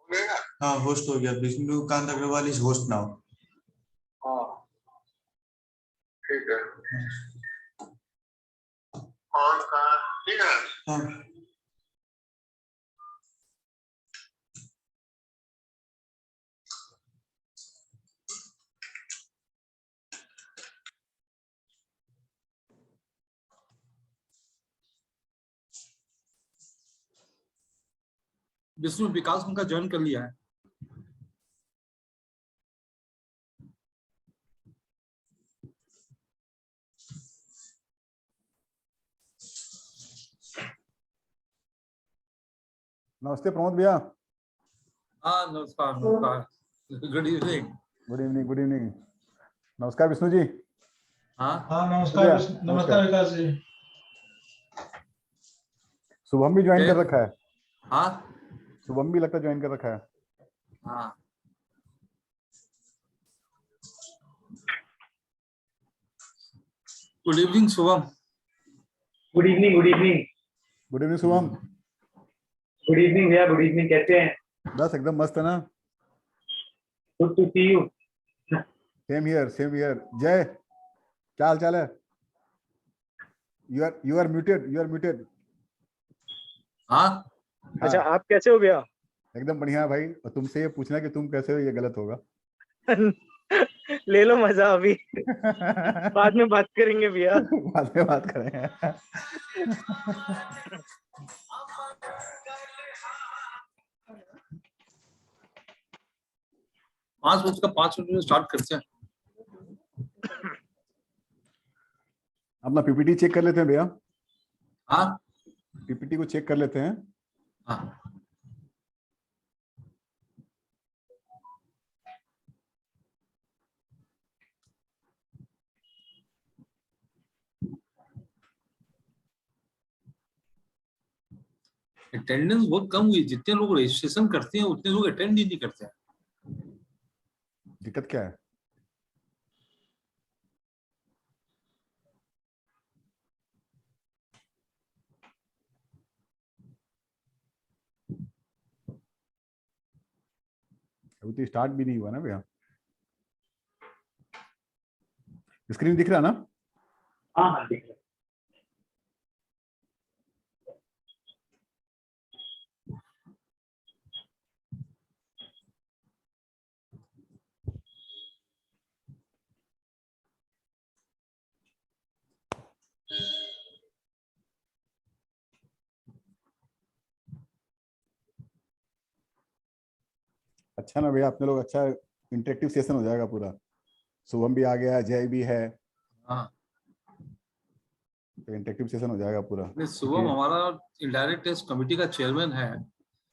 हाँ होस्ट हो गया, Vishnukant Agarwal is host now. हाँ ठीक है। और कहाँ ठीक है। हाँ विष्णु विकास उनका ज्वाइन कर लिया है। नमस्ते प्रमोद भैया। हाँ नमस्कार नमस्कार, good evening. Good evening, good evening. नमस्कार विष्णु जी। हाँ हाँ नमस्कार, नमस्कार विकास जी। शुभम भी ज्वाइन कर रखा है। हाँ शुभम भी लगता है ज्वाइन कर रखा है। हाँ good evening Shubham. Good evening, good evening. Good evening Shubham. Good evening भैया, गुड इवनिंग। कैसे हैं? बस एकदम मस्त है ना। Good to see you. Same here, same here. Jay, क्या हाल चाल है? You are muted, you are muted. हाँ अच्छा, आप कैसे हो भैया? एकदम बढ़िया भाई। और तुमसे ये पूछना कि तुम कैसे हो ये गलत होगा। ले लो मजा अभी। बाद में बात करेंगे भैया। बाद में बात करेंगे। 5:05 में स्टार्ट करते हैं। अपना पीपीटी चेक कर लेते हैं भैया। हाँ पीपीटी को चेक कर लेते हैं। हाँ अटेंडेंस बहुत कम हुई। जितने लोग रजिस्ट्रेशन करते हैं उतने लोग अटेंड ही नहीं करते हैं। दिक्कत क्या है? अभी तो स्टार्ट भी नहीं हुआ ना भैया। स्क्रीन दिख रहा ना? हाँ हाँ ठीक है। अच्छा ना भैया, अपने लोग अच्छा इंटरेक्टिव सेशन हो जाएगा पूरा। शुभम भी आ गया, जय भी है, हाँ तो इंटरेक्टिव सेशन हो जाएगा पूरा। शुभम हमारा इंडायरेक्ट टेस्ट कमेटी का चेयरमैन है।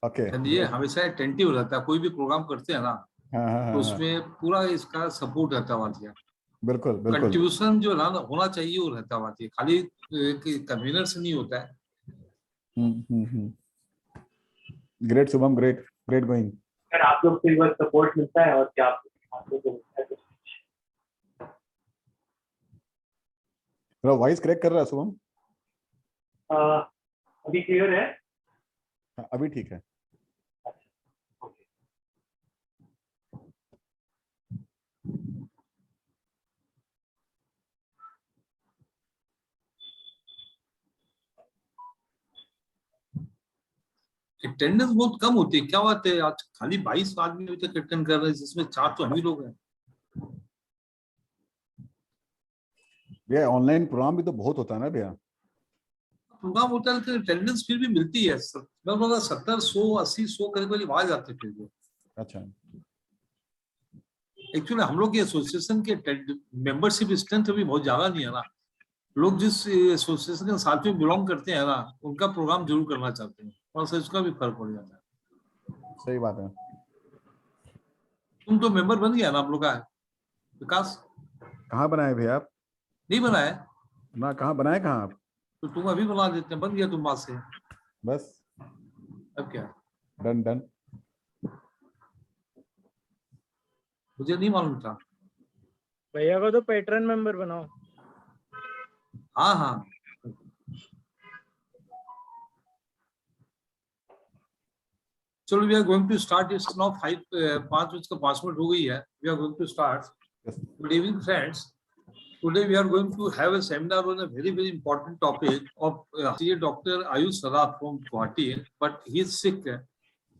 ओके। ये हमेशा अटेंटिव रहता है। कोई भी प्रोग्राम करते हैं ना हाँ हाँ तो हाँ, उसमें पूरा इसका सपोर्ट रहता है। बिल्कुल बिल्कुल। कंट्रीब्यूशन जो ना होना चाहिए वो रहता है। खाली कन्वीनर से नहीं होता है। Great Shubham, great great going. Sir आप लोग से बस सपोर्ट मिलता है और क्या आप लोग को मिलता है कुछ? मेरा वॉइस क्रैक कर रहा है शुभम? अभी क्लियर है? हाँ, अभी ठीक है। अटेंडेंस बहुत कम होती है। क्या बात है? आज खाली 22 आदमी अभी तक अटेंड कर रहे हैं, जिसमें 4 तो हम ही लोग हैं। भैया ऑनलाइन प्रोग्राम भी तो बहुत होता है ना भैया। प्रोग्राम होता है लेकिन अटेंडेंस फिर भी मिलती है। 70, 100, 80, 100 करीब करीब आ जाते हैं फिर भी। अच्छा। एक्चुअली हम लोग की एसोसिएशन के मेंबरशिप स्ट्रेंथ अभी बहुत ज्यादा नहीं है ना। लोग जिस एसोसिएशन के साथ में बिलोंग करते हैं ना उनका प्रोग्राम जरूर करना चाहते हैं और उससे उसका भी फर्क पड़ जाता है। सही बात है। तुम तो मेंबर बन गया ना आप लोग का? विकास कहाँ बनाए भैया आप? नहीं बना है ना, कहाँ बनाए, कहाँ आप? तो तुम अभी बना देते हैं। बन गया तुम बात से। बस अब क्या? Done done. मुझे नहीं मालूम था। भैया को तो पैटर्न मेंबर बनाओ। हाँ हाँ चलो, we are going to start. It's now 5:05 हो गई है. We are going to start. Yes. Good evening, friends. Today we are going to have a seminar on a very, very important topic of Dr. Ayush Saraf from Guwahati, but he is sick.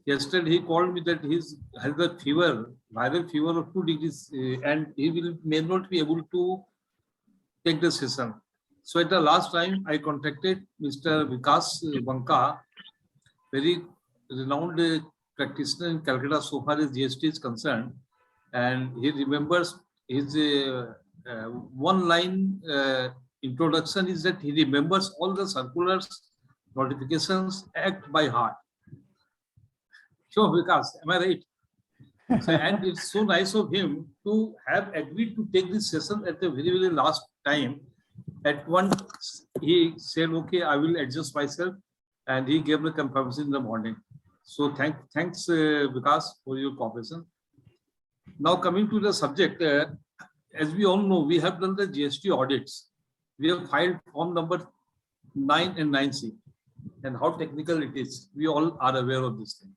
Yesterday he called me that he has a fever, viral fever of 2 degrees, and he may not be able to take the session. So at the last time I contacted Mr. Vikas Banka, very renowned practitioner in Calcutta so far as GST is concerned, and he remembers his one line introduction is that he remembers all the circulars, notifications, act by heart. So Vikas, am I right? So, and it's so nice of him to have agreed to take this session at the very, very last time. At once he said, okay, I will adjust myself, and he gave the confirmation in the morning. So thanks Vikas for your cooperation. Now coming to the subject, as we all know, we have done the GST audits. We have filed form number 9 and 9C, and how technical it is, we all are aware of this thing.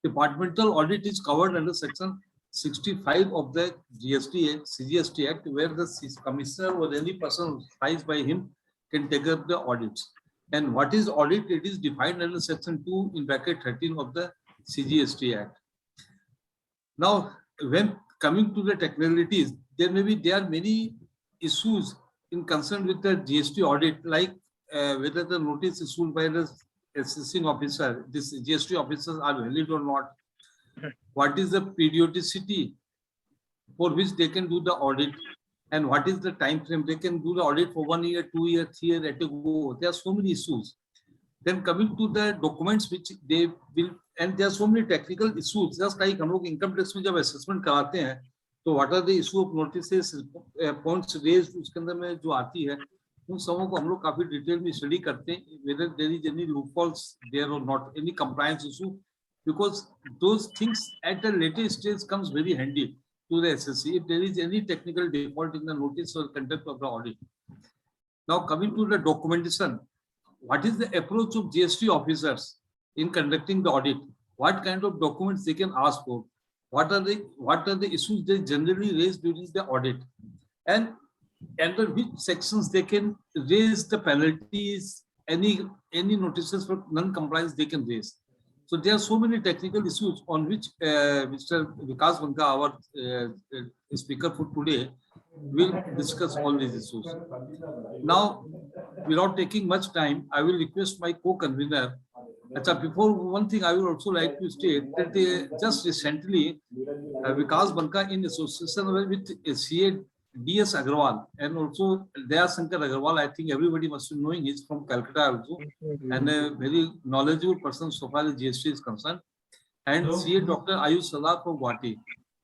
Departmental audit is covered under section 65 of the CGST Act, where the commissioner or any person authorized by him can take up the audits. And what is audit? It is defined under section 2 in bracket 13 of the CGST Act. Now, when coming to the technicalities, there are many issues in concern with the GST audit, like whether the notice issued by the assessing officer, this GST officers are valid or not. What is the periodicity for which they can do the audit, and what is the time frame? They can do the audit for 1 year, 2 years, 3 years at a go. There are so many issues. Then coming to the documents which they will, and there are so many technical issues. Just like हम लोग income tax में जब assessment कराते हैं, तो what are the issue of notices, points raised, उसके अंदर में जो आती है, उन सबों को हम लोग काफी डिटेल में स्टडी करते हैं, whether there is any loopholes there or not, any compliance issue, because those things at a later stage comes very handy to the SSC if there is any technical default in the notice or conduct of the audit. Now coming to the documentation, what is the approach of GST officers in conducting the audit? What kind of documents they can ask for? What are the issues they generally raise during the audit? And under which sections they can raise the penalties, any notices for non-compliance they can raise. So there are so many technical issues on which Mr. Vikas Banka, our speaker for today, will discuss all these issues. Now, without taking much time, I will request my co-convener. Before one thing, I would also like to state that just recently, Vikas Banka, in association with CA DS Agarwal and also Daya Shankar Agarwal, I think everybody must be knowing, he's from Calcutta also, and a very knowledgeable person so far as GST is concerned. And CA Dr. Ayush Saraf from Guwahati.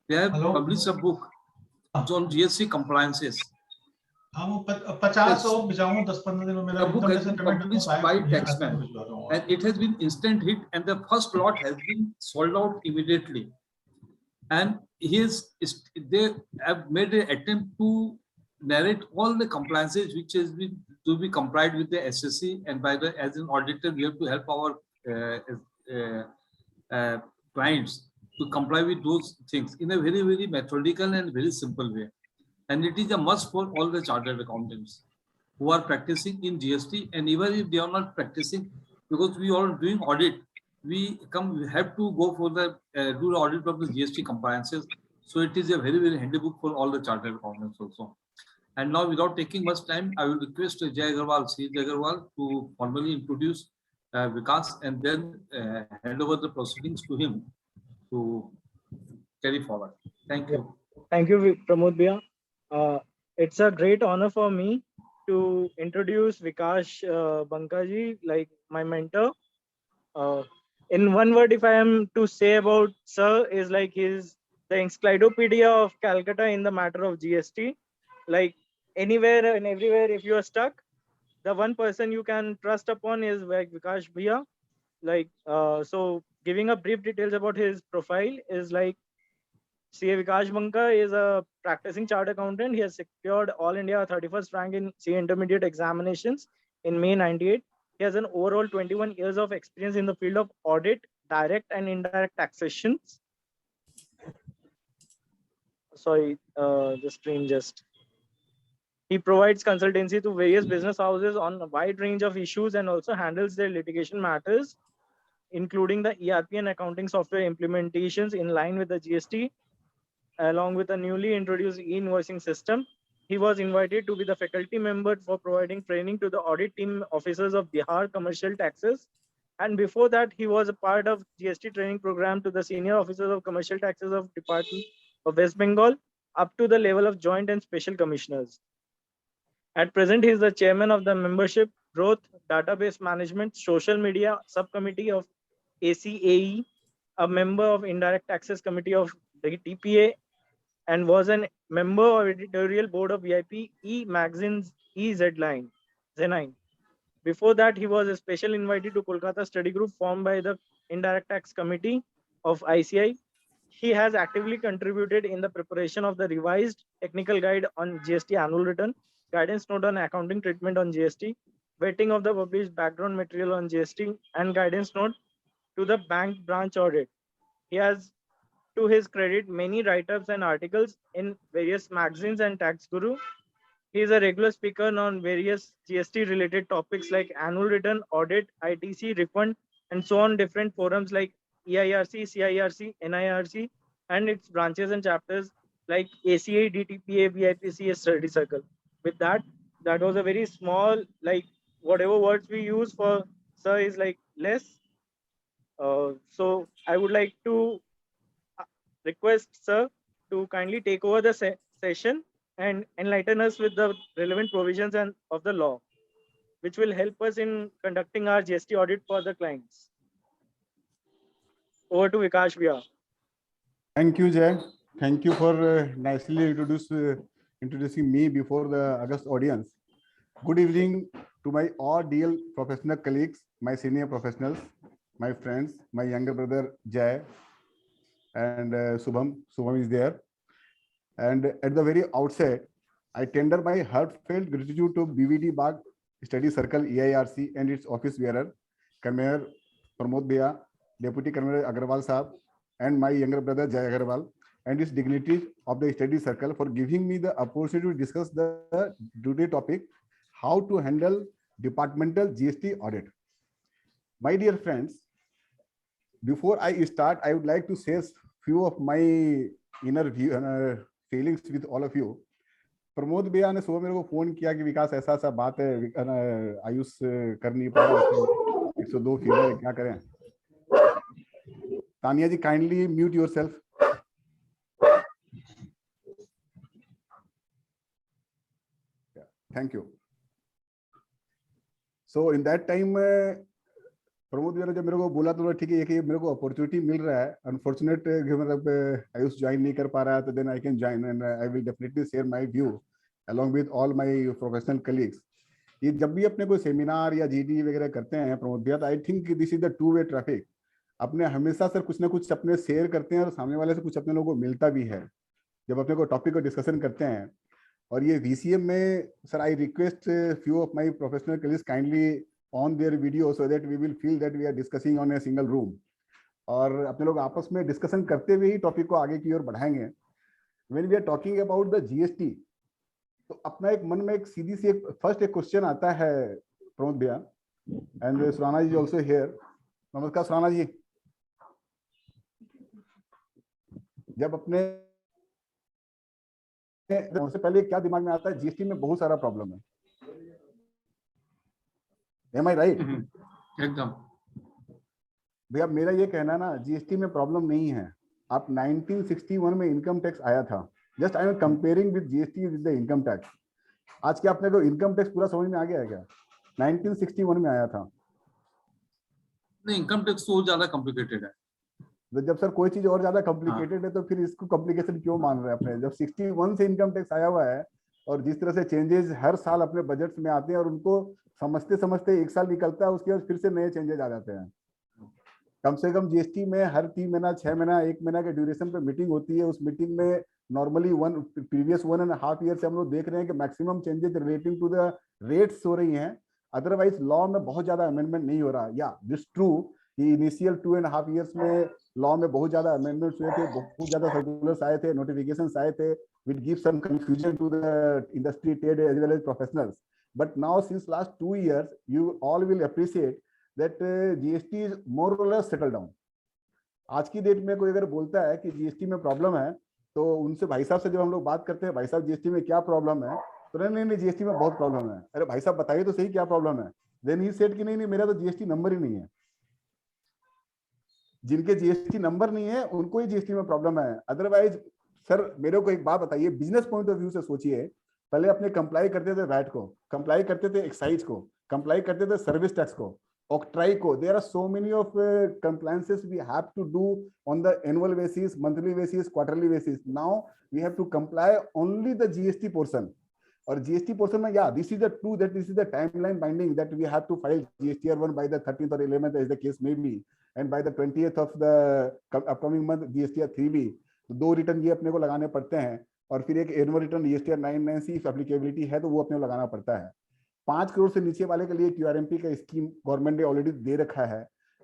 They have published a book on GST compliances. हाँ 50 और बचाऊं 10-15 दिन में मेरा The book has been published by Taxman, and it has been instant hit, and the first lot has been sold out immediately. And they have made an attempt to narrate all the compliances which has been to be complied with the SSC, and as an auditor we have to help our clients to comply with those things in a very, very methodical and very simple way. And it is a must for all the chartered accountants who are practicing in GST, and even if they are not practicing, because we are doing audit, we have to go for the do the audit of the GST compliances. So it is a very, very handy book for all the chartered accountants also. And now, without taking much time, I will request Jay Agarwal, C. Jay Agarwal, to formally introduce Vikas, and then hand over the proceedings to him to carry forward. Thank you. Thank you, Pramod Bhaiya. It's a great honor for me to introduce Vikas Bankaji, like my mentor. In one word, if I am to say about sir, is like he's the encyclopedia of Calcutta in the matter of GST. Like anywhere and everywhere, if you are stuck, the one person you can trust upon is like Vikas Bhaiya. Like so, giving a brief details about his profile is like CA Vikas Banka is a practicing chartered accountant. He has secured All India 31st rank in CA intermediate examinations in May '98. He has an overall 21 years of experience in the field of audit, direct and indirect taxations. Sorry, the screen just. He provides consultancy to various business houses on a wide range of issues and also handles their litigation matters, including the ERP and accounting software implementations in line with the GST, along with a newly introduced e-invoicing system. He was invited to be the faculty member for providing training to the audit team officers of Bihar Commercial Taxes. And before that, he was a part of GST training program to the senior officers of commercial taxes of Department of West Bengal, up to the level of joint and special commissioners. At present, he is the chairman of the Membership Growth Database Management Social Media Subcommittee of ACAE, a member of Indirect Taxes Committee of the TPA, and was a member of editorial board of VIP E-Magazine's E-Z-Line. Before that, he was a special invitee to Kolkata study group formed by the Indirect Tax Committee of ICI. He has actively contributed in the preparation of the revised technical guide on GST annual return, guidance note on accounting treatment on GST, vetting of the published background material on GST, and guidance note to the bank branch audit. He has, to his credit, many write-ups and articles in various magazines and Tax Guru. He is a regular speaker on various GST related topics like annual return, audit, ITC, refund, and so on, different forums like EIRC, CIRC, NIRC, and its branches and chapters like ACA, DTPA, VIPCA study circle. With that was a very small, like whatever words we use for sir is like less. So I would like to request sir to kindly take over the session and enlighten us with the relevant provisions and of the law, which will help us in conducting our GST audit for the clients. Over to Vikash Bhaiya. Thank you, Jay. Thank you for nicely introducing me before the August audience. Good evening to my all dear professional colleagues, my senior professionals, my friends, my younger brother Jay, and Subham. Subham is there. And at the very outset, I tender my heartfelt gratitude to BVD Bagh Study Circle EIRC and its office bearer, Convener Pramod Bhaiya, Deputy Convener Agarwal Saab, and my younger brother Jay Agarwal, and its dignitaries of the study circle for giving me the opportunity to discuss the today topic, how to handle departmental GST audit. My dear friends, before I start, I would like to share few of my inner feelings with all of you. Pramod भैया ने सुबह मेरे को phone किया कि विकास ऐसा ऐसा बात है, आयुष कर नहीं पा रहा, 102 फीवर, क्या करें? Tania ji, kindly mute yourself. Thank you. So in that time, Pramod भैया ने जब मेरे को बोला तो ठीक है कि मेरे को अपॉर्चुनिटी मिल रहा है, अनफॉर्चुनेट मतलब आयुष ज्वाइन नहीं कर पा रहा है, तो then I can join and I will definitely share my view along with all my professional colleagues. ये जब भी अपने कोई सेमिनार या जीडी वगैरह करते हैं प्रमोद भैया, तो I think this is the two way traffic. अपने हमेशा सर कुछ ना कुछ अपने शेयर करते हैं और सामने वाले से कुछ अपने लोगों को मिलता भी है जब अपने को टॉपिक को डिस्कशन करते हैं. और ये VCM में sir I request few of my professional colleagues kindly on their video so that we will feel that we are discussing on a single room, और अपने लोग आपस में डिस्कशन करते हुए ही टॉपिक को आगे की ओर बढ़ाएंगे. When we are talking about the GST, तो अपना एक मन में एक सीधी सी फर्स्ट एक क्वेश्चन आता है प्रमोद भैया, and Surana ji also here. नमस्कार सुराना जी. जब अपने सबसे पहले क्या दिमाग में आता है, GST में बहुत सारा प्रॉब्लम है. Am I right? एकदम भैया मेरा ये कहना है ना, GST में प्रॉब्लम नहीं है. आप 1961 में इनकम टैक्स आया था. Just I am comparing with GST with the income tax. आज क्या अपने को इनकम टैक्स पूरा समझ में आ गया है क्या? 1961 में आया था. नहीं, इनकम टैक्स तो ज्यादा कॉम्प्लिकेटेड है. तो जब सर कोई चीज और ज्यादा कॉम्प्लिकेटेड है तो फिर इसको कॉम्प्लिकेशन क्यों मान रहे हैं अपने? जब 61 से इनकम टैक्स आया हुआ है और जिस तरह से चेंजेस हर साल अपने बजट में आते हैं और उनको समझते समझते एक साल निकलता है, उसके बाद फिर से नए चेंजेस आ जाते हैं. कम से कम GST में हर 3 महीना, 6 महीना, 1 महीना के ड्यूरेशन पे मीटिंग होती है. उस मीटिंग में नॉर्मली प्रीवियस 1.5 ईयर से हम लोग देख रहे हैं कि maximum changes relating to the rates हो रही हैं, अदरवाइज लॉ में बहुत ज्यादा अमेंडमेंट नहीं हो रहा। या दिस ट्रू कि इनिशियल 2.5 years में लॉ में बहुत ज्यादा अमेंडमेंट्स हुए थे, बहुत ज्यादा सर्कुलर्स आए थे, नोटिफिकेशंस आए थे, which gives some confusion to the industry, trade as well as professionals. But now since last 2 years, you all will appreciate that GST is more or less settled down. आज की date में कोई अगर बोलता है कि जीएसटी में problem है, तो उनसे भाई साहब से जब हम लोग बात करते हैं, भाई साहब जीएसटी में क्या प्रॉब्लम है, तो नहीं जीएसटी में बहुत प्रॉब्लम है। अरे भाई साहब बताइए तो सही क्या प्रॉब्लम है। देन ही सेड कि नहीं मेरा तो जीएसटी नंबर ही नहीं है। जिनके जीएसटी नंबर नहीं है उनको ही जीएसटी में प्रॉब्लम है। अदरवाइज सर मेरे को एक बात बताइए, बिजनेस पॉइंट ऑफ व्यू से सोचिए, पहले अपने कंप्लाई करते थे वैट को, कंप्लाई करते थे एक्साइज को, कंप्लाई करते थे सर्विस टैक्स को, ऑक्ट्राई को। There are so many of compliances we have to do on the annual basis, monthly basis, quarterly basis. Now we have to comply only the GST portion. और GST portion में this is the true that this is the timeline binding that we have to file GSTR1 by the 13th or 11th as the case may be, and by the 20th of the upcoming month GSTR3 भी। तो 2 return ये अपने को लगाने पड़ते हैं, और फिर एक एनुअल रिटर्न GSTR99C एप्लीकेबिलिटी है तो वो अपने को लगाना पड़ता है। 5 करोड़ से नीचे वाले के लिए QRMP का स्कीम गवर्नमेंट ने ऑलरेडी दे रखा है।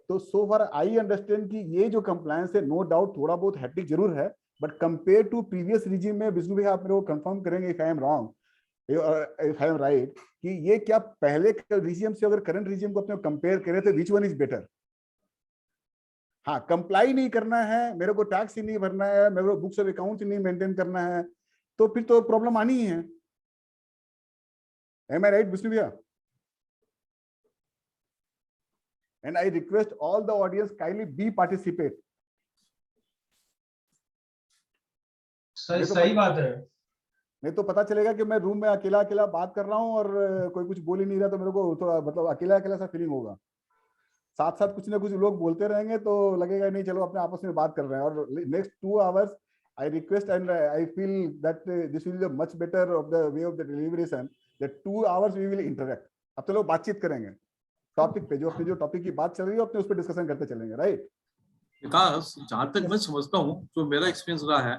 तो सो फार आई अंडरस्टैंड कि ये जो कंप्लायंस है नो डाउट थोड़ा बहुत हैट्रिक जरूर है, but compare to previous regime में, विष्णु भैया आप मेरे को कंफर्म करेंगे if I am wrong, if I am right, कि ये क्या पहले रिजीम से अगर करंट रिजीम को अपने कंपेयर करें तो विच वन इज बेटर? हाँ, कंप्लाई नहीं करना है, मेरे को टैक्स ही नहीं भरना है, मेरे को बुक्स ऑफ अकाउंट्स ही नहीं मेंटेन करना है, तो फिर तो प्रॉब्लम आनी ही है। Am I right, Vishnu bhaiya? And I request all the audience kindly be participate. सही बात है। नहीं तो पता चलेगा कि मैं रूम में अकेला अकेला बात कर रहा हूँ और कोई कुछ बोल ही नहीं रहा, तो मेरे को थोड़ा मतलब अकेला अकेला सा फीलिंग होगा। साथ साथ कुछ ना कुछ लोग बोलते रहेंगे तो लगेगा नहीं चलो अपने आपस में बात कर रहे हैं। और next 2 hours I request and I feel that this will be much better of the way of the deliberation. That 2 hours we will interact. अब तो लोग बातचीत करेंगे टॉपिक पे, जो अपने जो टॉपिक की बात चल रही है अपने उस पर डिस्कशन करते चलेंगे, राइट? विकास, जहां तक मैं समझता हूँ, जो मेरा एक्सपीरियंस रहा है,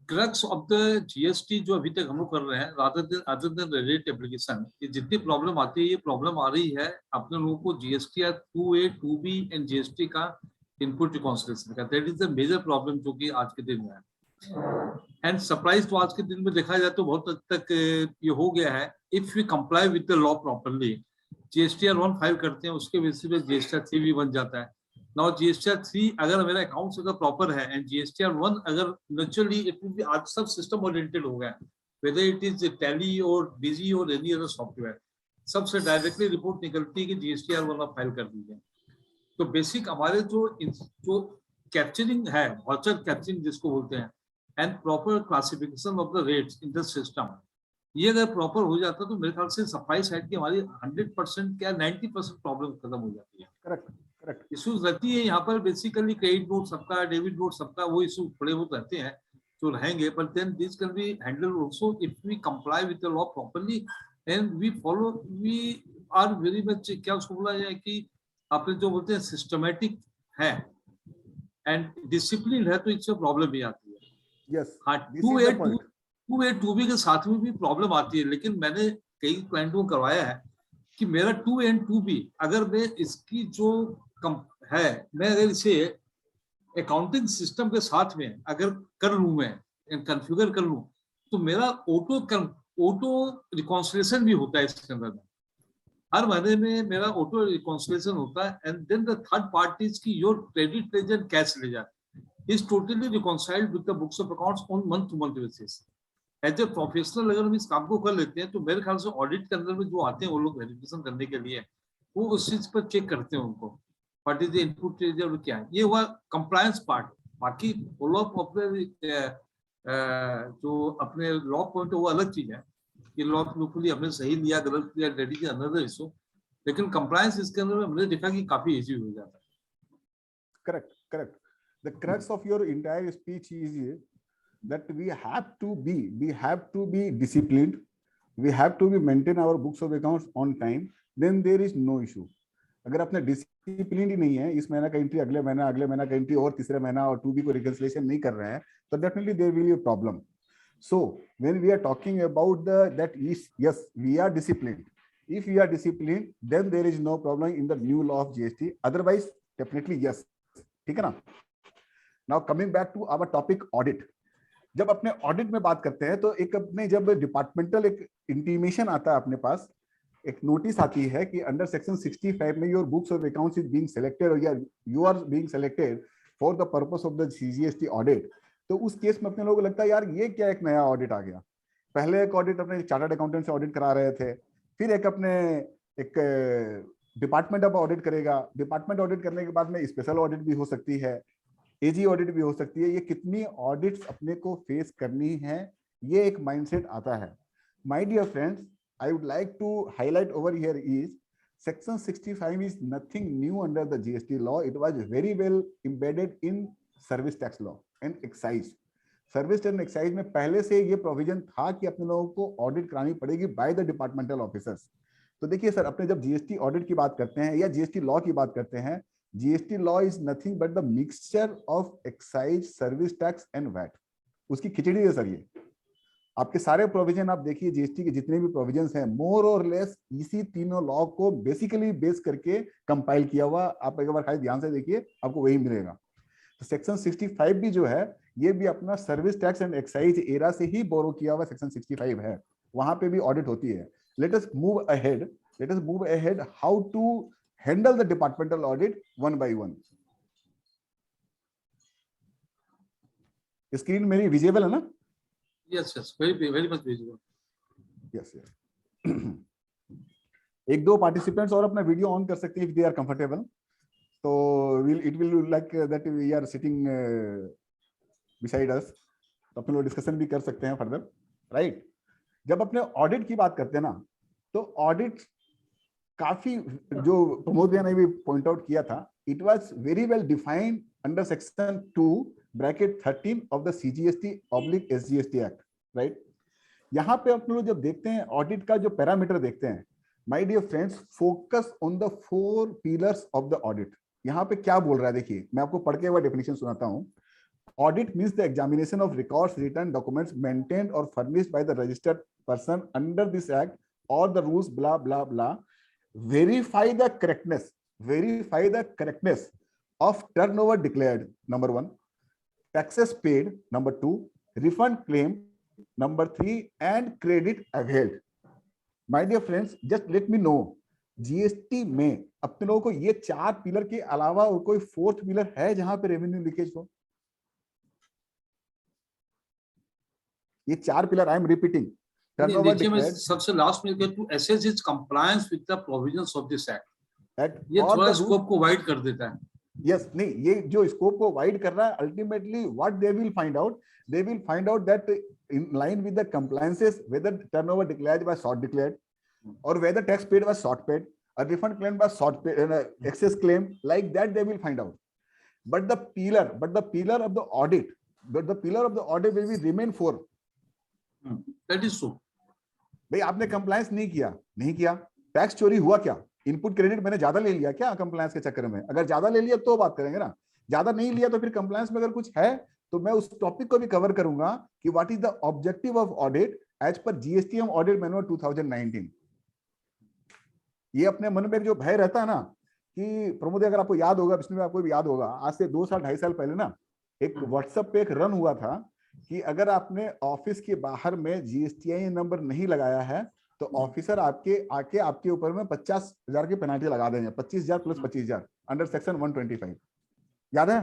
क्रक्स ऑफ द जीएसटी जो अभी तक हम लोग कर रहे हैं, रादर देन रेट एप्लीकेशन, ये जितनी प्रॉब्लम आती है, ये प्रॉब्लम आ रही है अपने लोगों को GST 2A 2B and GST का इनपुट रिकॉन्सिलेशन का। That is the major problem जो कि आज के दिन में है। एंड सरप्राइज तो आज के दिन में देखा जाए तो बहुत हद तक ये हो गया है। If we comply with the law properly, GSTR1 file करते हैं, उसके बेसिस पे GSTR3 भी बन जाता है। नाउ GSTR3 अगर मेरा अकाउंट्स अगर प्रॉपर है एंड GSTR1 अगर नेचुरली इट विल बी, आज सब सिस्टम ओरिएंटेड हो गया, वेदर इट इज टैली और डिजी और एनी अदर सॉफ्टवेयर, सबसे डायरेक्टली रिपोर्ट निकलती है कि GSTR1 आप फाइल कर दीजिए। तो बेसिक हमारे जो कैप्चरिंग है, वाउचर कैप्चरिंग जिसको बोलते हैं, and proper classification of the rates in the system, ये अगर प्रॉपर हो जाता तो मेरे ख्याल से सफाई साइड की हमारी 100% क्या 90% प्रॉब्लम खत्म हो जाती है। करेक्ट इश्यूज रहती है यहाँ पर बेसिकली, क्रेडिट नोट सबका, डेबिट नोट सबका, वो इशू थोड़े बहुत रहते हैं जो रहेंगे, but then this can be handle also if we comply with the law properly and we follow, we are very much, क्या उसको बोला जाए कि आपने जो बोलते हैं सिस्टमैटिक है एंड डिसिप्लिन है, तो इससे प्रॉब्लम भी आती है। यस, हाँ, 2A 2B के साथ में भी प्रॉब्लम आती है, लेकिन मैंने कई क्लाइंटों को करवाया है कि मेरा 2A एंड 2B अगर मैं इसकी जो है, मैं अगर इसे अकाउंटिंग सिस्टम के साथ में अगर कर लूँ, मैं कॉन्फ़िगर कर लूँ, तो मेरा ऑटो रिकॉन्सिलेशन भी होता है इसके अंदर में। हर महीने में मेरा ऑटो रिकॉन्सिलेशन होता है, and then the third parties की your credit ledger cash ledger is totally reconciled with the books of accounts on month to month basis. As a professional अगर हम इस काम को कर लेते हैं तो मेरे ख्याल से ऑडिट के अंदर में जो आते हैं वो लोग वेरिफिकेशन करने के लिए, वो उस चीज पर चेक करते हैं उनको what is the input ledger क्या है। ये हुआ कंप्लायंस पार्ट। बाकी फॉलो अप अपने जो अपने लॉ पॉइंट है वो अलग चीज है कि लॉफुली हमने सही लिया गलत लिया, डेट इज अनदर इशू, लेकिन कंप्लायंस इसके अंदर हमने देखा कि काफी इजी हो जाता है। Correct the crux of your entire speech is that we have to be disciplined, we have to be maintain our books of accounts on time, then there is no issue. अगर अपने discipline ही नहीं है, इस महीना का entry अगले महीना का एंट्री और तीसरे महीना और 2B को रिकंसिलिएशन नहीं कर रहे हैं, तो definitely there will be a problem. So when we are talking about that is, yes, we are disciplined, If you are disciplined, then there is no problem in the new law of GST. Otherwise, definitely yes. ठीक है ना? Now coming back to our topic audit. जब अपने audit में बात करते हैं तो एक अपने जब डिपार्टमेंटल एक इंटीमेशन आता है अपने पास, एक नोटिस आती है कि अंडर सेक्शन 65 में your books of accounts is being selected या you are being selected for the purpose of the CGST audit, तो उस केस में अपने लोगों को लगता है यार ये क्या एक नया ऑडिट आ गया। पहले एक ऑडिट अपने चार्टर्ड अकाउंटेंट से ऑडिट करा रहे थे, फिर एक अपने एक डिपार्टमेंट अब ऑडिट करेगा, डिपार्टमेंट ऑडिट करने के बाद में स्पेशल ऑडिट भी हो सकती है, एजी ऑडिट भी हो सकती है। ये कितनी ऑडिट्स अपने को फेस करनी है, ये एक माइंडसेट आता है। My dear friends, I would like to highlight over here is section 65 is nothing new under the GST law. It was very well embedded in service tax law and excise. Service and excise में पहले से ये provision था कि अपने लोगों को audit करानी पड़ेगी बाय द डिपार्टमेंटल ऑफिसर्स। तो देखिए सर, अपने जब जीएसटी ऑडिट की बात करते हैं या जीएसटी लॉ की बात करते हैं, GST law is nothing but the mixture of excise, service tax and VAT. उसकी खिचड़ी है सर ये। आपके सारे प्रोविजन आप देखिए, जीएसटी के जितने भी प्रोविजंस हैं मोर और लेस इसी तीनों लॉ को बेसिकली बेस करके कंपाइल किया हुआ। आप एक बार खाली ध्यान से देखिए, आपको वही मिलेगा। तो सेक्शन 65 भी जो है ये भी अपना service tax and excise era से ही बोरो किया हुआ सेक्शन 65 है, वहां पे भी ऑडिट होती है। Let us move ahead how to handle the departmental audit one by one. Screen मेरी विजिबल है ना? Yes, very much visible. Yes. एक दो पार्टिसिपेंट्स और अपना वीडियो ऑन कर सकते हैं इफ दे आर कंफर्टेबल। तो it will like that we are sitting beside us, तो अपने लोग डिस्कशन भी कर सकते हैं फर्दर, राइट? जब अपने ऑडिट की बात करते हैं ना, तो ऑडिट काफी, जो प्रमोद भैया ने भी पॉइंट आउट किया था, it was very well defined under section 2(13) of the CGST/SGST act, right? यहाँ पे अपने लोग जब देखते हैं ऑडिट का जो पैरामीटर देखते हैं, my dear friends, focus on the 4 pillars of the audit. यहाँ पे क्या बोल रहा है देखिए, मैं आपको पढ़ के हुआ डेफिनेशन सुनाता हूँ। Audit means the examination of records, written documents maintained or furnished by the registered person under this act or the rules blah blah blah. Verify the correctness of turnover declared, number 1, taxes paid, number 2, refund claim, number 3, and credit availed. My dear friends, just let me know, GST में अपने लोगों को ये 4 pillar के अलावा और कोई 4th pillar है जहां पे रेवेन्यू लीकेज हो? ये 4 पिलर आई एम रिपीटिंग। नीचे में सबसे लास्ट में to assess its compliance with the provisions of this act, ये थोड़ा स्कोप को वाइड कर देता है। यस, नहीं, ये जो स्कोप को वाइड कर रहा है, ultimately what they will find out that in line with the compliances whether turnover declared was short declared और whether tax paid was short paid और refund claim was short paid, excess claim, like that they will find out. But the pillar of the audit will be remain 4। That is so. भाई आपने compliance नहीं किया, tax चोरी हुआ क्या, input credit मैंने ज्यादा ले लिया क्या कंप्लायंस के चक्कर में? अगर ज्यादा ले लिया तो बात करेंगे ना, ज्यादा नहीं लिया तो फिर कंप्लायंस में अगर कुछ है तो मैं उस टॉपिक को भी कवर करूंगा कि what is the objective of audit as per GSTM audit manual 2019। ये अपने मन में जो भय रहता है ना कि प्रमोद, अगर आपको याद होगा, विष्णु आपको भी याद होगा, आज से 2 साल 2.5 साल पहले ना एक व्हाट्सएप पे एक रन हुआ था कि अगर आपने ऑफिस के बाहर में GSTI नंबर नहीं लगाया है तो ऑफिसर आपके ऊपर में 50,000 की पेनल्टी लगा देंगे, 25,000 प्लस 25,000 अंडर सेक्शन 125। याद है?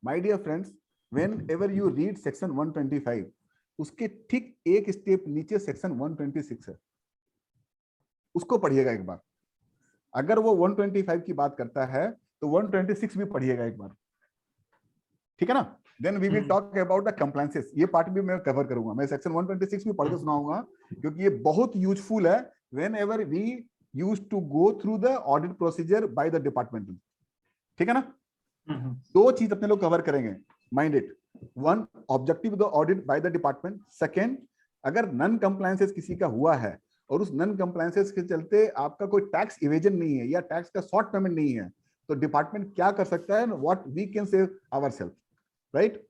My dear friends, whenever you read section 125, उसके ठीक एक स्टेप नीचे सेक्शन 126 है, उसको पढ़िएगा एक बार। अगर वो 125 की बात करता है तो 126 भी पढ़िएगा एक बार, ठीक है ना? Then we will talk about the compliances. ये पार्ट भी मैं कवर करूंगा, मैं सेक्शन 126 भी पढ़ के सुनाऊंगा क्योंकि ये बहुत यूजफुल है whenever we used to go through the audit procedure by the department, ठीक है ना? 2 चीज अपने लोग कवर करेंगे, mind it. 1, objective the audit by the department. 2, अगर नन कंप्लायंसेस किसी का हुआ है और उस नन कंप्लायंसेस के चलते आपका कोई टैक्स इवेजन नहीं है या टैक्स का शॉर्ट पेमेंट नहीं है, तो डिपार्टमेंट क्या कर सकता है, what we can save ourselves, right?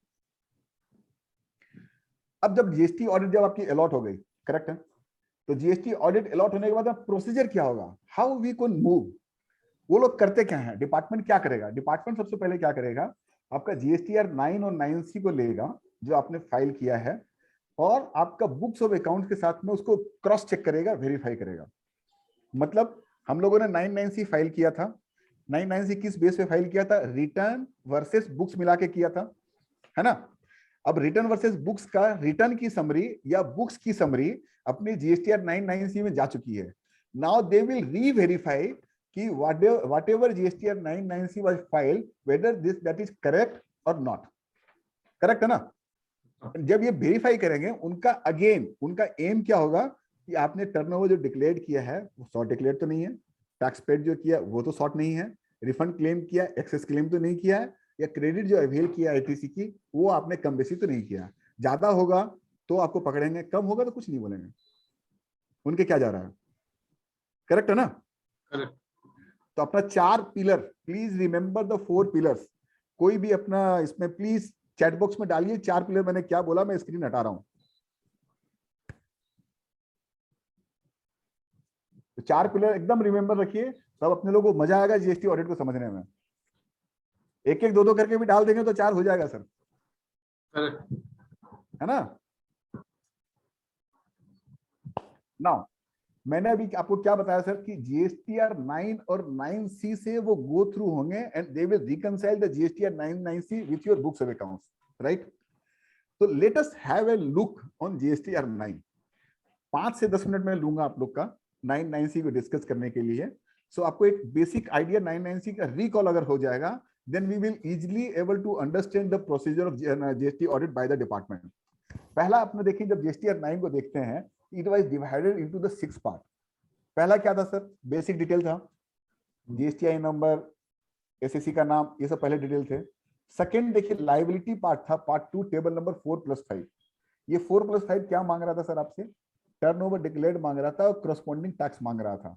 अब जब GST ऑडिट जब आपकी अलॉट हो गई, करेक्ट है, तो जीएसटी ऑडिट अलॉट होने के बाद प्रोसीजर क्या होगा, हाउ वी कैन मूव, वो लोग करते क्या है, डिपार्टमेंट क्या करेगा। डिपार्टमेंट सबसे पहले क्या करेगा, आपका जीएसटीआर 9 और 9C को लेगा जो आपने फाइल किया है, और आपका बुक्स ऑफ अकाउंट के साथ में उसको क्रॉस चेक करेगा, वेरीफाई करेगा। मतलब हम लोगों ने 9/9C फाइल किया था। 9/9C किस बेस पे फाइल किया था, रिटर्न वर्सेस बुक्स मिला के किया था, है ना। अब रिटर्न वर्सेस बुक्स का रिटर्न की समरी या बुक्स की समरी अपनी जीएसटीआर 9/9C में जा चुकी है। नाउ दे विल री-वेरीफाई कि whatever GSTR 9/9C was filed, whether that is correct or not. Correct है ना। जब ये वेरीफाई करेंगे, उनका एम क्या होगा कि आपने टर्नओवर जो डिक्लेयर किया है वो शॉर्ट डिक्लेयर तो नहीं है, टैक्स पेड जो किया वो तो शॉर्ट नहीं है, रिफंड क्लेम किया, एक्सेस क्लेम तो नहीं किया है, या क्रेडिट जो अवेल किया आईटीसी की वो आपने कम बेसी तो नहीं किया। ज्यादा होगा तो आपको पकड़ेंगे, कम होगा तो कुछ नहीं बोलेंगे, उनके क्या जा रहा है। करेक्ट है ना। करेक्ट। तो अपना 4 pillar, please remember the 4 pillars. कोई भी अपना इसमें प्लीज चैट बॉक्स में डालिए 4 पिलर मैंने क्या बोला, मैं स्क्रीन हटा रहा हूं। तो 4 पिलर एकदम रिमेंबर रखिए, तब अपने लोगों को मजा आएगा जीएसटी ऑडिट को समझने में। एक एक दो दो करके भी डाल देंगे तो 4 हो जाएगा सर, करेक्ट है ना। नाउ मैंने अभी आपको क्या बताया सर कि जीएसटीआर 9 और 9C से वो गो थ्रू होंगे and they will reconcile the GSTR 9/9C with your books of accounts, right. तो let us have a look on GSTR 9। 5 से 10 मिनट में लूंगा आप लोग का 9/9C को डिस्कस करने के लिए। सो आपको एक बेसिक आइडिया 9/9C का रिकॉल अगर हो जाएगा, then we will easily able to understand the procedure of GST audit by the department. पहला आपने देखिए, जब जीएसटीआर 9 को देखते हैं, it was divided into the 6 part. पहला क्या था सर, बेसिक डिटेल था, जीएसटीआई नंबर, एसएससी का नाम, ये सब पहले डिटेल थे। सेकंड देखिए लाइबिलिटी पार्ट था, पार्ट 2 टेबल नंबर 4+5। ये 4+5 क्या मांग रहा था सर आपसे, टर्नओवर डिक्लेयर्ड मांग रहा था और करस्पॉन्डिंग टैक्स मांग रहा था।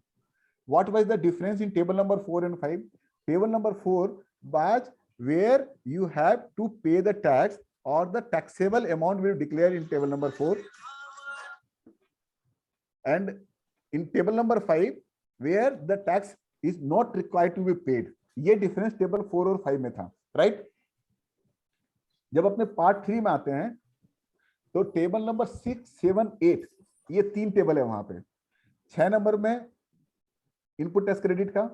What was the difference in table number 4 and 5? Table number 4 was where you have to pay the tax or the taxable amount will declare in table number 4, and in table number 5 where the tax is not required to be paid. ये difference table 4 और 5 में था, right. जब अपने part 3 में आते हैं तो टेबल नंबर 6, 7, 8 ये 3 टेबल है वहां पे। 6 नंबर में इनपुट टैक्स क्रेडिट का,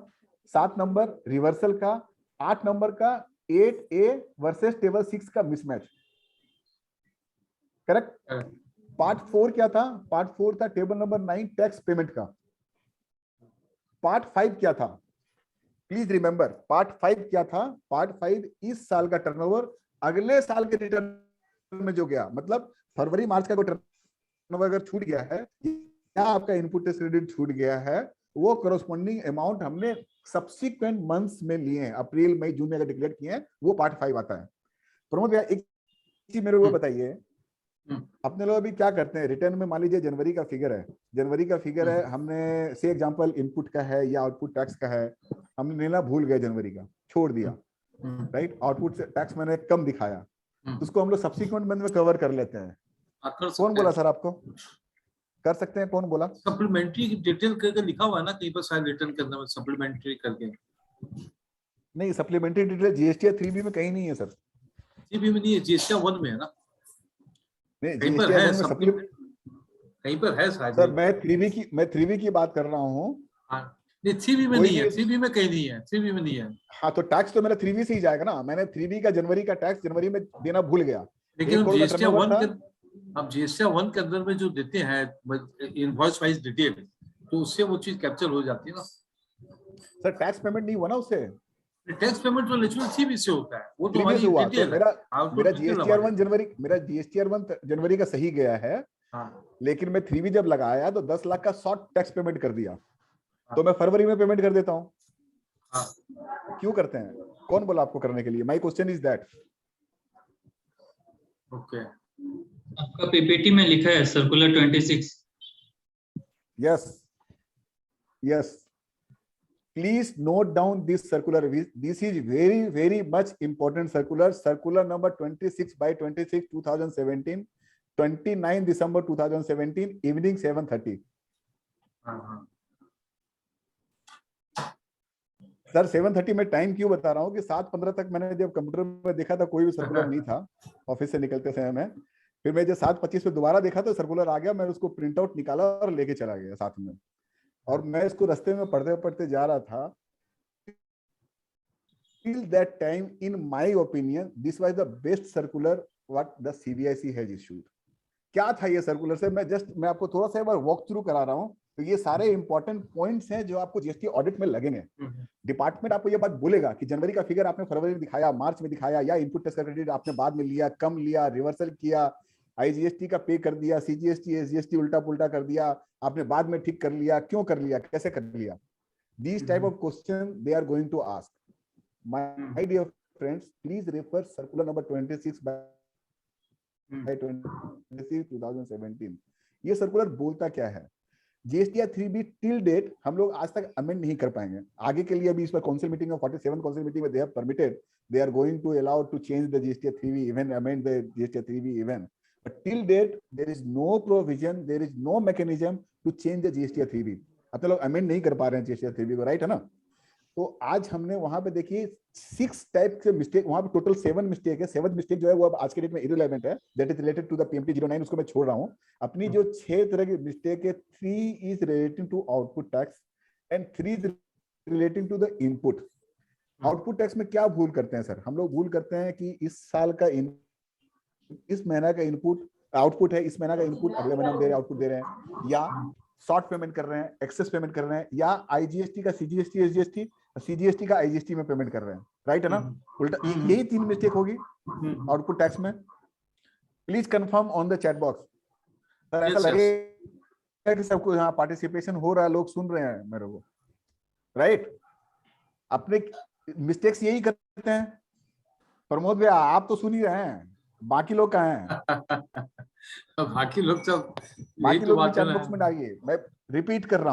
7 नंबर रिवर्सल का, 8 नंबर का 8A वर्सेस टेबल 6 का मिसमैच, करेक्ट। पार्ट 4 क्या था, पार्ट 4 था टेबल नंबर 9 टैक्स पेमेंट का। पार्ट 5 क्या था, प्लीज रिमेंबर, पार्ट 5 क्या था, पार्ट 5 इस साल का टर्नओवर अगले साल के रिटर्न में जो गया, मतलब फरवरी मार्च का कोई टर्नओवर अगर छूट गया है या आपका इनपुट टैक्स क्रेडिट छूट गया है, वो करस्पॉन्डिंग अमाउंट हमने सब्सिक्वेंट मंथ्स में लिए हैं, अप्रैल मई जून में अगर डिक्लेयर किए हैं, वो पार्ट 5 आता है। प्रमोद भैया एक चीज मेरे को बताइए, अपने लोग अभी क्या करते हैं, रिटर्न में मान लीजिए जनवरी का फिगर है, हमने से एग्जांपल इनपुट का है या आउटपुट टैक्स का है, हमने लेना भूल गए, जनवरी का छोड़ दिया, राइट। आउटपुट टैक्स मैंने कम दिखाया, तो उसको हम लोग सब्सिक्वेंट मंथ में कवर कर लेते हैं। कौन बोला सर आपको कर सकते हैं, कौन बोला? सप्लीमेंट्री डिटेल करके लिखा हुआ है ना कहीं पर शायद रिटर्न के अंदर में, सप्लीमेंट्री करके। नहीं, सप्लीमेंट्री डिटेल जीएसटीआर 3B में कहीं नहीं है सर। 3B में नहीं है, जीएसटीआर 1 में है ना, नहीं कहीं पर है कहीं पर है शायद। सर मैं 3B की बात कर रहा हूँ। नहीं 3B में नहीं है, 3B में कहीं नहीं है, 3B में नहीं है। हाँ तो टैक्स तो मेरा 3B से ही जाएगा ना, मैंने 3B का जनवरी का टैक्स जनवरी में देना भूल गया। लेकिन जीएसटीआर 1 के अब जीएसटीआर 1 के अंदर में जो देते हैं इनवॉइस वाइज डिटेल, तो उससे वो चीज कैप्चर हो जाती है ना सर। टैक्स पेमेंट नहीं हुआ ना उससे, टैक्स पेमेंट तो नेचुरल 3B से होता है, वो तो 3B से हुआ। तो मेरा जीएसटीआर 1 जनवरी का सही गया है। हाँ। लेकिन मैं 3B जब लगाया तो 10 लाख का शॉर्ट टैक्स पेमेंट कर दिया। हाँ। तो मैं फरवरी में पेमेंट कर देता हूँ। हाँ। क्यों करते हैं, कौन बोला आपको करने के लिए? My question is that. Okay, आपका पीपीटी में लिखा है circular 26। yes, please note down this circular. This is very much important circular number 26/26 2017, 29 December 2017 evening 7:30. हाँ हाँ सर 7:30 में टाइम क्यों बता रहा हूँ कि 7:15 तक मैंने जब कंप्यूटर में देखा था कोई भी सर्कुलर नहीं था ऑफिस से निकलते समय में। फिर मैं जब 7:25 पे दोबारा देखा तो सर्कुलर आ गया, मैं उसको प्रिंट आउट निकाला और लेके चला गया साथ में। और मैं इसको रास्ते में पढ़ते पढ़ते जा रहा था। Till that time, in my opinion, this was the best circular what the CBIC has issued. क्या था ये सर्कुलर से? मैं आपको थोड़ा सा एक बार वॉक थ्रू करा रहा हूँ। तो ये सारे इंपॉर्टेंट पॉइंट्स हैं जो आपको जीएसटी ऑडिट में लगेंगे। डिपार्टमेंट आपको ये बात बोलेगा कि जनवरी का फिगर आपने फरवरी में दिखाया, मार्च में दिखाया, या इनपुट टैक्स क्रेडिट आपने बाद में लिया, कम लिया, रिवर्सल किया, आईजीएसटी का पे कर दिया, सीजीएसटी एसजीएसटी उल्टा पुल्टा कर दिया, आपने बाद में ठीक कर लिया, क्यों कर लिया, कैसे कर लिया? These type of question they are going to ask. My dear friends, please refer circular number 26 by 2017. ये सर्कुलर बोलता क्या है? जीएसटीआर 3B टिल डेट हम लोग आज तक अमेंड नहीं कर पाएंगे। आगे के लिए अभी इस पर काउंसिल मीटिंग में 47 काउंसिल मीटिंग में they have permitted, they are going to allow to change the GSTR 3B even, amend the GSTR 3B even. But till date there is no provision, there is no mechanism to change the GSTR 3B. अब तो लोग amend नहीं कर पा रहे हैं GSTR 3B को, right है ना? तो आज हमने वहां पे देखिए 6 टाइप के मिस्टेक, वहां पे टोटल 7 मिस्टेक है। 7th मिस्टेक जो है वो अब आज के डेट में इररिलेवेंट है, that is related to the PMT 09, उसको मैं छोड़ रहा हूं। अपनी जो 6 तरह की मिस्टेक है, 3 is relating to output tax and 3 is relating to the input. Output tax में क्या भूल करते हैं सर? हम लोग भूल करते हैं कि इस साल का इस महीना का इनपुट आउटपुट है, इस महीना का इनपुट अगले महीने में आउटपुट दे रहे हैं, या शॉर्ट पेमेंट कर रहे हैं, एक्सेस पेमेंट कर रहे हैं, या आईजीएसटी का सीजीएसटी एसजीएसटी, सीजीएसटी का आईजीएसटी में पेमेंट कर रहे हैं, राइट है ना? उल्टा यही 3 मिस्टेक होगी आउटपुट टैक्स में। Please confirm on the chat box. Sir ऐसा लगे कि सबको यहाँ पार्टिसिपेशन हो रहा है, लोग सुन रहे हैं मेरे को, राइट? अपने मिस्टेक्स यही करते हैं। प्रमोद भैया आप तो सुन ही रहे हैं, बाकी लोग कहाँ हैं? बाकी लोग सब बाकी लोग भी चैट बॉक्स में डालिए। मैं रिपीट कर रहा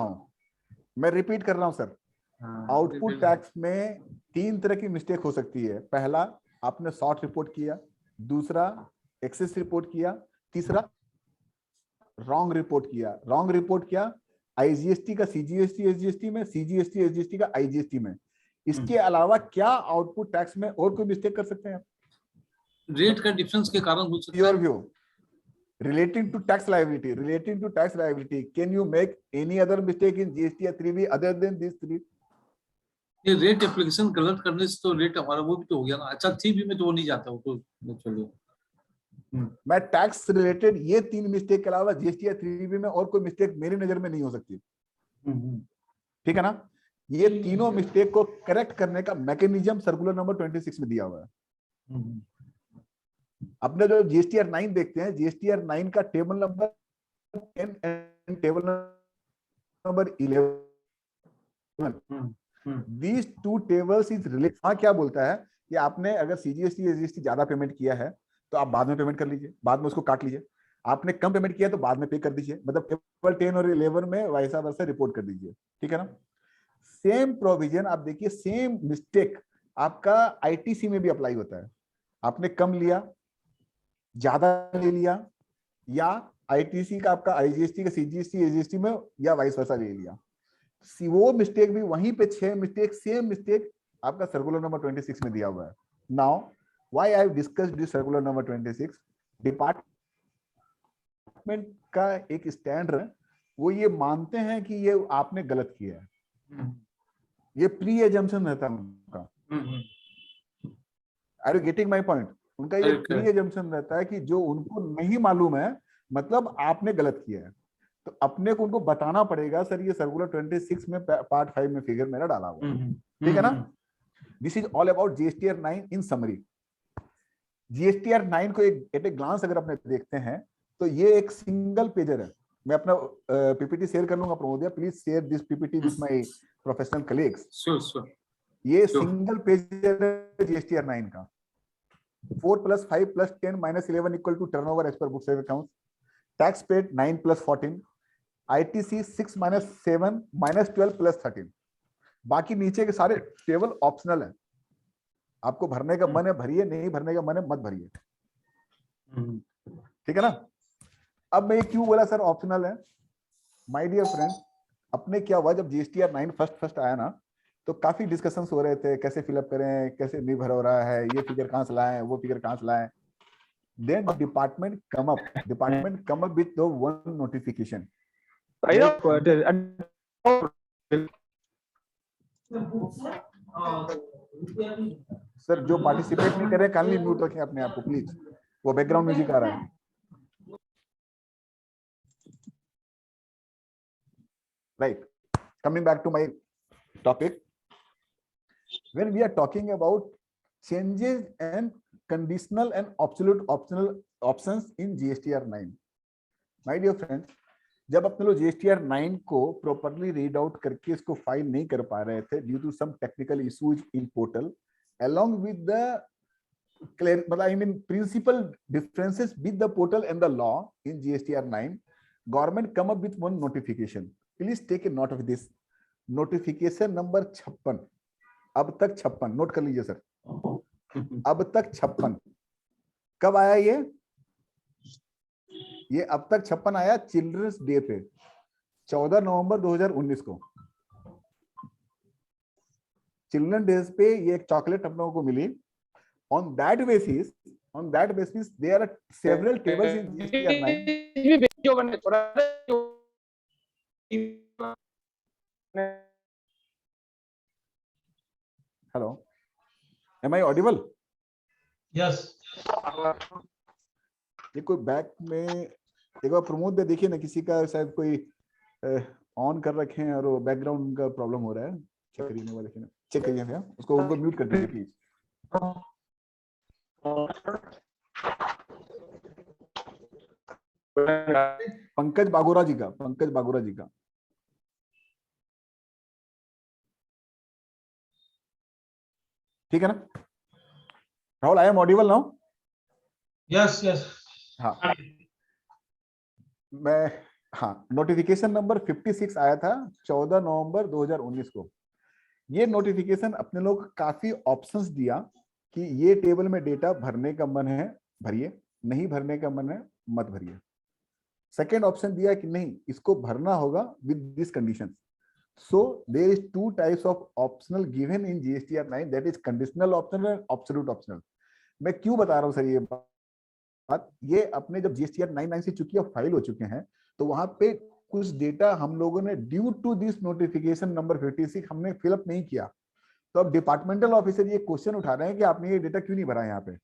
हूँ सर। आउटपुट टैक्स में 3 तरह की मिस्टेक हो सकती है। पहला, आपने शॉर्ट रिपोर्ट किया, दूसरा एक्सेस रिपोर्ट किया, तीसरा रॉन्ग रिपोर्ट किया। रॉन्ग रिपोर्ट किया आईजीएसटी का सीजीएसटी एसजीएसटी में, सीजीएसटी एसजीएसटी का आईजीएसटी में। इसके अलावा क्या आउटपुट टैक्स में और कोई मिस्टेक कर सकते हैं? रेट का डिफरेंस के कारण हो सकता है। Your view relating to tax liability, can you make any other mistake in GSTR 3B other than these 3? ये रेट एप्लीकेशन गलत करने से तो रेट हमारा वो भी तो हो गया ना। अच्छा 3B में तो वो नहीं जाता, वो तो चलिए। मैं टैक्स रिलेटेड ये 3 मिस्टेक के अलावा GSTR 3B में और कोई मिस्टेक मेरी नजर में नहीं हो सकती, ठीक है ना? ये तीनों मिस्टेक को करेक्ट करने का मैकेनिज्म सर्कुलर नंबर 26 में दिया हुआ है। अपने जो GSTR 9 देखते हैं, GSTR 9 का table number 10 and table number 11, these 2 tables is related। हाँ, क्या बोलता है कि आपने अगर सीजीएसटी एसजीएसटी ज्यादा पेमेंट किया है तो आप बाद में पेमेंट कर लीजिए, बाद में उसको काट लीजिए। आपने कम पेमेंट किया तो बाद में पे कर दीजिए, मतलब टेबल 10 और 11 में वैसा वैसा रिपोर्ट कर दीजिए, ठीक है ना? सेम प्रोविजन आप देखिए, सेम मिस्टेक आपका आईटीसी में भी अप्लाई होता है। आपने कम लिया, ज्यादा ले लिया, या आईटीसी का आपका आईजीएसटी का सीजीएसटी एसजीएसटी में, या वाइस वर्सा ले लिया, वो मिस्टेक भी वहीं पे 6 मिस्टेक, सेम मिस्टेक आपका सर्कुलर नंबर 26 में दिया हुआ है। Now why I have discussed this circular number 26, department का एक स्टैंड है, वो ये मानते हैं कि ये आपने गलत किया है। ये प्री एजम्पशन रहता है उनका। Are you getting my point? उनका ये प्री एजम्पशन रहता है कि जो उनको नहीं मालूम है मतलब आपने गलत किया है, तो अपने को उनको बताना पड़ेगा, सर ये सर्कुलर 26 में पार्ट 5 में फिगर मेरा डाला हुआ है, ठीक है ना? This is all about GSTR 9 in summary. GSTR 9 को एक एट ए ग्लांस अगर अपने देखते हैं तो ये एक सिंगल पेजर है। मैं अपना पीपीटी शेयर कर लूंगा Pramod, please share this PPT with my professional colleagues. Sure. ये सिंगल पेजर है जीएसटीआर 9 का। 4 + 5 + 10 - 11 = turnover as per books of accounts. Tax paid 9 + 14. ITC 6 - 7 - 12 + 13. बाकी नीचे के सारे टेबल ऑप्शनल है। आपको भरने का मन है भरिए, नहीं भरने का मन है मत भरिए, ठीक है ना? अब मैं क्यों बोला सर ऑप्शनल है? माय डियर फ्रेंड्स, अपने क्या हुआ जब जीएसटीआर 9 फर्स्ट आया ना, तो काफी डिस्कशंस हो रहे थे, कैसे फिलअप करें, कैसे नहीं भर हो रहा है, ये फिगर कहाँ से लाएं, वो फिगर कहाँ से लाएं. Then department come up with the one notification. Sir जो पार्टिसिपेट नहीं कर रहे काइंडली म्यूट रखें अपने आप को प्लीज, वो बैकग्राउंड म्यूजिक आ रहा है. Right, coming back to my topic, when we are talking about changes and conditional and absolute optional options in GSTR 9, my dear friends, जब अपने लोग GSTR 9 को प्रॉपरली रीड आउट करके इसको फाइल नहीं कर पा रहे थे due to some technical issues in portal, along with the principal differences with the portal and the law in GSTR 9, government come up with one notification. Please take a note of this. Notification number 56. अब तक 56 note कर लीजिए sir. अब तक 56 कब आया ये अब तक 56 आया चिल्ड्रंस डे पे 14 नवंबर 2019 को. चिल्ड्रन डेज पे ये एक चॉकलेट हम लोगों को मिली. On that basis there are several tables in GSTR 9. Hello, am I audible? Yes. ये कोई बैक में एक बार प्रमोद में देखिए ना, किसी का शायद कोई ऑन कर रखे हैं और बैकग्राउंड का प्रॉब्लम हो रहा है. चेक करिए ना, देखिए ना, चेक करिए भैया, उसको म्यूट कर दीजिए प्लीज. पंकज बागोरा जी का ठीक है ना. Rahul, I am audible now? Yes. Yes. हाँ नोटिफिकेशन नंबर 56 आया था 14 नवंबर 2019 को. ये नोटिफिकेशन अपने लोग काफी ऑप्शंस दिया कि ये टेबल में डेटा भरने का मन है भरिए, नहीं भरने का मन है मत भरिए. सेकेंड ऑप्शन दिया कि नहीं, इसको भरना होगा with this condition. So there is two types of optional given in GSTR 9, that is conditional optional and absolute optional. मैं क्यों बता रहा हूँ सर ये बात, ये अपने जब GSTR 9 से चुकी फाइल हो चुके हैं तो वहां पे कुछ डेटा हम लोगों ने due to this notification number 56 हमने फिलअप नहीं किया. तो अब डिपार्टमेंटल ऑफिसर ये क्वेश्चन उठा रहे हैं कि आपने ये डेटा क्यों नहीं भरा यहाँ पे.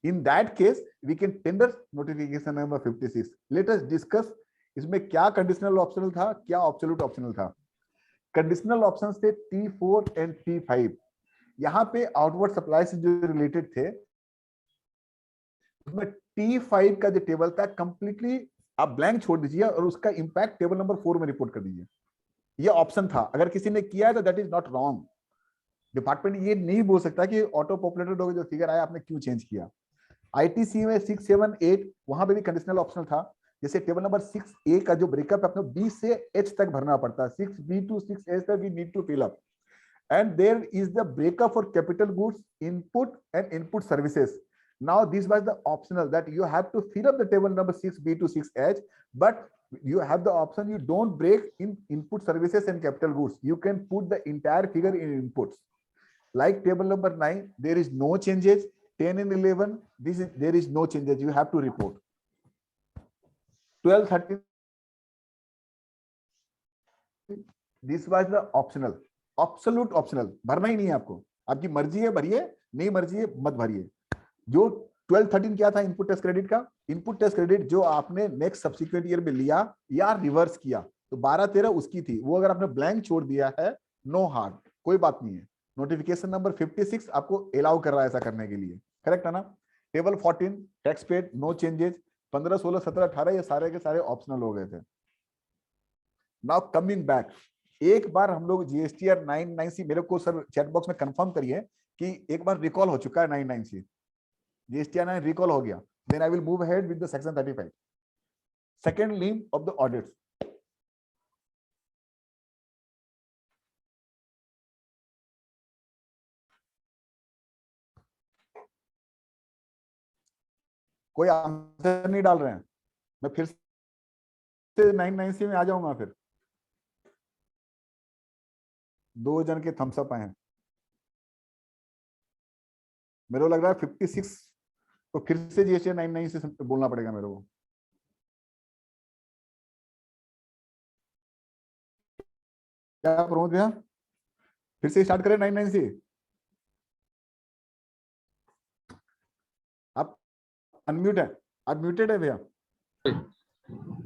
In that case we can tender notification number 56. Let us discuss इसमें क्या कंडीशनल ऑप्शनल था, क्या एब्सोल्यूट ऑप्शनल था. कंडीशनल ऑप्शंस थे T4 एंड T5. यहाँ पे आउटवर्ड सप्लाई से जो रिलेटेड थे उसमें T5 का जो टेबल था कंप्लीटली आप ब्लैंक छोड़ दीजिए और उसका इंपैक्ट टेबल नंबर 4 में रिपोर्ट कर दीजिए. ये ऑप्शन था. अगर किसी ने किया है तो that is not wrong. Department ये नहीं बोल सकता कि ऑटो पॉपुलेटेड हो जो फिगर आया आपने क्यों चेंज किया. ITC में 6, 7, 8 वहां पे भी कंडीशनल ऑप्शनल था. जैसे टेबल नंबर 6A का जो ब्रेकअप है अपने B से H तक भरना पड़ता है. 6B to 6H तक we need to fill up. And there is the breakup for capital goods, input and input services. Now this was the optional that you have to fill up the table number 6B to 6H, but you have the option you don't break in input services and capital goods. You can put the entire figure in inputs. Like table number 9, there is no changes. 10 and 11, there is no changes. You have to report. 12, 13, this was the optional. Absolute optional. भरना ही नहीं है आपको. आपकी मर्जी है भरिए, नहीं मर्जी है मत भरिए. जो 12, 13 क्या था इनपुट टेस्ट क्रेडिट का? इनपुट टेस्ट क्रेडिट जो आपने नेक्स्ट सब्सिक्वेंट ईयर में लिया या रिवर्स किया तो 12, 13 उसकी थी. वो अगर आपने ब्लैंक छोड़ दिया है नो हार्ड, कोई बात नहीं है. नोटिफिकेशन नंबर 56 आपको अलाउ कर रहा है ऐसा करने के लिए. करेक्ट है ना. Table 14 tax paid no changes. 15, 16, 17, 18 ये सारे के सारे ऑप्शनल हो गए थे. नाउ कमिंग बैक, एक बार हम लोग GSTR 9 मेरे को सर चैट बॉक्स में कंफर्म करिए कि एक बार रिकॉल हो चुका है 9 GSTR 9 रिकॉल हो गया. Then I will move ahead with the section 35. Second limb of the audits. कोई आंसर नहीं डाल रहे हैं. मैं फिर से 9 में आ जाऊंगा. फिर 2 जन के थम्स अप आए हैं। मेरे को लग रहा है 56 तो फिर से जीएसटी 99 से बोलना पड़ेगा मेरे को। क्या प्रमोद भैया फिर से स्टार्ट करें 99 से? आप अनम्यूट है, आप म्यूटेड है भैया।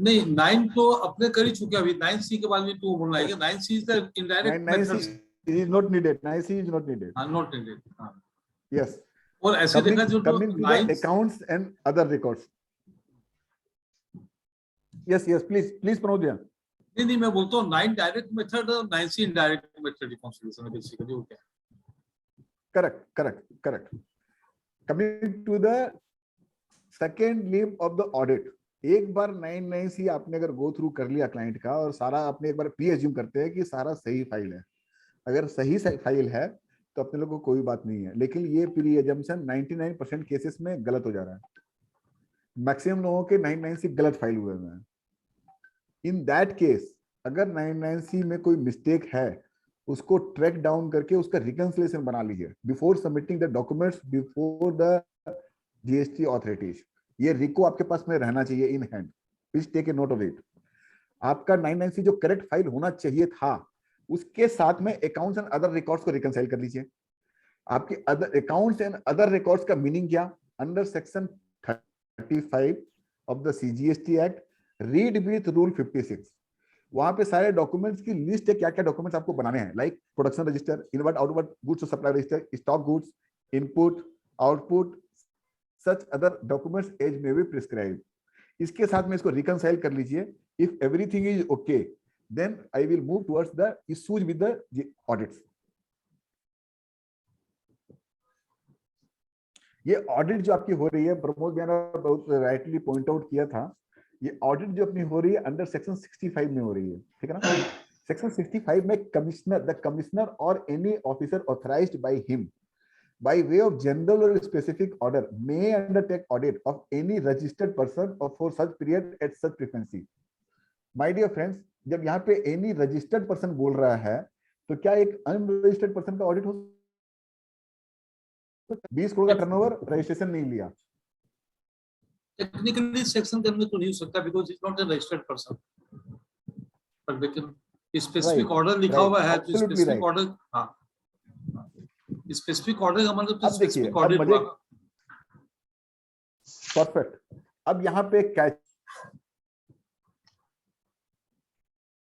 नहीं 9 तो अपने कर ही चुके हैं, अभी 9C के बाद में 2 बोलना है। 9C is the indirect 9C method, is not needed. 9C is not needed. Not needed. Yes. और ऐसे देखा जो Coming to the 9 accounts and other records. Yes, please Pramod भैया। नहीं मैं बोलता हूँ 9 डायरेक्ट मेथड और 9C इनडायरेक्ट मेथड रिकॉन्सिलिएशन है बेसिकली। वो क्या है? Correct. Coming to the second limb of the audit. एक बार 99C आपने अगर गो थ्रू कर लिया क्लाइंट का और सारा आपने एक बार प्री एज्यूम करते हैं कि सारा सही फाइल है। अगर सही फाइल है तो अपने लोगों को कोई बात नहीं है, लेकिन ये प्री एजम्पशन 99% केसेस में गलत हो जा रहा है। मैक्सिमम लोगों के 99C गलत फाइल हुए हैं। इन दैट केस अगर 99C में कोई मिस्टेक है उसको ट्रैक डाउन करके उसका रिकंसिलिएशन बना लीजिए before submitting the documents before the GST authorities. ये रिको आपके पास में रहना चाहिए in hand. Please take a note of it. आपका 99C जो करेक्ट फाइल होना चाहिए था उसके साथ में अकाउंट्स एंड अदर रिकॉर्ड्स को रिकंसाइल कर लीजिए। आपके other accounts and other records का मीनिंग क्या? Under section 35 of the CGST act read with rule 56 वहां पे सारे डॉक्यूमेंट्स की लिस्ट है, क्या क्या डॉक्यूमेंट्स आपको बनाने हैं। Like production register, inward outward goods और supply register, stock goods, input output, such other documents as may be prescribe. इसके साथ में इसको रिकंसाइल कर लीजिए। If everything is okay then I will move towards the issues with the audits. ये audit जो आपकी हो रही है, प्रमोद भैया ने बहुत राइटली पॉइंट आउट किया था, ये ऑडिट जो अपनी हो रही है अंडर सेक्शन 65 में हो रही है, ठीक है ना। सेक्शन 65 में द कमिश्नर और any officer authorised by him by way of general or specific order may undertake audit of any registered person or for such period at such frequency. My dear friends, जब यहाँ पे any registered person बोल रहा है तो क्या एक unregistered person का ऑडिट हो? 20 करोड़ का टर्नओवर, रजिस्ट्रेशन नहीं लिया, टेक्निकली सेक्शन करने तो नहीं हो सकता because is not a registered person. पर लेकिन स्पेसिफिक ऑर्डर लिखा हुआ है तो स्पेसिफिक ऑर्डर, हाँ स्पेसिफिक ऑर्डर का मतलब तो स्पेसिफिक ऑर्डर हुआ। परफेक्ट। अब यहाँ पे कैच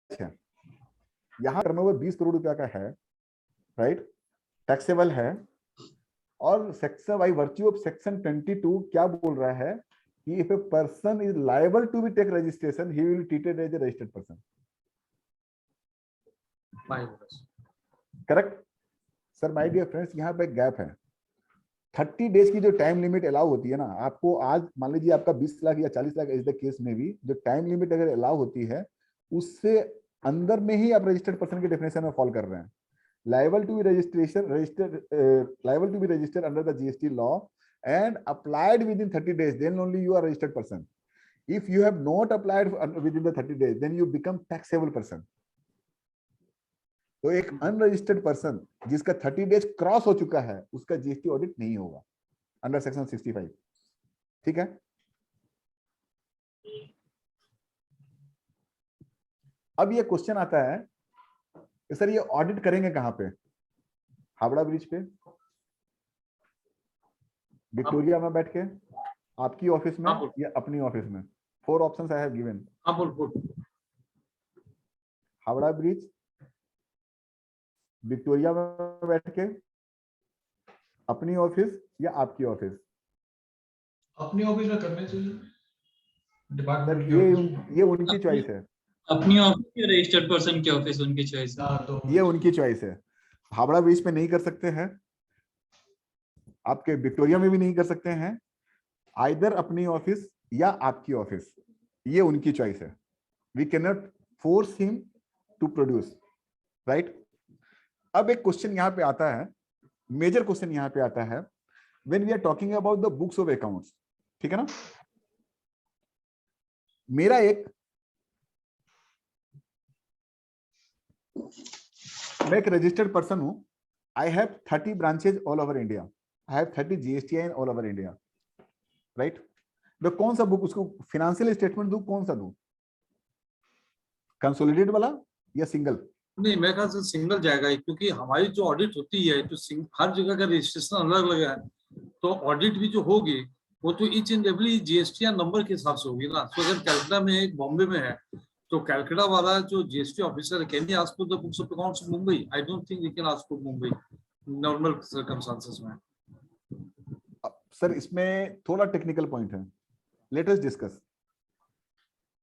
है, यहाँ टर्नओवर 20 करोड़ रुपया का है, राइट, टैक्सेबल है, और section by virtue of section 22 क्या बोल रहा है कि if a person is liable to be take registration he will treated as a registered person. Correct sir. My dear friends, यहाँ पे गैप है। 30 डेज की जो टाइम लिमिट अलाउ होती है ना, आपको आज मान लीजिए आपका 20 लाख या 40 लाख इस द केस में भी जो टाइम लिमिट अगर अलाउ होती है उससे अंदर में ही आप रजिस्टर्ड पर्सन के डेफिनेशन में फॉल कर रहे हैं। liable to be registered under the GST law and applied within 30 days, then only you are registered person. If you have not applied within the 30 days, then you become taxable person. तो एक unregistered person जिसका 30 days cross हो चुका है उसका GST audit नहीं होगा under section 65, ठीक है। अब ये क्वेश्चन आता है सर ये ऑडिट करेंगे कहां पे? हावड़ा ब्रिज पे, विक्टोरिया में बैठ के, आपकी ऑफिस में या अपनी ऑफिस में? 4 options I have given. Howrah bridge, Victoria में बैठ के, अपनी ऑफिस या आपकी ऑफिस? अपनी ऑफिस में करने चाहिए, डिपार्टमेंट ये उनकी चॉइस है। अपनी ऑफिस या रजिस्टर्ड पर्सन की ऑफिस उनकी चॉइस है। तो ये उनकी चॉइस है। हावड़ा ब्रिज पे नहीं कर सकते हैं, आपके विक्टोरिया में भी नहीं कर सकते हैं, आइदर अपनी ऑफिस या आपकी ऑफिस, ये उनकी चॉइस है। We can not force him to produce, right. अब एक क्वेश्चन यहां पे आता है, मेजर क्वेश्चन यहां पे आता है when we are talking about the books of accounts, ठीक है ना। मेरा एक मैं एक रजिस्टर्ड पर्सन हूं, I have 30 branches all over India, I have 30 GSTIN all over India, right. मैं कौन सा बुक उसको फाइनेंशियल स्टेटमेंट दूं, कौन सा दूं, कंसोलिडेटेड वाला या सिंगल? नहीं, मेरे ख्याल से सिंगल जाएगा ही, क्योंकि हमारी जो ऑडिट होती है तो हर जगह का रजिस्ट्रेशन अलग अलग है, तो ऑडिट भी जो होगी वो तो each and every GST number के हिसाब से होगी ना। तो अगर कलकत्ता में, बॉम्बे में है, तो कलकत्ता वाला जो GST officer can he ask for the books of accounts Mumbai? I don't think he can ask for Mumbai normal circumstances में। सर इसमें थोड़ा टेक्निकल पॉइंट है, लेट अस डिस्कस।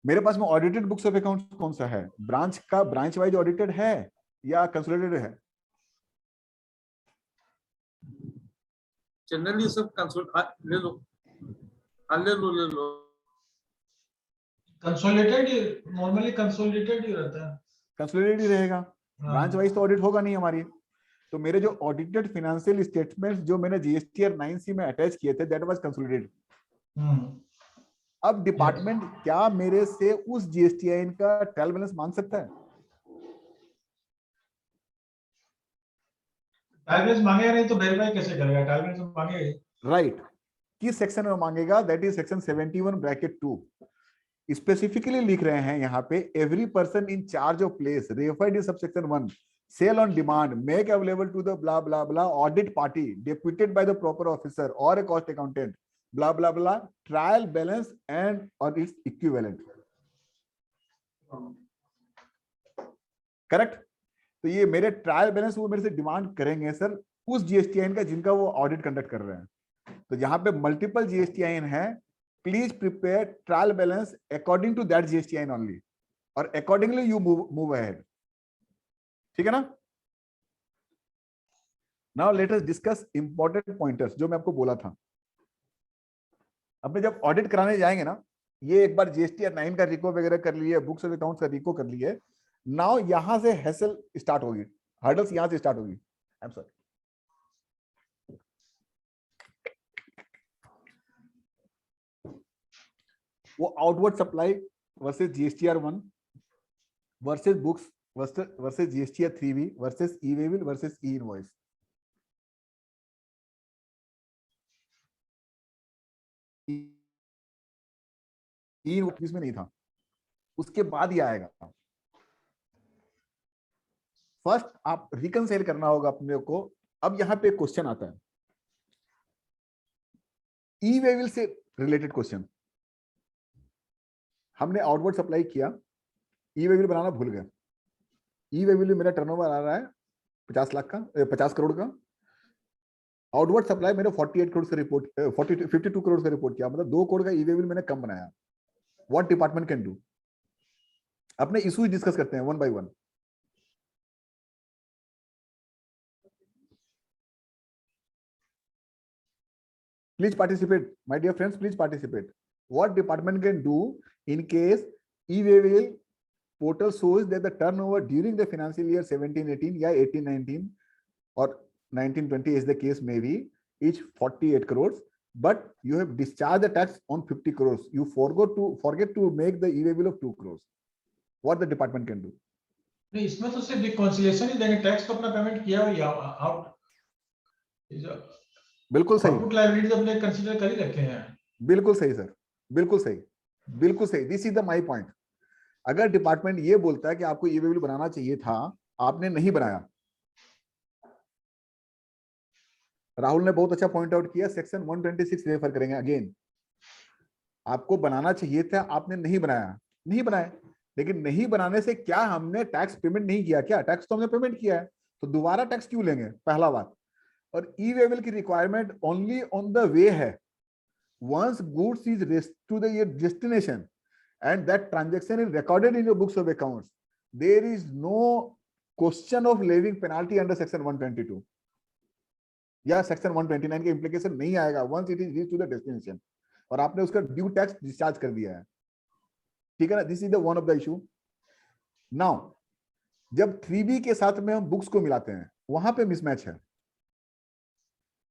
मेरे पास में ऑडिटेड बुक्स ऑफ अकाउंट्स कौन सा है, ब्रांच का ब्रांच वाइज ऑडिटेड है या कंसोलिडेटेड है? जनरली सब ले लो, ले लो। कंसोलिडेटेड, नॉर्मली कंसोलिडेटेड ही रहता है। कंसोलिडेटेड ही रहेगा, ब्रांच वाइज तो ऑडिट होगा नहीं हमारी। तो मेरे जो ऑडिटेड फाइनेंशियल स्टेटमेंट्स जो मैंने GSTR 9C में अटैच किए थे, दैट वाज कंसोलिडेटेड। अब डिपार्टमेंट क्या मेरे से उस GSTIN का ट्रायल बैलेंस मांग सकता है? ट्रायल बैलेंस मांगेगा नहीं तो वेरीफाई कैसे करेगा? ट्रायल बैलेंस मांगेगा, राइट। किस सेक्शन में मांगेगा? That is section 71(2). स्पेसिफिकली लिख रहे हैं यहाँ पे, every person in charge of place referred in subsection 1 shall on demand make available to the blah blah blah audit party deputed by the proper officer और a cost accountant blah blah blah trial balance and और it's equivalent. Correct. तो ये मेरे trial balance वो मेरे से demand करेंगे sir उस GSTIN का जिनका वो ऑडिट कंडक्ट कर रहे हैं। तो यहाँ पे मल्टीपल GSTIN है, please prepare trial balance according to that GSTIN only, और अकॉर्डिंगली यू मूव अहेड। ठीक है ना? Now let us discuss important pointers जो मैं आपको बोला था। अपने जब ऑडिट कराने जाएंगे ना, ये एक बार GSTR 9 का रिको वगैरह कर लिए, बुक्स ऑफ अकाउंट्स का रिको कर लिए, नाउ यहां से हैसल स्टार्ट होगी, हर्डल्स यहां से स्टार्ट होगी। आई एम सॉरी, वो outward supply versus GSTR 1 versus books versus GSTR 3B versus e way bill versus e invoice. E invoice में नहीं था, उसके बाद ही आएगा। फर्स्ट आप रिकंसाइल करना होगा अपने को। अब यहां पे क्वेश्चन आता है, ई-वेबिल से रिलेटेड क्वेश्चन। हमने आउटवर्ड सप्लाई किया, ई-वेबिल बनाना भूल गए। ई-वेबिल में मेरा टर्नओवर आ रहा है 50 लाख का, 50 करोड़ का। आउटवर्ड सप्लाई मैंने 48 करोड़ से रिपोर्ट 52 करोड़ से रिपोर्ट किया, मतलब 2 करोड़ का ई-वेबिल मैंने कम बनाया। What department can do? अपने इश्यूज डिस्कस करते हैं one by one. Please participate, my dear friends, please participate. What department can do in case e-waybill portal shows that the turnover during the financial year 17-18 या 18-19 or 19-20 is the case may be each 48 crores, but you have discharged the tax on 50 crores. You forget to make the e-waybill of 2 crores. What the department can do? नहीं इसमें तो सिर्फ reconciliation ही देंगे, tax तो अपना payment किया हुआ out, बिल्कुल सही, आउटपुट लायबिलिटी तो अपने कंसीडर कर ही रखे हैं। बिल्कुल सही सर, बिल्कुल सही, बिल्कुल सही। This is the my point. अगर डिपार्टमेंट ये बोलता है कि आपको ई-वेबिल बनाना चाहिए था, आपने नहीं बनाया, राहुल ने बहुत अच्छा पॉइंट आउट किया, सेक्शन 126 रेफर करेंगे अगेन। आपको बनाना चाहिए था, आपने नहीं बनाया, नहीं बनाया। लेकिन नहीं बनाने से क्या हमने टैक्स पेमेंट नहीं किया? क्या टैक्स तो हमने पेमेंट किया है, तो दोबारा टैक्स क्यों लेंगे? पहला बात। और ई-वेबिल की requirement only on the way है। Once goods is rest to the your destination and that transaction is recorded in your books of accounts, there is no question of levying penalty under section 122 या section 129 के implication नहीं आएगा once it is reached to the destination और आपने उसका due tax discharge कर दिया है। ठीक है ना? This is the one of the issue. Now जब 3B के साथ में हम बुक्स को मिलाते हैं, वहां पे मिसमैच है।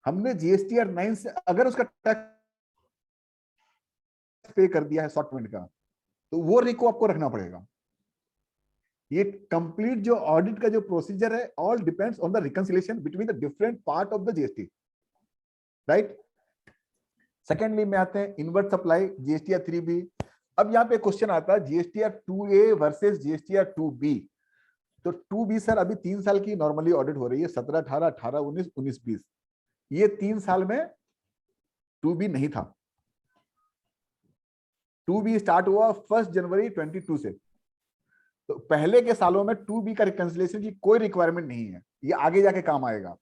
हमने GSTR 9 से अगर उसका टैक्स पे कर दिया है शॉर्ट पेमेंट का, तो वो रिको आपको रखना पड़ेगा। ये कंप्लीट जो ऑडिट का जो प्रोसीजर है all depends on the reconciliation between the different part of the GST, right. Secondly में आते हैं इनवर्ट सप्लाई जीएसटीआर 3B। अब यहाँ पे क्वेश्चन आता है GSTR 2A versus GSTR 2B। तो 2B सर अभी 3 साल की नॉर्मली ऑडिट हो रही है, 17, 18, 18, 19, 19, 20। ये 3 साल में 2B नहीं था। 2B स्टार्ट हुआ 1 जनवरी 22 से। तो पहले के सालों में 2B का रिकंसिलिएशन की कोई रिक्वायरमेंट नहीं है, ये आगे जाके काम आएगा।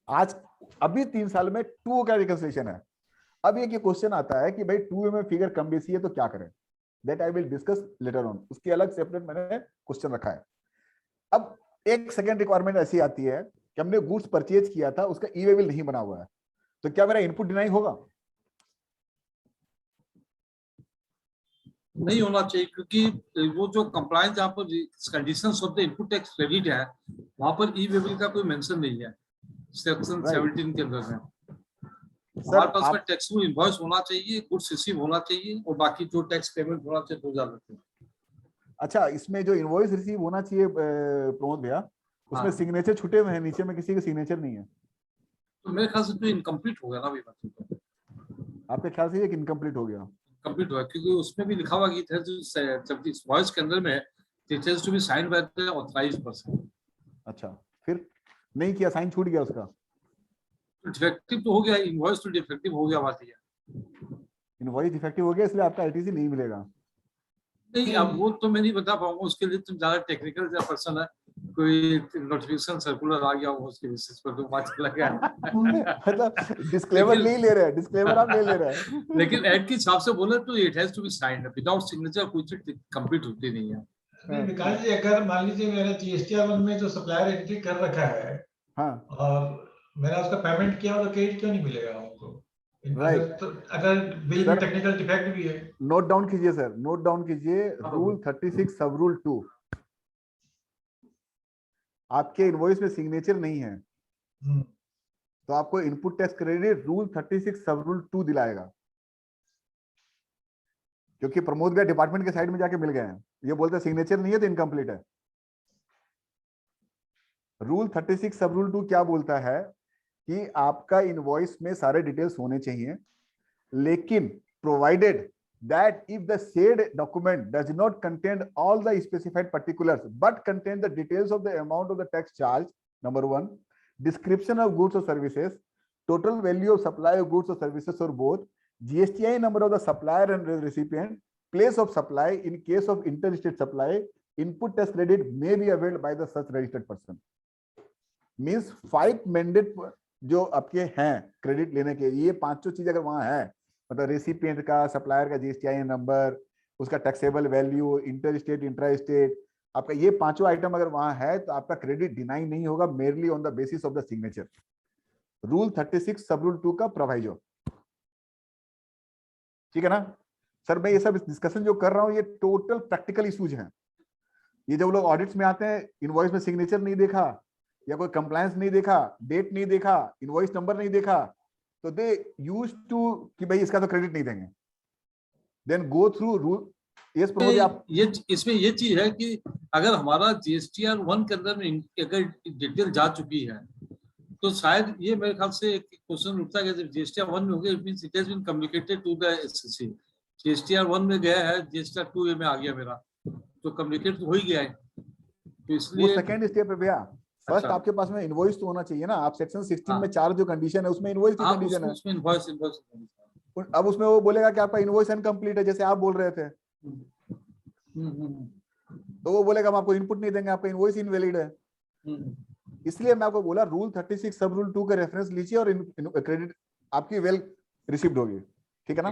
आज अभी 3 साल में 2O का रिकंसिलिएशन है। अब ये क्वेश्चन आता है कि भाई 2A में फिगर कम बेसी है तो क्या करें, that I will discuss later on, उसकी अलग सेपरेट मैंने क्वेश्चन रखा है। अब एक सेकेंड रिक्वायरमेंट ऐसी आती है कि हमने गुड्स परचेज किया था, उसका ई वे बिल नहीं बना हुआ है, तो क्या मेरा इनपुट डिनाई होगा? नहीं होना चाहिए, क्योंकि वो जो कंप्लायंस जहाँ पर conditions of the input tax credit है वहां पर ई वे बिल का कोई मेंशन नहीं है सेक्शन 17 के अंदर में। हमारे पास में टैक्सेबल इनवॉइस होना चाहिए, गुड्स रिसीव होना चाहिए और बाकी जो टैक्स पेमेंट होना चाहिए 2000 रुपए। अच्छा, इसमें जो इनवॉइस रिसीव होना चाहिए प्रमोद भैया, उसमें हाँ। सिग्नेचर छुटे हुए हैं, नीचे में किसी का सिग्नेचर नहीं है। तो मेरे ख्याल से तो इनकम्प्लीट हो गया ना अभी बात, आपके ख्याल से ये इनकम्प्लीट हो गया? कंप्लीट हुआ, क्योंकि उसमें भी लिखा हुआ कि इनवॉइस के अंदर में it has to be signed by the authorised person. अच्छा, फिर नहीं किया, साइन छूट गया उसका? डिफेक्टिव तो हो गया, इनवॉइस तो डिफेक्टिव हो गया, बात है। इनवॉइस डिफेक्टिव हो गया, इसलिए आपका आईटीसी नहीं मिलेगा। नहीं, अब वो तो मैं नहीं बता पाऊंगा, उसके लिए तुम ज्यादा टेक्निकल पर्सन है, कोई नोटिफिकेशन सर्कुलर आ गया हो उसके बेसिस पर तो बात लगा। मतलब डिस्क्लेमर नहीं ले रहे हैं, डिस्क्लेमर आप नहीं ले रहे हैं। लेकिन ऐड के हिसाब से बोले तो it has to be signed, without signature कोई चीज कंप्लीट होती नहीं है। नहीं, विकास जी, अगर मान लीजिए मैंने जीएसटीआर 1 में जो सप्लायर एंट्री कर रखा है, हाँ, और मैंने उसका पेमेंट किया तो क्रेडिट क्यों नहीं मिलेगा हमको? Right. अगर बिल में Sir, टेक्निकल डिफेक्ट भी है। नोट डाउन कीजिए सर, नोट डाउन कीजिए रूल 36 सब रूल 2। आपके इनवॉइस में सिग्नेचर नहीं है तो आपको इनपुट टैक्स क्रेडिट रूल 36 सब रूल 2 दिलाएगा, क्योंकि प्रमोद भैया डिपार्टमेंट के साइड में जाके मिल गए हैं, ये बोलते हैं सिग्नेचर नहीं है तो इनकम्प्लीट है। रूल 36 सब रूल 2 क्या बोलता है कि आपका इनवॉइस में सारे डिटेल्स होने चाहिए, लेकिन provided that if the said document does not contain all the specified particulars but contain the details of the amount of the tax charge, number 1, description of goods or services, total value of supply of goods or services or both, GSTI number of the supplier and recipient, place of supply in case of interstate supply, input tax credit may be availed by the such registered person. Means 5 mandate जो आपके हैं credit लेने के, ये 5 चीज अगर वहां है, मतलब रेसिपिएंट का, सप्लायर का जीएसटीआई नंबर, उसका taxable value, inter state, intra state, आपका ये 5 आइटम अगर वहां है तो आपका क्रेडिट डिनाई नहीं होगा, merely on the basis of the signature. Rule 36 सब रूल 2 का प्रोवाइजो, ठीक है ना सर? मैं ये सब डिस्कशन जो कर रहा हूँ ये टोटल प्रैक्टिकल इश्यूज हैं। ये जब लोग ऑडिट्स में आते हैं, इनवॉइस में सिग्नेचर नहीं देखा या कोई कंप्लायंस नहीं देखा, डेट नहीं देखा, इनवॉइस नंबर नहीं देखा, तो दे यूज टू कि भाई इसका तो क्रेडिट नहीं देंगे, then go through rule. Yes Pramod, आप ये इसमें ये चीज है कि अगर हमारा जीएसटीआर 1 के अंदर में अगर डिटेल जा चुकी है तो शायद ये मेरे ख्याल से एक क्वेश्चन उठता है कि जब जीएसटीआर 1 में हो गया, it means it has been communicated to the SSC. GSTR 1 में गया है, जीएसटीआर 2 में आ गया मेरा, तो कम्युनिकेट तो हो ही गया है, तो इसलिए वो सेकंड स्टेप है भैया। फर्स्ट अच्छा। आपके पास में इनवॉइस तो होना चाहिए ना। आप सेक्शन 16 में 4 जो कंडीशन है उसमें इनवॉइस की कंडीशन है। उसमें इनवॉइस अब उसमें वो बोलेगा कि आपका इनवॉइस इनकम्प्लीट है, जैसे आप बोल रहे थे, तो वो बोलेगा हम आपको इनपुट नहीं देंगे, आपका इनवॉइस इनवैलिड है। इसलिए मैं आपको बोला रूल 36 सब रूल 2 का रेफरेंस लीजिए और क्रेडिट आपकी वेल रिसीव्ड होगी, ठीक है ना?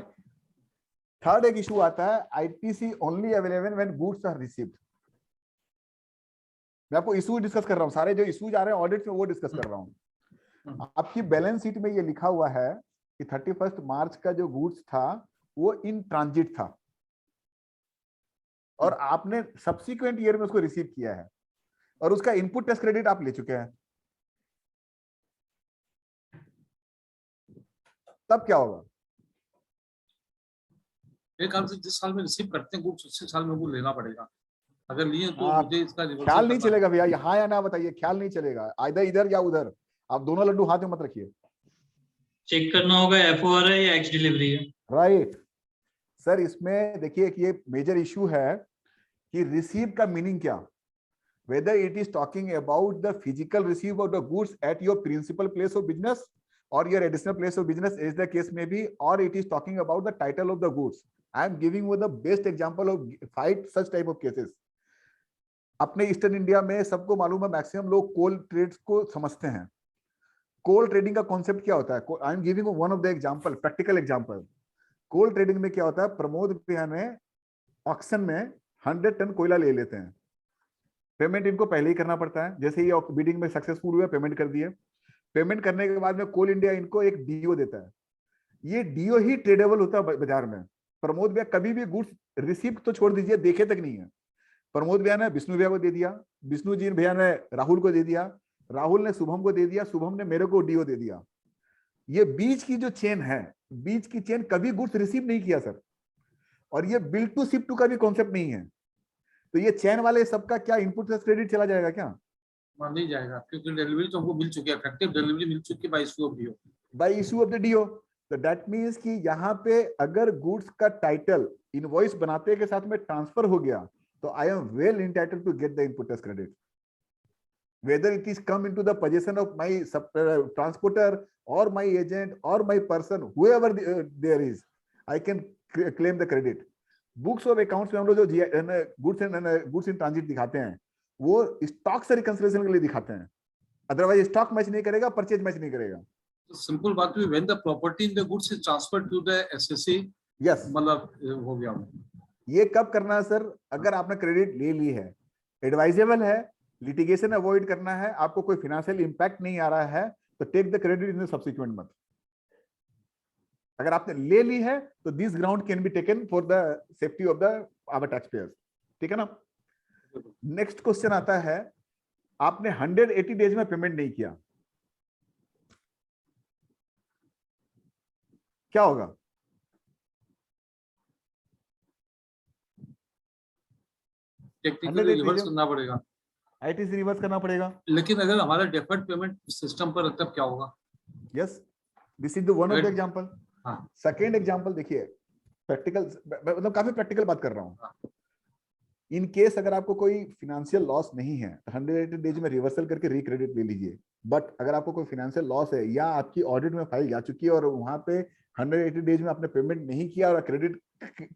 थर्ड एक इशू आता है, ITC only available when goods are received. मैं आपको इशू डिस्कस कर रहा हूँ, सारे जो इशूज आ रहे हैं ऑडिट में वो डिस्कस कर रहा हूँ। आपकी बैलेंस शीट में ये लिखा हुआ है कि 31 मार्च का जो गुड्स था वो इन ट्रांजिट था और आपने सब्सिक्वेंट ईयर में उसको रिसीव किया है और उसका इनपुट टैक्स क्रेडिट आप ले चुके हैं, तब क्या होगा? एक हाल से जिस साल में रिसीव करते हैं गुड्स उसी साल में वो लेना पड़ेगा। अगर लिए तो आप मुझे इसका reversal ख्याल नहीं करना चलेगा भैया, यहाँ या ना बताइए, ख्याल नहीं चलेगा, आइदर इधर या उधर, आप दोनों लड्डू हाथ में मत रखिए। चेक करना होगा FOR है या एक्स डिलीवरी है। राइट सर, इसमें देखिए कि ये मेजर इशू है कि रिसीव का मीनिंग क्या, whether it is talking about the physical receive of the goods at your principal place of business और your additional place of business is the case में भी, और it is talking about the title of the goods. I am giving you the best example of 5 such type of cases. अपने eastern India में सबको मालूम है, maximum लोग कोल trades को समझते हैं। कोल ट्रेडिंग का कॉन्सेप्ट क्या होता है? I am giving one of the example, practical example. Coal trading में क्या होता है, प्रमोद भैया ने ऑक्शन में 100 टन कोयला ले लेते हैं, पेमेंट इनको पहले ही करना पड़ता है, जैसे ही बिडिंग में सक्सेसफुल हुए पेमेंट कर दिए, पेमेंट करने के बाद में कोल इंडिया इनको एक डीओ देता है, ये डीओ ही ट्रेडेबल होता है बाजार में। प्रमोद भैया कभी भी गुड्स रिसीव तो छोड़ दीजिए, देखे तक नहीं है। प्रमोद भैया ने विष्णु भैया को दे दिया, विष्णु जी भैया ने राहुल को दे दिया, राहुल ने शुभम को दे दिया, शुभम ने मेरे को डीओ दे दिया। ये बीच की जो चेन है, बीच की चेन कभी गुड्स रिसीव नहीं किया सर, और ये बिल टू शिप टू का भी कॉन्सेप्ट नहीं है। तो ये चेन वाले सबका क्या इनपुट से क्रेडिट चला जाएगा क्या? मान नहीं जाएगा, क्योंकि डिलीवरी तो हमको मिल चुकी है, इफेक्टिव डिलीवरी मिल चुकी है by issue of DO. By issue of the DO. तो दैट मींस कि यहाँ पे अगर गुड्स का टाइटल इनवॉइस बनाते के साथ में ट्रांसफर हो गया, तो I am well entitled to get the input as credit, whether it is come into the possession of my transporter or my agent or my person, whoever there is, I can claim the credit. Books of accounts में हम लोग जो goods in transit दिखाते हैं, वो stock से reconciliation के लिए दिखाते हैं, अदरवाइज स्टॉक मैच नहीं करेगा, परचेज मैच नहीं करेगा। सिंपल बात है, when the property in the goods is transferred to the SSC, yes, मतलब हो गया। ये कब करना है सर? अगर आपने क्रेडिट ले ली है, एडवाइजेबल है, लिटिगेशन अवॉइड करना है, आपको कोई फाइनेंशियल इंपैक्ट नहीं आ रहा है, तो take the credit in the subsequent month. अगर आपने ले ली है तो this ground can be taken for the safety of the our tax payers, ठीक है ना। नेक्स्ट क्वेश्चन आता है, आपने 180 डेज में पेमेंट नहीं किया, क्या होगा? टेक्निकली रिवर्स करना पड़ेगा, आईटीसी रिवर्स करना पड़ेगा। लेकिन अगर हमारा डेफर्ड पेमेंट सिस्टम पर तब क्या होगा? Yes, this is the one of the example. हाँ। सेकेंड एग्जांपल देखिए, प्रैक्टिकल, मतलब काफी प्रैक्टिकल बात कर रहा हूं। इन केस अगर आपको कोई फाइनेंशियल लॉस नहीं है, 180 डेज में रिवर्सल करके रिक्रेडिट ले लीजिए। बट अगर आपको कोई फाइनेंशियल लॉस है, या आपकी ऑडिट में फाइल जा चुकी है और वहां पे 180 डेज में आपने पेमेंट नहीं किया और क्रेडिट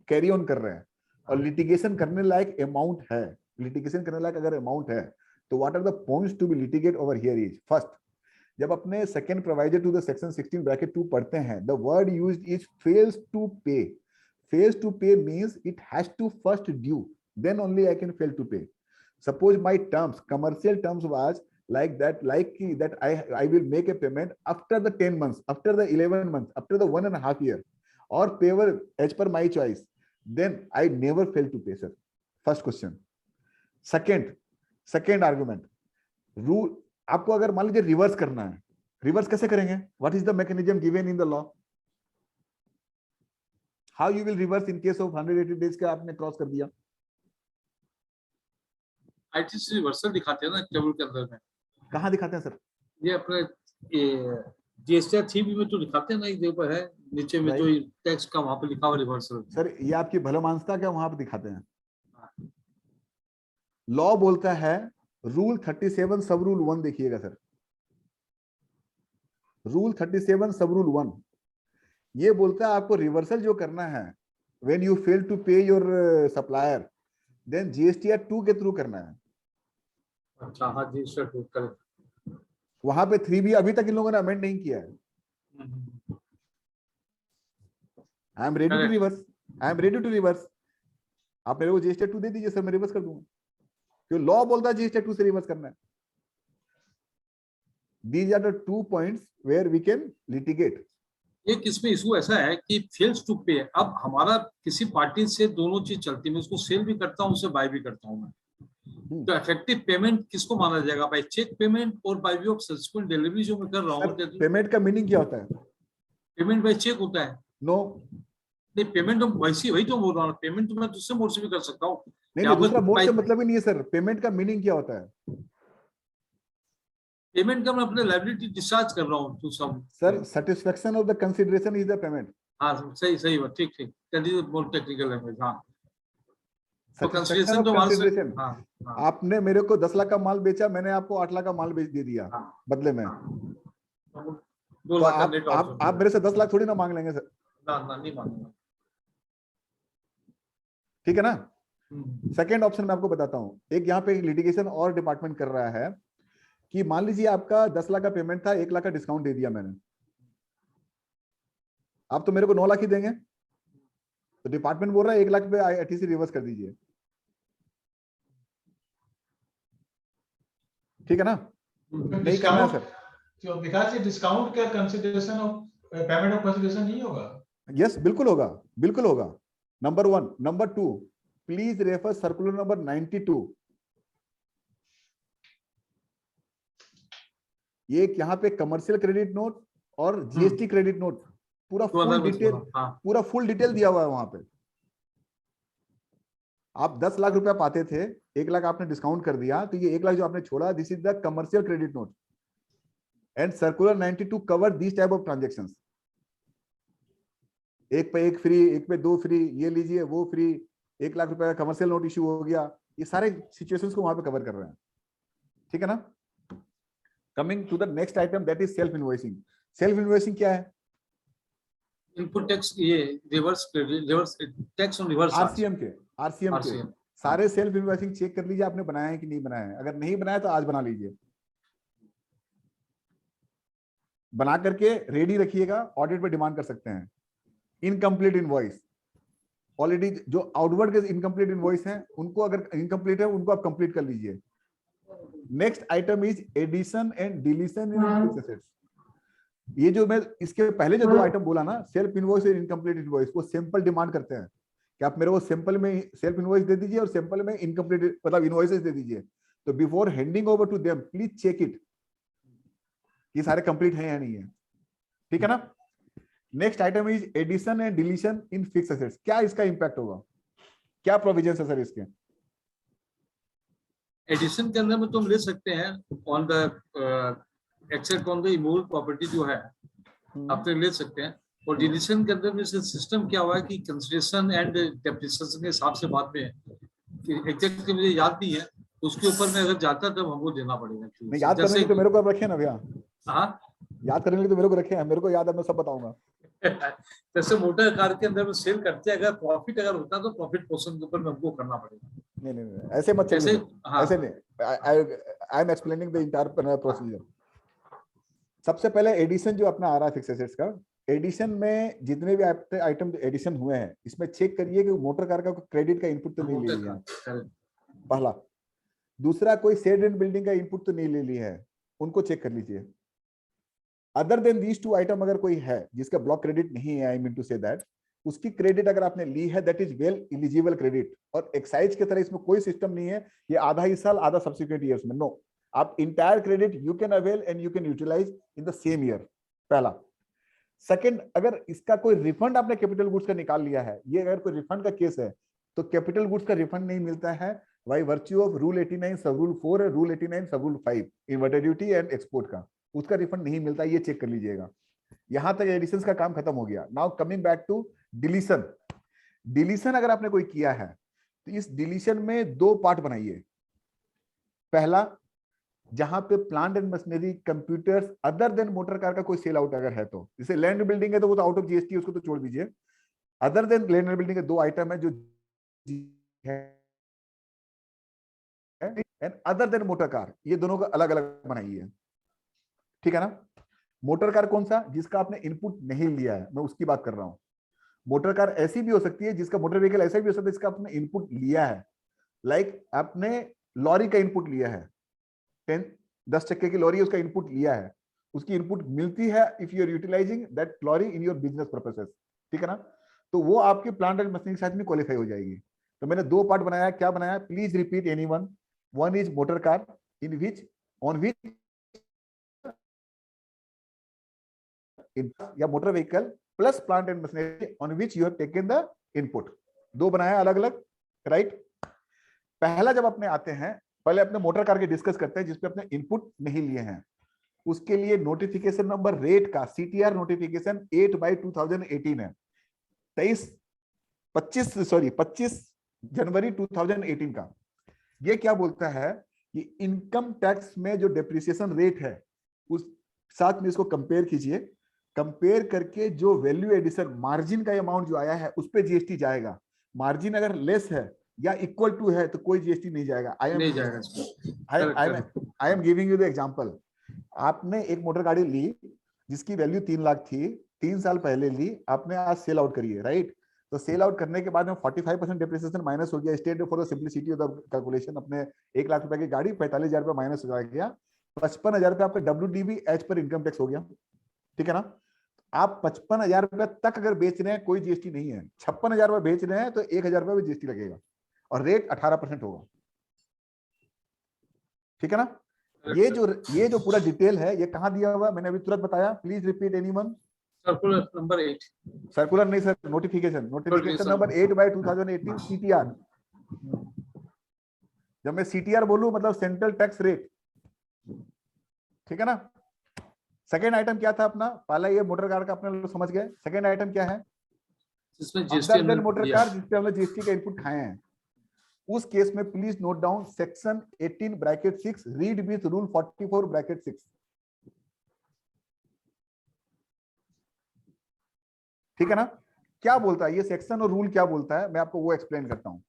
कैरी ऑन कर रहे हैं, और लिटिगेशन करने लायक अमाउंट है, लिटिगेशन करने लायक अगर अमाउंट है, तो what are the points to be litigate over here is, first, जब अपने second proviso to the section 16 bracket 2 पढ़ते हैं, the word used is fails to pay. Fails to pay means it has to first due, then only I can fail to pay. Suppose my terms, commercial terms was like that I will make a payment after the 10 months, after the 11 months, after the 1.5 year, or payable as per my choice, then I never fail to pay, sir. First question. Second argument, rule, आपको अगर मान लीजिए reverse करना है, reverse कैसे करेंगे? What is the mechanism given in the law? How you will reverse in case of 180 days का आपने क्रॉस कर दिया? आईटीसी रिवर्सल दिखाते हैं ना टेबल के अंदर में। कहाँ दिखाते हैं सर? ये अपने जीएसटी 3B में तो दिखाते हैं ना, एक जगह पर है नीचे में जो टैक्स का, वहां पे लिखा हुआ रिवर्सल। सर ये आपकी भलमानसता क्या वहां पे दिखाते हैं? लॉ बोलता है, रूल 37 सब रूल 1 देखिएगा सर, रूल 37 सब रूल 1 ये बोलता है आपको रिवर्सल जो करना है, व्हेन यू फेल टू पे योर सप्लायर, देन जीएसटीआर 2 के थ्रू करना है। अच्छा, हाँ जीएसटी 2 करेक्ट। वहां पे 3B अभी तक इन लोगों ने अमेंड नहीं किया है। I am ready to reverse, I am ready to reverse. आप मेरे को जीएसटीआर 2 दे दीजिए सर, मैं रिवर्स कर दूंगा, क्योंकि लॉ बोलता है जीएसटीआर 2 से रिवर्स करना है। These are the 2 points where we can litigate. एक इसमें इशू ऐसा है कि फेल्स टू पे, अब हमारा किसी पार्टी से दोनों चीज चलती है, मैं उसको सेल भी करता हूँ, उसे बाय भी करता हूँ मैं, तो इफेक्टिव पेमेंट किसको माना जाएगा? बाय चेक पेमेंट और by way of subsequent delivery जो मैं कर रहा हूँ। पेमेंट का मीनिंग क्या होता है? पेमेंट बाय चेक होता है। नो, नहीं पेमेंट तो वही तो बोल रहा हूँ, पेमेंट तो मैं दूसरे मोड से भी कर सकता हूँ। नहीं यहाँ नहीं, पर दूसरा मोड से पाइप- मतलब ही नहीं है सर। पेमेंट का मीनिंग क्या होता है? पेमेंट का मैं अपने लाइबिलिटी डिस्चार्ज कर रहा हूँ to sum. Sir satisfaction of the consideration is the payment. हाँ सही बात, ठीक that is more technical language. हाँ तो सेटिस्फेक्शन कंसिडरेशन ऑफ तो वहां से, कंसिडरेशन। हाँ हाँ आपने मेरे को 10 लाख का माल बेचा, मैंने आपको 8 लाख का माल बेच दे दिया हाँ बदले में। तो 2 तो लाख का नेट आप मेरे से 10 लाख थोड़ी ना मांग लेंगे सर, ना नहीं मांगूंगा। ठीक है ना? हम्म, सेकेंड ऑप्शन मैं आपको बताता हूं। एक यहाँ पे लिटिगेशन और डिपार्टमेंट कर रहा है कि मान लीजिए आपका 10 लाख का पेमेंट था, 1 लाख का डिस्काउंट दे दिया मैंने, आप तो मेरे को 9 लाख ही देंगे। तो डिपार्टमेंट बोल रहा है 1 लाख पे आईटीसी रिवर्स कर दीजिए, ठीक है ना? नहीं करना है डिस्काउंट, सर। तो विकास जी डिस्काउंट का consideration of payment of consideration नहीं होगा? यस बिल्कुल होगा, बिल्कुल होगा। Number 1। Number 2, please refer circular number 92। ये यहाँ पे कमर्शियल क्रेडिट नोट और जीएसटी क्रेडिट नोट पूरा तो अलग फुल मत डिटेल, बोलो, हाँ पूरा फुल डिटेल दिया हुआ है वहां पे। आप 10 लाख रुपया पाते थे, 1 लाख आपने डिस्काउंट कर दिया, तो ये 1 लाख जो आपने छोड़ा, this is the commercial credit note and circular 92 cover this type of transactions. एक पे एक फ्री, एक पे 2 फ्री, ये लीजिए वो फ्री, 1 लाख रुपए का कमर्शियल नोट इशू हो गया, ये सारे सिचुएशंस को वहां पे कवर कर रहे हैं, ठीक है ना? Coming to the next item, that is self invoicing. Self invoicing क्या है? इनपुट टैक्स, ये reverse tax on reverse RCM के RCM, सारे सेल्फ इनवॉइसिंग चेक कर लीजिए आपने बनाया है कि नहीं बनाया है। अगर नहीं बनाया तो आज बना लीजिए, बना करके रेडी रखिएगा, ऑडिट पे डिमांड कर सकते हैं। इनकम्प्लीट इनवॉइस, ऑलरेडी जो आउटवर्ड के इनकम्प्लीट इनवॉइस हैं उनको, अगर इनकम्प्लीट है उनको आप कंप्लीट कर लीजिए। Next item is addition and deletion in fixed assets. ये जो मैं इसके पहले जो 2 आइटम बोला ना, सेल्फ इनवॉइस और इनकम्प्लीट इनवॉइस, वो सिंपल डिमांड करते हैं कि आप मेरे को सिंपल में सेल्फ इनवॉइस दे दीजिए और सिंपल में इनकम्प्लीट मतलब इनवॉइसेस दे दीजिए। तो before handing over to them please check it, ये सारे कंप्लीट हैं या नहीं है, ठीक है ना? Next item is addition and deletion in fixed assets. क्या इसका इंपैक्ट होगा, क्या प्रोविजन है सर इसके? एडिशन के अंदर में तुम ले सकते हैं on the except on the immovable property जो है आप तो ले सकते हैं। और डिलीशन के अंदर में सिस्टम क्या हुआ है कि कंसिडरेशन एंड डेप्रिसिएशन के हिसाब से बाद में एग्जैक्ट मुझे याद नहीं है, उसके ऊपर में अगर जाता तब हमको देना पड़ेगा। नहीं याद करने के लिए तो मेरे को आप रखे ना भैया, हाँ याद करने के लिए तो मेरे को रखे हैं, मेरे को याद है, मैं सब बताऊंगा। जैसे मोटर कार के अंदर में सेल करते हैं, अगर प्रॉफिट अगर होता तो प्रॉफिट पोर्शन के ऊपर में हमको करना पड़ेगा। नहीं ऐसे मत जैसे चलिए, हाँ ऐसे नहीं। I am explaining the entire procedure. सबसे पहले एडिशन जो अपना आ रहा है फिक्स एसेट्स का, एडिशन में जितने भी आइटम एडिशन हुए हैं इसमें चेक करिए कि मोटर कार का क्रेडिट का इनपुट तो नहीं ले लिया है, पहला। दूसरा, कोई शेड एंड बिल्डिंग का इनपुट तो नहीं ले लिया है, उनको चेक कर लीजिए। अदर देन दीज 2 आइटम अगर कोई है जिसका ब्लॉक क्रेडिट नहीं है, I mean to say that उसकी क्रेडिट अगर आपने ली है, that is well eligible credit. और एक्साइज की तरह इसमें कोई सिस्टम नहीं है ये आधा इस साल आधा सब्सिक्वेंट ईयर्स में, नो। आप entire credit you can avail and you can utilize in the same year, पहला। सेकंड, अगर इसका कोई रिफंड आपने कैपिटल गुड्स का निकाल लिया है, ये अगर कोई रिफंड का केस है तो कैपिटल गुड्स का रिफंड नहीं मिलता है बाय वर्च्यू ऑफ रूल 89 सब रूल 4 है, रूल 89 सब rule 5 inverted duty and export का, उसका रिफंड नहीं मिलता, ये चेक कर लीजिएगा। यहां तक एडिशंस का काम खत्म हो गया। Now coming back to deletion. Deletion अगर आपने कोई किया है तो इस डिलीशन में 2 पार्ट बनाइए। पहला, जहां पे plant and machinery, computers other than motor car का कोई सेल आउट अगर है तो, जैसे लैंड बिल्डिंग है तो वो तो आउट ऑफ जीएसटी, उसको तो छोड़ दीजिए। Other than land and building के 2 आइटम है जो and other than motor car, ये दोनों का अलग अलग बनाइए, ठीक है ना? मोटर कार कौन सा, जिसका आपने इनपुट नहीं लिया है, मैं उसकी बात कर रहा हूं। मोटर कार ऐसी भी हो सकती है जिसका, मोटर व्हीकल ऐसा भी हो सकता है जिसका आपने इनपुट लिया है, लाइक आपने लॉरी का इनपुट लिया है, 10 चक्के की लॉरी है, उसका इनपुट लिया है, उसकी इनपुट मिलती है if you are utilizing that lorry in your business purposes, ठीक है ना? तो वो आपके प्लांट एंड मशीनरी के साथ में क्वालिफाई हो जाएगी। तो मैंने 2 पार्ट बनाया, क्या बनाया, please repeat anyone. One is motor car in which on which या motor vehicle plus plant and machinery on which you have taken the input. दो बनाया अलग अलग, राइट। पहला जब अपने आते हैं, पहले अपने मोटर कार के डिस्कस करते हैं जिसपे अपने इनपुट नहीं लिए हैं। उसके लिए नोटिफिकेशन नंबर रेट का CTR नोटिफिकेशन 8/2018 है, 25 जनवरी 2018 का। ये क्या बोलता है कि इनकम टैक्स में जो डेप्रिसिएशन रेट है उस साथ में इसको कंपेयर कीजिए, कंपेयर करके जो वैल्यू एडिशन मार्जिन का अमाउंट जो आया है उस पे GST जाएगा। मार्जिन अगर लेस है या इक्वल टू है तो कोई GST नहीं जाएगा। नहीं जाएगा। आई am giving you the example. आपने एक मोटर गाड़ी ली जिसकी वैल्यू 3 लाख थी, 3 साल पहले ली, आपने आज सेल आउट करी है, राइट। तो सेल आउट करने के बाद में 45% डिप्रिसिएशन माइनस हो गया। State for the simplicity of the calculation, अपने 1 लाख रुपए की गाड़ी 45,000 रुपए माइनस हो गया, 55,000 रुपए आपका WDV as per income tax हो गया, ठीक है ना। आप 55,000 रुपए तक अगर बेच रहे हैं कोई GST नहीं है, 56,000 रुपए बेच रहे हैं तो 1,000 रुपए भी GST लगेगा और रेट 18% होगा, ठीक है ना। ये जो पूरा डिटेल है ये कहां दिया हुआ है मैंने अभी तुरंत बताया। Please repeat anyone. Circular number 8। Circular नहीं सर, नोटिफिकेशन नंबर 8/2018 CTR। जब मैं CTR बोलूं मतलब सेंट्रल टैक्स रेट, ठीक है ना। सेकेंड आइटम क्या था अपना, पहला ये मोटर कार का अपने लोग समझ गए। सेकेंड आइटम क्या है, जिसमें GST मोटर कार जिसपे हमने GST का इनपुट खाए हैं। उस केस में please note down section 18(6) read with rule 44(6). ठीक है ना। क्या बोलता है ये सेक्शन और रूल, क्या बोलता है मैं आपको वो एक्सप्लेन करता हूं।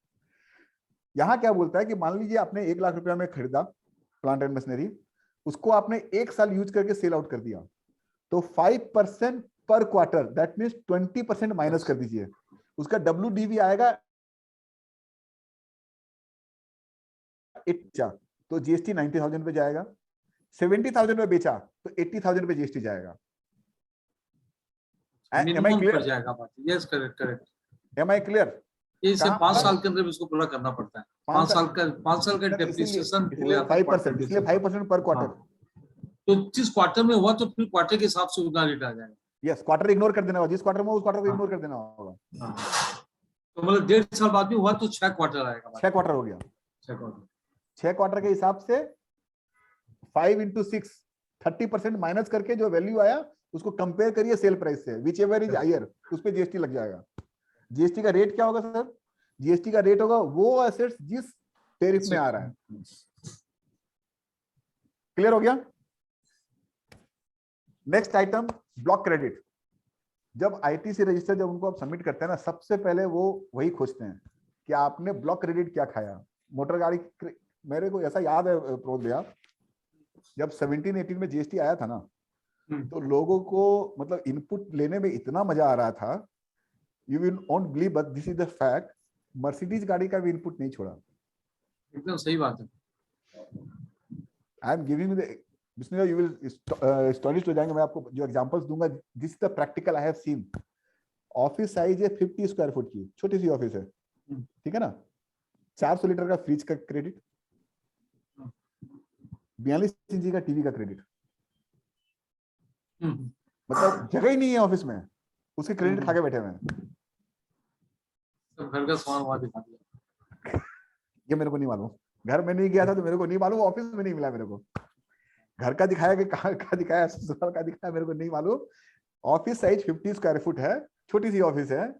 यहां क्या बोलता है कि मान लीजिए आपने 1 लाख रुपया में खरीदा प्लांट एंड मशीनरी, उसको आपने 1 साल यूज करके सेल आउट कर दिया, तो 5% पर क्वार्टर, दैट मीन्स 20% माइनस कर दीजिए। उसका WDV आएगा तो GST 90,000 पे जाएगा। 70,000 पे बेचा तो 80,000 पे GST जाएगा। Am I clear? Yes correct. Am I clear? ये इसे 5 साल के अंदर इसको पूरा करना पड़ता है। 5 साल का डेप्रिसिएशन हो गया 5%, इसलिए 5% पर क्वार्टर। तो जिस क्वार्टर में हुआ तो फिर क्वार्टर के हिसाब से उतना रेट आ जाएगा। यस, क्वार्टर इग्नोर कर देना होगा, जिस क्वार्टर में उस क्वार्टर को इग्नोर कर देना होगा। तो मतलब 1.5 साल बाद में हुआ तो 6 क्वार्टर आएगा। 6 क्वार्टर हो गया। 6 क्वार्टर के हिसाब से 5 into 6 30% माइनस करके जो वैल्यू आया उसको कंपेयर करिए सेल प्राइस से, विच एवर इज हायर, उस पे GST लग जाएगा। GST का रेट क्या होगा सर? GST का रेट होगा वो एसेट्स जिस टेरिफ में आ रहा है। क्लियर हो गया। Next item, block credit. जब ITC रजिस्टर जब उनको आप सबमिट करते हैं ना, सबसे पहले वो वही खोजते हैं कि आपने ब्लॉक क्रेडिट क्या खाया। मोटर गाड़ी, मेरे को ऐसा याद है प्रोज भैया, जब 17-18 में GST आया था ना, तो लोगों को मतलब इनपुट लेने में इतना मजा आ रहा था, you will not believe but this is the fact, Mercedes गाड़ी का भी इनपुट नहीं छोड़ा। एकदम सही बात है। I am giving the Bismillah, you will studies हो जाएंगे। मैं आपको जो एग्जांपल्स दूंगा, this is the practical I have seen. Office size है 50 स्क्वायर फुट की, छोटी सी ऑफिस है, ठीक है ना। 400 लीटर का फ्रिज का क्रेडिट, 42 इंची का टीवी का क्रेडिट, मतलब जगह ही नहीं है ऑफिस में, उसके क्रेडिट खा के बैठे हुए हैं। सब घर का सामान वहां दिखा दिया। ये मेरे को नहीं मालूम, घर में नहीं गया था तो मेरे को नहीं मालूम, ऑफिस में नहीं मिला मेरे को। घर का दिखाया कि कहाँ का दिखाया, ससुराल का दिखाया, मेरे को नहीं मालूम। ऑफिस साइज 50 स्क्वायर फुट है, छोटी सी ऑफिस है,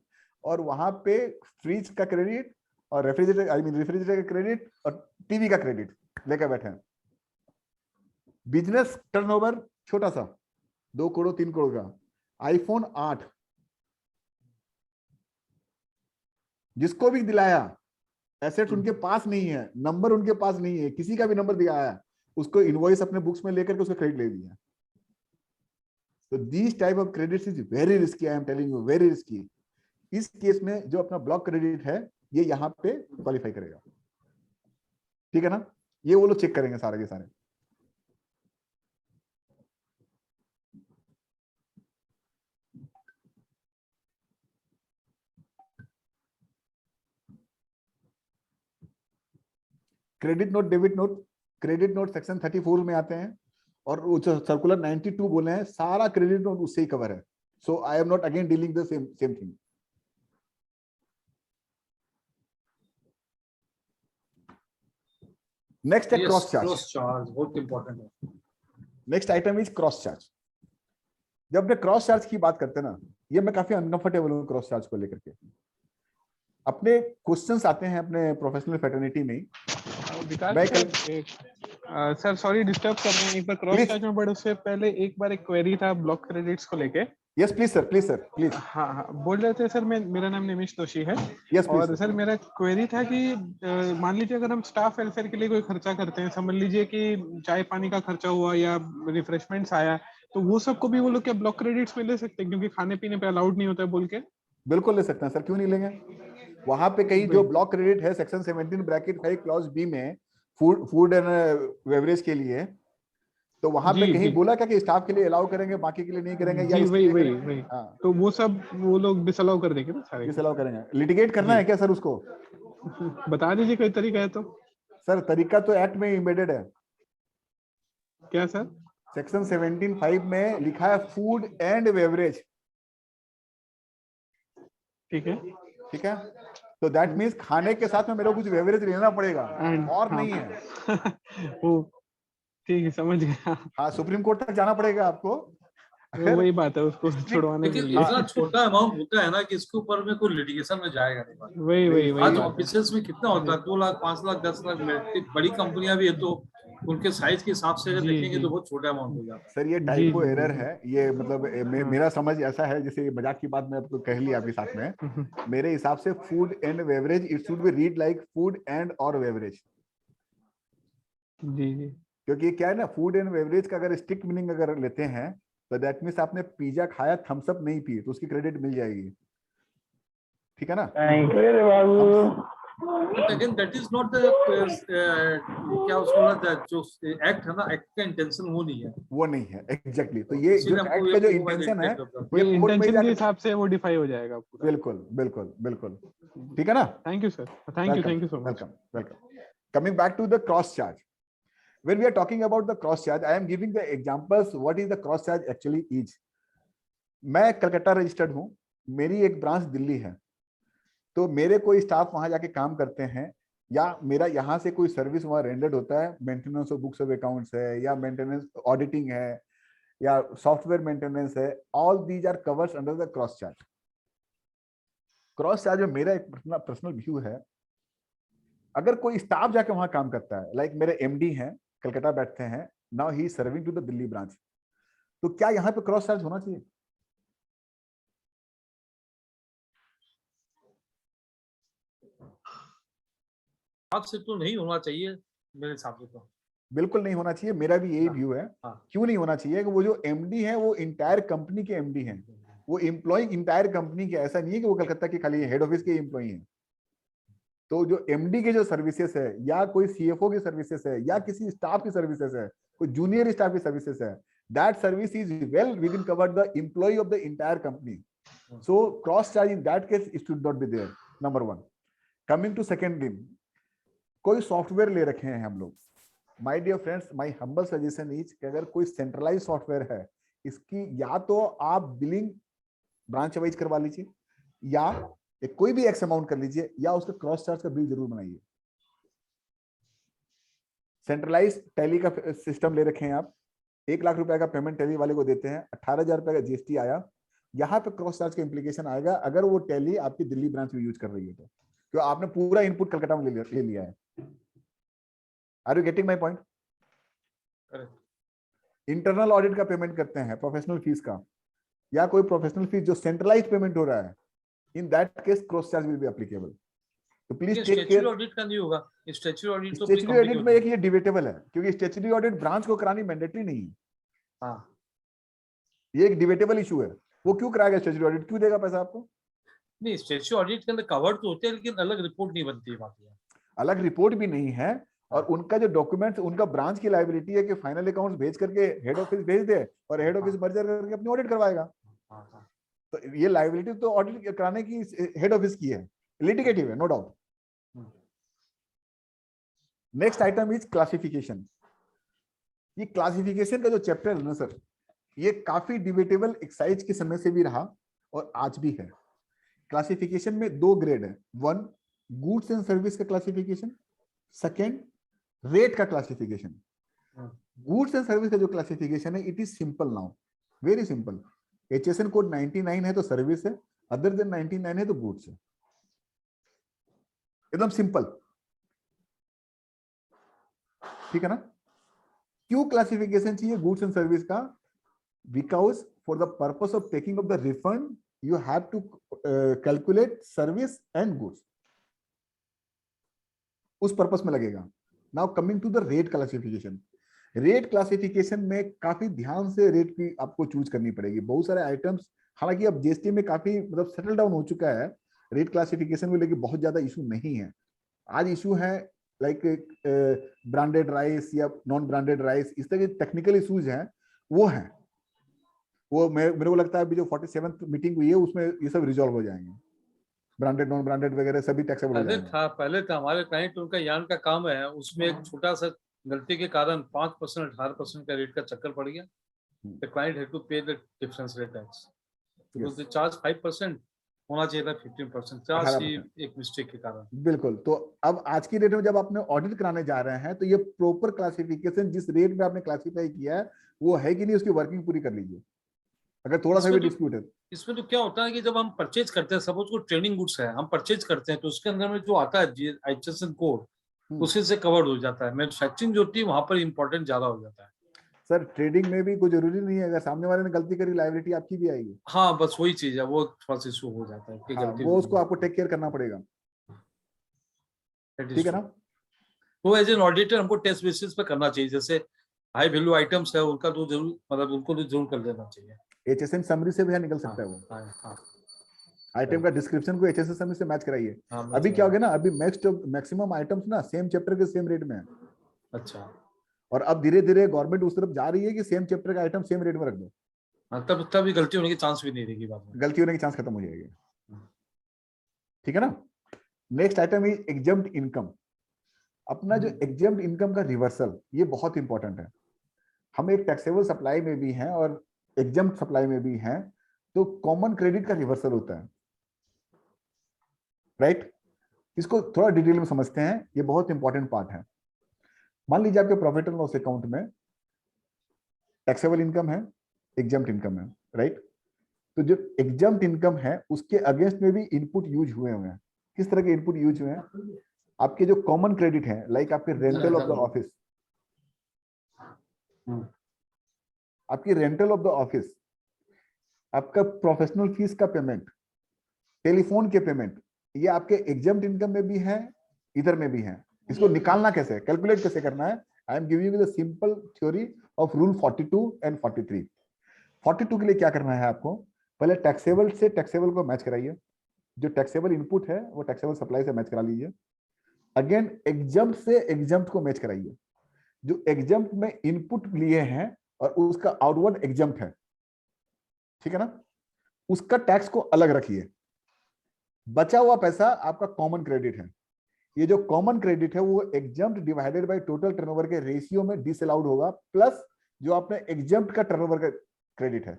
और वहां पे फ्रिज का क्रेडिट और रेफ्रिजरेटर का क्रेडिट और टीवी का क्रेडिट लेकर बैठे हैं। बिजनेस टर्नओवर छोटा सा 2 करोड़ 3 करोड़ का, iPhone 8 जिसको भी दिलाया, एसेट्स उनके पास नहीं है, नंबर उनके पास नहीं है, किसी का भी नंबर दिया है, उसको इनवॉइस अपने बुक्स में लेकर के उसका क्रेडिट ले लिया। तो this type of credit is very risky, I am telling you, very risky. इस केस में जो अपना ब्लॉक क्रेडिट है ये यहाँ पे क्वालिफाई करेगा, ठीक है ना। ये वो लोग चेक करेंगे सारे के सारे। Credit note, debit note. Credit note section 34 में आते हैं, और सर्कुलर 92 बोले हैं, सारा क्रेडिट नोट उससे ही कवर है। So I am not again dealing the same thing. Next है cross charge. क्रॉस चार्ज बहुत इंपॉर्टेंट है. Next item is cross charge. जब मैं क्रॉस चार्ज की बात करते हैं ना, ये मैं काफी अनकंफर्टेबल हूँ क्रॉस चार्ज को लेकर के. अपने क्वेश्चंस आते हैं अपने प्रोफेशनल फ्रेटर्निटी में. सर सॉरी डिस्टर्ब कर रहे हैं. एक बार क्रॉस Please. चार्ज में बढ़े उससे पहले एक बार एक क्वेरी था ब्लॉक क्रेडिट्स को लेके. Yes please sir please. हाँ बोल रहे थे सर. मेरा नाम निमिष दोषी है. यस और प्लीज. सर मेरा क्वेरी था कि मान लीजिए अगर हम स्टाफ वेलफेयर के लिए कोई खर्चा करते हैं, समझ लीजिए कि चाय पानी का खर्चा हुआ या रिफ्रेशमेंट्स आया, तो वो सबको भी वो लोग क्या ब्लॉक क्रेडिट्स में ले सकते हैं क्योंकि खाने पीने पे अलाउड नहीं होता है बोल के? बिल्कुल ले सकते हैं सर, क्यों नहीं लेंगे. वहां पे कहीं जो ब्लॉक क्रेडिट है सेक्शन 17 ब्रैकेट 5 क्लॉज बी में फूड एंड बेवरेज के लिए, तो वहां पे कहीं बोला क्या कि स्टाफ के लिए अलाउ करेंगे बाकी के लिए नहीं करेंगे? या वही. हाँ. तो वो सब वो लोग डिसअलाउ कर देंगे ना सारे? डिसअलाउ करेंगे. लिटिगेट करना है क्या सर उसको? बता दीजिए कोई तरीका है तो. सर तरीका तो एक्ट में इम्बेडेड है. क्या सर? सेक्शन 17(5) में लिखा है फूड एंड बेवरेज. ठीक है. तो दैट मींस खाने के साथ में मेरे को कुछ बेवरेज लेना पड़ेगा और नहीं है. वो ठीक है, समझ गया. हाँ, सुप्रीम कोर्ट तक जाना पड़ेगा आपको. वही बात है, उसको छुड़वाने के लेकिन लिए. इतना छोटा अमाउंट होता है ना कि इसके ऊपर में कोई लिटिगेशन में जाएगा नहीं. वही आज ऑफिसेस में कितना होता है? 2 लाख 5 लाख 10 लाख में. बड़ी कंपनियां भी है तो उनके साइज के हिसाब से अगर देखेंगे तो बहुत छोटा अमाउंट हो जाता है. सर ये टाइपो एरर है. ये मतलब मेरा समझ ऐसा है, जैसे मजाक की बात मैं आपको कह लिया आपके साथ में. मेरे हिसाब से food and beverage it should be read like food and और बेवरेज. जी. क्योंकि क्या है ना, फूड एंड बेवरेज का अगर स्ट्रिक्ट मीनिंग अगर लेते हैं तो दैट मींस आपने पिज्जा खाया थम्स अप नहीं पी तो उसकी क्रेडिट मिल जाएगी. ठीक है ना? But again, that is not the क्या उसको बोलते हैं जो एक्ट है ना, एक्ट का इंटेंशन वो नहीं है. वो नहीं है एग्जैक्टली. तो ये जो एक्ट का जो इंटेंशन है वो इंटेंशन के हिसाब से मॉडिफाई हो जाएगा पूरा. बिल्कुल. ठीक है ना? Thank you sir. Thank you so much. Welcome. Coming back to the cross charge. When we are talking about the cross charge, I am giving the examples what is the cross charge actually is. मैं Calcutta registered हूँ, मेरी एक branch Delhi है, तो मेरे कोई staff वहां जाके काम करते हैं या मेरा यहाँ से कोई सर्विस वहां रेंडर्ड होता है, maintenance of books of accounts है या मेंटेनेंस ऑडिटिंग है या सॉफ्टवेयर मेंटेनेंस है, all these are covers under the cross charge. Cross charge में मेरा एक पर्सनल व्यू है, अगर कोई स्टाफ जाके वहां काम करता है, लाइक मेरे एमडी हैं कलकत्ता बैठते हैं, now he is serving to the Delhi branch, तो क्या यहाँ पे क्रॉस चार्ज होना चाहिए? आपसे तो नहीं होना चाहिए मेरे हिसाब से. तो बिल्कुल नहीं होना चाहिए. मेरा भी यही व्यू है. क्यों नहीं होना चाहिए? कि वो जो एमडी है वो इंटायर कंपनी के एमडी हैं, वो एम्प्लॉय इंटायर कंपनी के. ऐसा नहीं है कि वो कलकत्ता के खाली हेड ऑफिस के एम्प्लॉय हैं. तो जो एमडी के जो सर्विसेज है या कोई सीएफओ की सर्विसेज है या किसी स्टाफ की सर्विसेज है, कोई जूनियर स्टाफ की सर्विसेज है, that service is well within covered the employ of the entire company. So cross charge in that case it should not be there. Number 1. Coming to second thing, कोई software ले रखे हैं हम लोग. My dear friends, my humble suggestion is कि अगर कोई centralise software है, इसकी या तो आप बिलिंग ब्रांच वाइज करवा लीजिए या कोई भी एक्स अमाउंट कर लीजिए या उसका क्रॉस चार्ज का बिल जरूर बनाइए. सेंट्रलाइज टैली का सिस्टम ले रखे हैं आप, 1 लाख रुपए का पेमेंट टैली वाले को देते हैं, 18,000 रुपए का जीएसटी आया, यहाँ पे क्रॉस चार्ज का इंप्लीकेशन आएगा अगर वो टैली आपकी दिल्ली ब्रांच में यूज कर रही है तो, क्योंकि आपने पूरा इनपुट कलकत्ता में ले लिया है. Are you getting my point? Internal audit का पेमेंट करते हैं, प्रोफेशनल फीस का या कोई प्रोफेशनल फीस जो सेंट्रलाइज पेमेंट हो रहा है, in that case cross charge will be applicable. तो प्लीज टेक केयर. ऑडिट का नहीं होगा. स्टैट्यूटरी ऑडिट तो स्टैट्यूटरी ऑडिट में एक ये डिबेटेबल है क्योंकि स्टैट्यूटरी ऑडिट ब्रांच को करानी मैंडेटरी नहीं है. हाँ, ये एक डिबेटेबल इशू है. वो क्यों कराएगा स्टैट्यूटरी ऑडिट? क्यों देगा पैसा आपको? नहीं, स्टैट्यूटरी ऑडिट के अंदर कवर तो होते हैं लेकिन अलग रिपोर्ट नहीं बनती है. बाकी अलग रिपोर्ट भी नहीं है और उनका जो डॉक्यूमेंट्स, उनका ब्रांच की लायबिलिटी है कि फाइनल अकाउंट्स भेज करके हेड ऑफिस भेज दे और हेड ऑफिस मर्जर करके अपनी ऑडिट करवाएगा. तो ये लायबिलिटी तो ऑडिट कराने की हेड ऑफिस की है, लिटिगेटिव है, no doubt. Next item is classification. ये क्लासिफिकेशन का जो चैप्टर है ना सर, ये काफी डिबेटेबल एक्सरसाइज के समय से भी रहा और आज भी है। क्लासिफिकेशन में 2 ग्रेड है, 1 गुड्स एंड सर्विस का क्लासिफिकेशन, सेकंड रेट का क्लासिफिकेशन। गुड्स एंड सर्विस का जो क्लासिफिकेशन है, it is simple now, very simple. HSN code 99 है तो सर्विस है, अदर देन 99 है तो गुड्स है, एकदम सिंपल, ठीक है ना। क्यों क्लासिफिकेशन चाहिए गुड्स एंड सर्विस का? Because for the purpose of taking of the refund you have to calculate service and goods, उस पर्पस में लगेगा। Now coming to the rate classification. Rate classification में काफी ध्यान से रेट की आपको चूज करनी पड़ेगी। बहुत सारे आइटम्स, हालांकि अब जीएसटी में काफी मतलब सेटल डाउन हो चुका है, रेट क्लासिफिकेशन को लेके बहुत ज्यादा इशू नहीं है। आज इशू है लाइक ब्रांडेड राइस या नॉन ब्रांडेड राइस, इस तरह के टेक्निकल इशूज हैं, वो हैं, वो मेरे को लगता है अभी जो 47th मीटिंग हुई है उसमें ये सब रिजॉल्व हो जाएंगे। ब्रांडेड नॉन ब्रांडेड वगैरह सभी टैक्सेबल हो जाएंगे। पहले था हमारे क्लाइंट, उनका यान का काम है, उसमें एक छोटा सा गलती के कारण 5% 18% का रेट का चक्कर पड़ गया। The client had to pay the difference rate tax because they charge 5%, होना चाहिए था 15%, चार्ज ही एक मिस्टेक के कारण। बिल्कुल। तो अब आज की डेट में जब आपने ऑडिट कराने जा रहे हैं तो ये प्रॉपर क्लासिफिकेशन जिस रेट में आपने क्लासिफाई किया है वो है कि नहीं, उसकी वर्किंग पूरी कर लीजिए, अगर थोड़ा सा भी डिस्प्यूट है। इसमें तो क्या होता है कि जब हम परचेज करते हैं, सपोज को ट्रेनिंग गुड्स है, हम परचेज करते हैं तो उसके अंदर में जो आता है HSN कोड, उसी से कवर्ड हो जाता है। मैन्युफैक्चरिंग जो होती है वहां पर इंपॉर्टेंट ज्यादा हो जाता है। सर ट्रेडिंग में भी कोई जरूरी नहीं है, अगर सामने वाले ने गलती करी लायबिलिटी आपकी भी आएगी। हाँ बस वही चीज है, वो थोड़ा सा इशू हो जाता है कि गलती वो उसको आपको टेक केयर करना पड़ेगा, ठीक है ना। तो एज एन ऑडिटर हमको टेस्ट बेसिस पे करना चाहिए, जैसे हाई वैल्यू आइटम्स है उनका तो जरूर, मतलब उनको तो जरूर कर देना चाहिए। HSN समरी से भी निकल सकता है वो। आइटम का डिस्क्रिप्शन को HSN समरी से मैच कराइए। अभी क्या हो गया ना, अभी मैक्सिमम आइटम्स ना सेम चैप्टर के सेम रेट में है। अच्छा। और अब धीरे धीरे गवर्नमेंट उस तरफ जा रही है कि सेम चैप्टर का आइटम सेम रेट में रख दो। तब भी गलती होने की चांस भी नहीं रहेगी बाद में, गलती होने की चांस खत्म हो जाएगी, ठीक है ना। Next item is exempt income. अपना जो एग्जम्प्ट इनकम का रिवर्सल, ये बहुत इंपॉर्टेंट है। हम एक टैक्सेबल सप्लाई में भी हैं और एग्जम्प्ट सप्लाई में भी हैं, तो कॉमन क्रेडिट का रिवर्सल होता है, राइट। इसको थोड़ा डिटेल में समझते हैं, ये बहुत इंपॉर्टेंट पार्ट है। मान लीजिए आपके प्रॉफिट एंड लॉस अकाउंट में टैक्सेबल इनकम है, एग्जम्प्ट इनकम है, राइट। तो जो एग्जम्प्ट इनकम है उसके अगेंस्ट में भी इनपुट यूज हुए हैं। किस तरह के इनपुट यूज हुए हैं? आपके जो कॉमन क्रेडिट है, लाइक आपके रेंटल ऑफ द ऑफिस, आपकी रेंटल ऑफ द ऑफिस, आपका प्रोफेशनल फीस का पेमेंट, टेलीफोन के पेमेंट, ये आपके एग्जम्प्ट इनकम में भी है, इधर में भी है। इसको निकालना कैसे, कैलकुलेट कैसे करना है? I am giving you the simple theory of rule 42 and 43। 42 के लिए क्या करना है आपको? पहले टैक्सेबल से टैक्सेबल को मैच कराइए, जो टैक्सेबल इनपुट है वो टैक्सेबल सप्लाई से मैच करा लीजिए। अगेन एग्जम्प्ट से एग्जम्प्ट को मैच कराइए, जो एग्जम्प्ट में इनपुट लिए हैं और उसका आउटवर्ड एग्जम्प्ट है, ठीक है ना, उसका टैक्स को अलग रखिए। बचा हुआ पैसा आपका कॉमन क्रेडिट है। ये जो कॉमन क्रेडिट है वो exempt divided by total turnover के रेशियो में डिसअलाउड होगा, प्लस जो आपने एग्जम्प्ट का टर्नओवर का क्रेडिट है,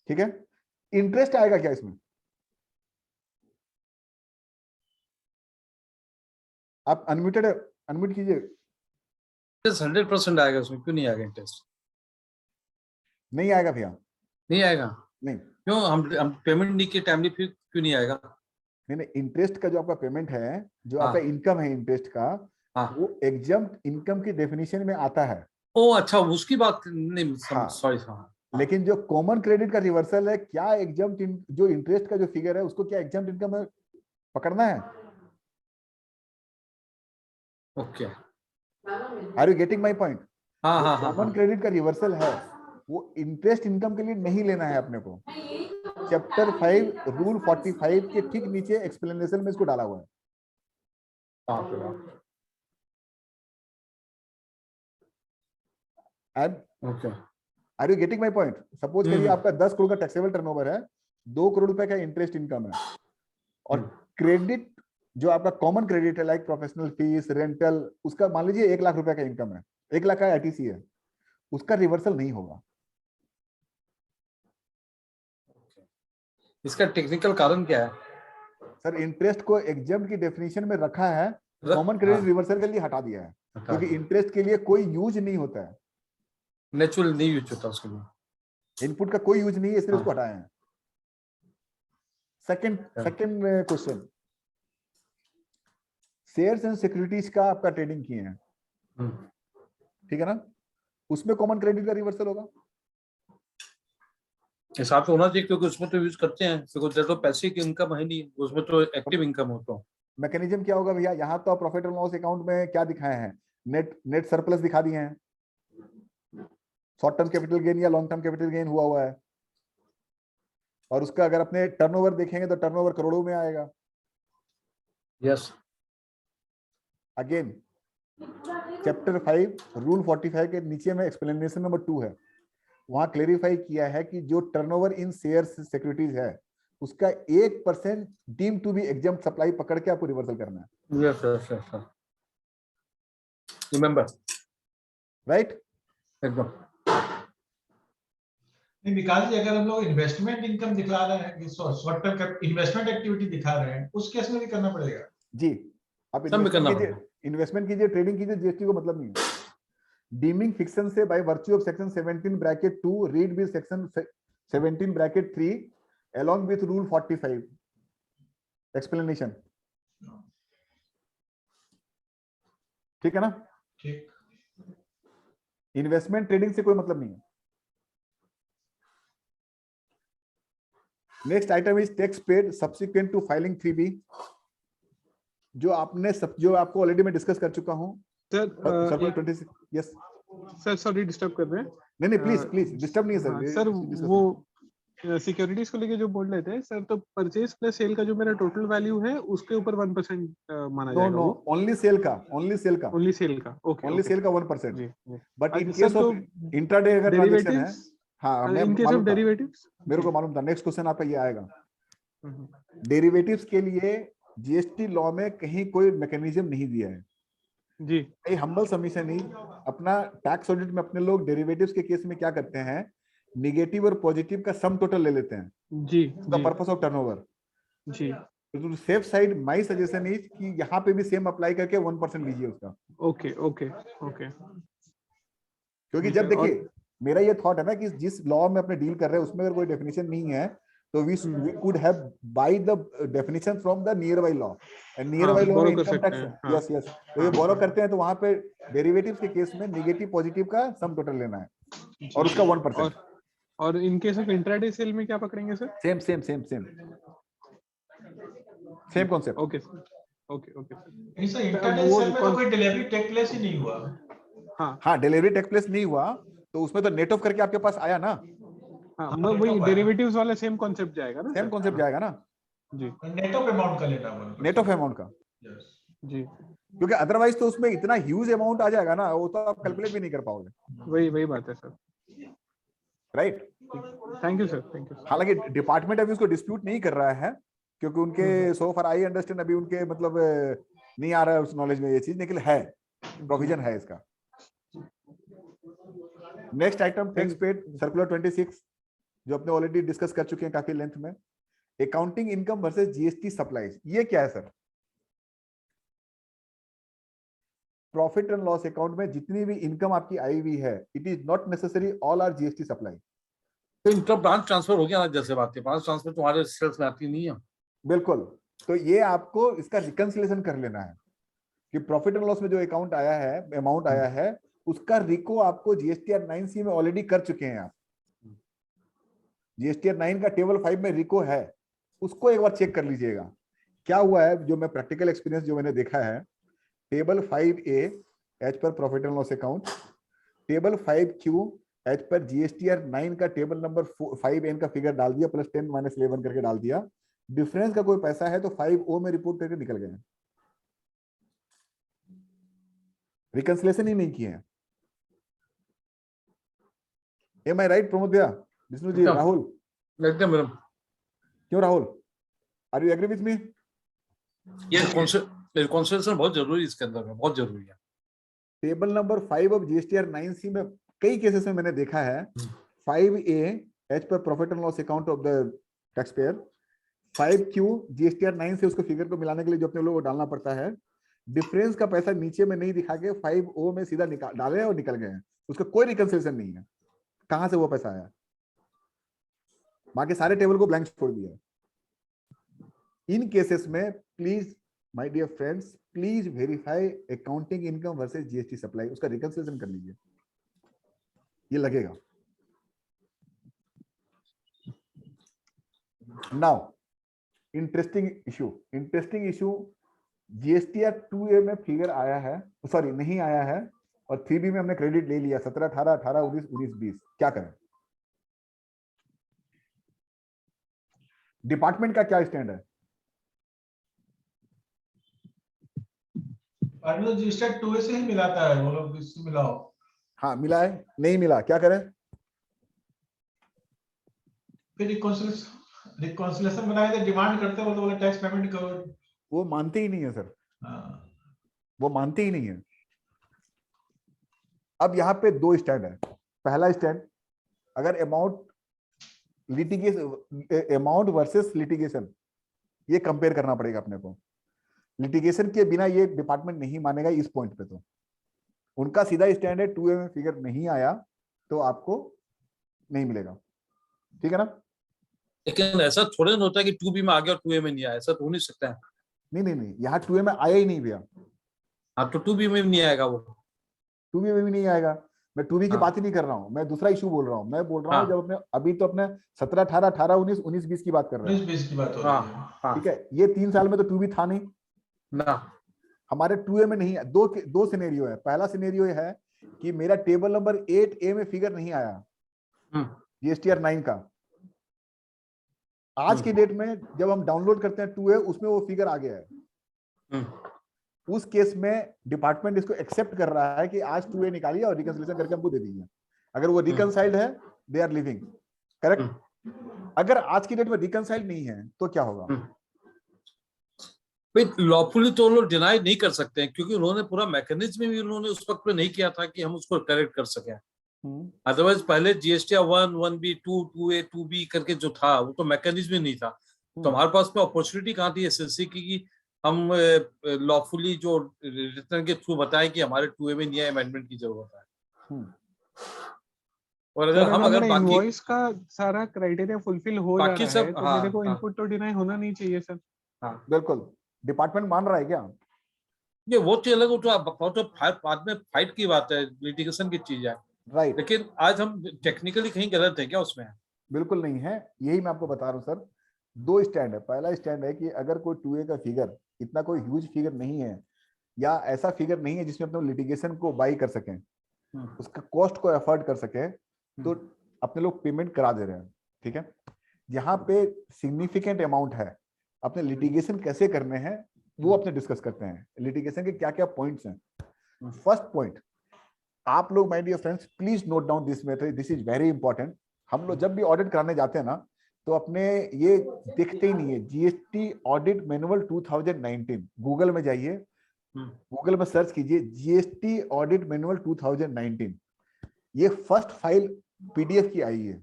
ठीक है। इंटरेस्ट आएगा क्या इसमें? आप अनम्यूटेड है, अनम्यूट कीजिए। 100% आएगा उसमें, क्यों नहीं आएगा इंटरेस्ट? नहीं आएगा भैया, नहीं आएगा। नहीं क्यों? हम पेमेंट नहीं किए टाइमली, फिर क्यों नहीं आएगा? नहीं, इंटरेस्ट का जो आपका पेमेंट है, जो आपका इनकम है इंटरेस्ट का, वो एग्जम्प्ट इनकम की डेफिनेशन में आता है। ओ अच्छा, उसकी बात नहीं, सॉरी। लेकिन जो कॉमन क्रेडिट का रिवर्सल है, क्या एग्जम्प्ट जो इंटरेस्ट का जो फिगर है उसको क्या एग्जम्प्ट इनकम में पकड़ना है? Okay, are you getting my point? हाँ। कॉमन क्रेडिट का रिवर्सल है वो इंटरेस्ट इनकम के लिए नहीं लेना है अपने को। चैप्टर 5 रूल 45 के ठीक नीचे एक्सप्लेनेशन में इसको डाला हुआ है। Okay, are you getting my point? Suppose करिए आपका 10 करोड़ का टैक्सेबल टर्नओवर है, 2 करोड़ रुपए का इंटरेस्ट इनकम है, और क्रेडिट जो आपका कॉमन क्रेडिट है लाइक प्रोफेशनल फीस, रेंटल, उसका मान लीजिए 1 लाख रुपए का इनकम है, 1 लाख का ITC है, उसका रिवर्सल नहीं होगा। इसका टेक्निकल कारण क्या है? सर इंटरेस्ट को एग्जेम्प्ट की डेफिनेशन में रखा है, कॉमन क्रेडिट रिवर्सल के लिए हटा दिया है, क्योंकि इंटरेस्ट के लिए कोई यूज नहीं होता है, नेचुरल नहीं यूज होता उसके लिए, इनपुट का कोई यूज नहीं है, इसलिए उसको हटाया है। Second question, shares and securities का आपका ट्रेडिंग किए हैं, ठीक है ना, उसमें कॉमन क्रेडिट का रिवर्सल होगा। हिसाब से होना चाहिए, क्योंकि उसमें तो यूज करते हैं, क्योंकि तो पैसे की इनकम है नहीं, उसमें तो एक्टिव इनकम होता है। मैकेनिज्म क्या होगा भैया, यहाँ तो प्रॉफिट एंड लॉस अकाउंट में क्या दिखाए हैं, नेट सरप्लस दिखा दिए हैं, शॉर्ट टर्म कैपिटल गेन या लॉन्ग टर्म कैपिटल गेन हुआ है, और उसका अगर अपने टर्नओवर देखेंगे तो टर्नओवर करोड़ों में आएगा। यस, अगेन चैप्टर 5 रूल 45 के नीचे में एक्सप्लेनेशन नंबर 2 है, वहां क्लेरिफाई किया है कि जो टर्नओवर इन शेयर्स सिक्योरिटीज है उसका 1% deem to be exempt supply पकड़ के आपको रिवर्सल करना है। Yes yes yes, remember, right, एकदम। नहीं विकास जी, अगर हम लोग इन्वेस्टमेंट इनकम दिखा रहे हैं, शॉर्ट टर्म इन्वेस्टमेंट एक्टिविटी दिखा रहे हैं, उस केस में भी करना पड़ेगा जी। आप इन्वेस्टमेंट कीजिए, ट्रेडिंग कीजिए, जीएसटी को मतलब नहीं है। डीमिंग फिक्शन से bye virtue of section 17 bracket 2 read with section 17 bracket 3 along with rule 45 explanation, ठीक है ना। ठीक, इन्वेस्टमेंट ट्रेडिंग से कोई मतलब नहीं है। Next item is tax paid subsequent to filing 3B, जो आपको ऑलरेडी मैं डिस्कस कर चुका हूं sir. 26। Yes sir sorry disturb कर रहे हैं। नहीं प्लीज डिस्टर्ब नहीं है सर। सर वो सिक्योरिटीज को लेके जो बोल रहे थे सर, तो परचेज प्लस सेल का जो मेरा टोटल वैल्यू है उसके ऊपर 1% माना जाएगा। नो, ओनली सेल का ओके, ओनली सेल का 1%। जी, but in case of intraday अगर ट्रांजैक्शन है, हाँ इन केस ऑफ डेरिवेटिव्स मेरे को मालूम था नेक्स्ट क्वेश्चन आपका ये आएगा। डेरिवेटिव्स के लिए जीएसटी लॉ में कहीं कोई मैकेनिज्म नहीं दिया है जी। ये हम्बल सबमिशन ही अपना टैक्स ऑडिट में अपने लोग डेरिवेटिव्स के केस में क्या करते हैं, निगेटिव और पॉजिटिव का सम टोटल ले लेते हैं जी, द पर्पस ऑफ टर्नओवर जी। तो safe side my suggestion is कि यहाँ पे भी सेम अप्लाई करके 1% लीजिए उसका। Okay okay okay. क्योंकि जब देखिए मेरा ये थॉट है ना कि जिस लॉ में अपने डील कर रहे हैं उसमें अगर कोई डेफिनेशन नहीं है तो we could have by the definition from the nearby law, and nearby law में इनकम टैक्स। यस यस, तो ये बोरो करते हैं तो वहां पे डेरिवेटिव्स के केस में नेगेटिव पॉजिटिव का सम टोटल लेना है और उसका 1%। और in case of intraday sale में क्या पकड़ेंगे sir? Same concept. Okay okay okay. नहीं सर, इंट्राडे सेल में तो कोई डिलीवरी टेक प्लेस ही नहीं हुआ। हाँ डिलीवरी टेक प्लेस नहीं हुआ तो उसमें तो नेट ऑफ करके आपके पास आया ना। हाँ, वही डेरिवेटिव्स वाला सेम कॉन्सेप्ट जाएगा ना। सेम कॉन्सेप्ट जाएगा ना जी। नेट ऑफ अमाउंट का लेना है, नेट ऑफ अमाउंट का जी, क्योंकि अदरवाइज तो उसमें इतना ह्यूज अमाउंट आ जाएगा ना, वो तो आप कैलकुलेट भी नहीं कर पाओगे। वही बात है sir. Right, thank you sir, thank you. हालांकि डिपार्टमेंट अभी उसको डिस्प्यूट नहीं कर रहा है क्योंकि उनके सो फार आई अंडरस्टैंड अभी उनके मतलब नहीं आ रहा है उस नॉलेज में ये चीज, लेकिन है प्रोविजन है इसका। Next item tax paid circular 26 जो अपने ऑलरेडी डिस्कस कर चुके हैं काफी लेंथ में। Accounting income versus GST supplies, ये क्या है sir? Profit and loss account में जितनी भी इनकम आपकी आई हुई है, it is not necessary all are GST supply. तो इंटर ब्रांच ट्रांसफर हो गया ना, जैसे बात है ब्रांच ट्रांसफर तुम्हारे सेल्स में आती नहीं है। बिल्कुल, तो ये आपको इसका रिकंसिलेशन कर लेना है कि प्रॉफिट एंड लॉस में जो अकाउंट आया है, अमाउंट आया है, उसका रिको आपको जीएसटीआर 9C में ऑलरेडी कर चुके हैं आप। जीएसटीआर 9 का टेबल 5 में रिको है, उसको एक बार चेक कर लीजिएगा। क्या हुआ है, जो मैं प्रैक्टिकल एक्सपीरियंस जो मैंने देखा है, table 5A as per profit and loss account, table 5Q as per GSTR 9 का टेबल नंबर 5N का फिगर डाल दिया प्लस 10 - 11 करके डाल दिया। डिफरेंस का कोई पैसा है तो 5O में रिपोर्ट करके निकल गए, रिकंसिलेशन ही नहीं किए हैं। एम आई राइट प्रमोद भैया, विष्णु जी, राहुल? एकदम मैडम। क्यों Rahul, are you agree with me? Concentration बहुत जरूरी है इसके अंदर में, बहुत जरूरी है। Table number 5 of GSTR 9C में कई केसेस में मैंने देखा है 5A as per profit and loss account of the tax payer, 5Q GSTR 9 से उसको फिगर को मिलाने के लिए जो अपने लोगों को डालना पड़ता है, डिफरेंस का पैसा नीचे में नहीं दिखा के 5O में सीधा निकाल डाले और निकल गए हैं, उसका कोई रिकंसिलिएशन नहीं है, कहां से वो पैसा आया, बाकी सारे टेबल को ब्लैंक छोड़ दिया। इन केसेस में please my dear friends, please verify accounting income versus GST supply, उसका रिकंसिलिएशन कर लीजिए, ये लगेगा। Now interesting issue, GSTR 2A में फिगर आया है, सॉरी नहीं आया है, और 3B में हमने क्रेडिट ले लिया 17, 18, 18, 19, 19, 20, क्या करें? डिपार्टमेंट का क्या स्टैंड है? रजिस्टर्ड 2A से ही मिलाता है, वो लोग इससे मिलाओ। हाँ मिला है, नहीं मिला, क्या करें? फिर रिकॉन्सिलेशन बनाए थे, डिमांड करते हैं, बोले टैक्स पेमेंट करो, वो मानते ही नहीं है सर, हाँ। वो मानते ही नहीं है। अब यहाँ पे दो स्टैंड है। पहला स्टैंड, अगर अमाउंट वर्सेस लिटिगेशन, ये कंपेयर करना पड़ेगा अपने को। लिटिगेशन के बिना ये डिपार्टमेंट नहीं मानेगा इस पॉइंट पे, तो उनका सीधा स्टैंड है 2A में फिगर नहीं आया तो आपको नहीं मिलेगा, ठीक है ना? लेकिन ऐसा थोड़ा ना होता है कि 2B में आ गया और 2A में नहीं आया, ऐसा तो हो नहीं सकता है। नहीं, यहाँ 2A में आया ही नहीं भैया। हाँ तो 2B में भी नहीं आएगा, वो 2B में भी नहीं आएगा। मैं 2B की हाँ। बात ही नहीं कर रहा हूँ, मैं दूसरा इशू बोल रहा हूँ। मैं बोल रहा हूँ हाँ। जब अपने अभी तो अपने 17, 18, 18, 19, 19, 20 की बात कर रहे हैं, 19-20 की बात हो रही है। हाँ ठीक है? ये 3 साल में तो 2B था नहीं ना। हमारे 2A में नहीं है। दो सिनेरियो है। पहला सिनेरियो है कि मेरा टेबल नंबर 8A में फिगर नहीं आया जीएसटीआर 9 का। आज की डेट में जब हम डाउनलोड करते हैं 2A, उसमें वो फिगर आ गया है। उस केस में डिपार्टमेंट इसको एक्सेप्ट कर रहा है कि आज 2A निकालिए और रिकंसिलिएशन करके हमको दे दीजिए। अगर वो रिकंसाइल्ड है, दे आर लिविंग, करेक्ट? अगर आज की डेट में रिकंसाइल्ड नहीं है तो क्या होगा? लॉफुली तो लोग डिनाई नहीं कर सकते हैं, क्योंकि उन्होंने पूरा मैकेनिज्म भी उन्होंने उस वक्त पे नहीं किया था कि हम उसको करेक्ट कर सके। अदरवाइज पहले जीएसटीआर 1, 1B, 2, 2A, 2B करके जो था वो तो मैकेनिज्म ही नहीं था। तो हमारे पास में अपॉर्चुनिटी कहाँ थी एसएससी की कि हम लॉफुली जो रिटर्न के थ्रू बताएं कि हमारे 2A में नहीं अमेंडमेंट की जरूरत है। और सर, अगर बाकी इनवॉइस का सारा क्राइटेरिया फुलफिल हो जा बाकी रहा सब, है तो हाँ, मेरे को हाँ। इनपुट तो डिनाई होना नहीं चाहिए सर। हाँ बिल्कुल। डिपार्टमेंट मान रहा है क्या? ये वो तो अलग, तो बाद में फाइट की बात है, लिटिगेशन की चीज है, राइट। लेकिन आज हम टेक्निकली कहीं गलत है क्या उसमें? बिल्कुल नहीं है, यही मैं आपको बता रहा हूँ सर। दो स्टैंड है। पहला स्टैंड है कि अगर कोई 2A का फिगर इतना कोई ह्यूज फिगर नहीं है, या ऐसा फिगर नहीं है जिसमें अपने लिटिगेशन को बाई कर सकें, उसका कॉस्ट को अफोर्ड कर सके, तो अपने लोग पेमेंट करा दे रहे हैं, ठीक है? जहाँ पे सिग्निफिकेंट अमाउंट है, अपने लिटिगेशन कैसे करने हैं वो अपने डिस्कस करते हैं। लिटिगेशन के क्या क्या पॉइंट्स हैं। फर्स्ट पॉइंट, आप लोग my dear friends please note down this matter, this is very important. हम लोग जब भी ऑडिट कराने जाते हैं ना, तो अपने ये देखते ही नहीं है जीएसटी ऑडिट मैनुअल 2019, गूगल में जाइए, गूगल में सर्च कीजिए जीएसटी ऑडिट मैनुअल 2019। ये फर्स्ट फाइल पीडीएफ की आई है,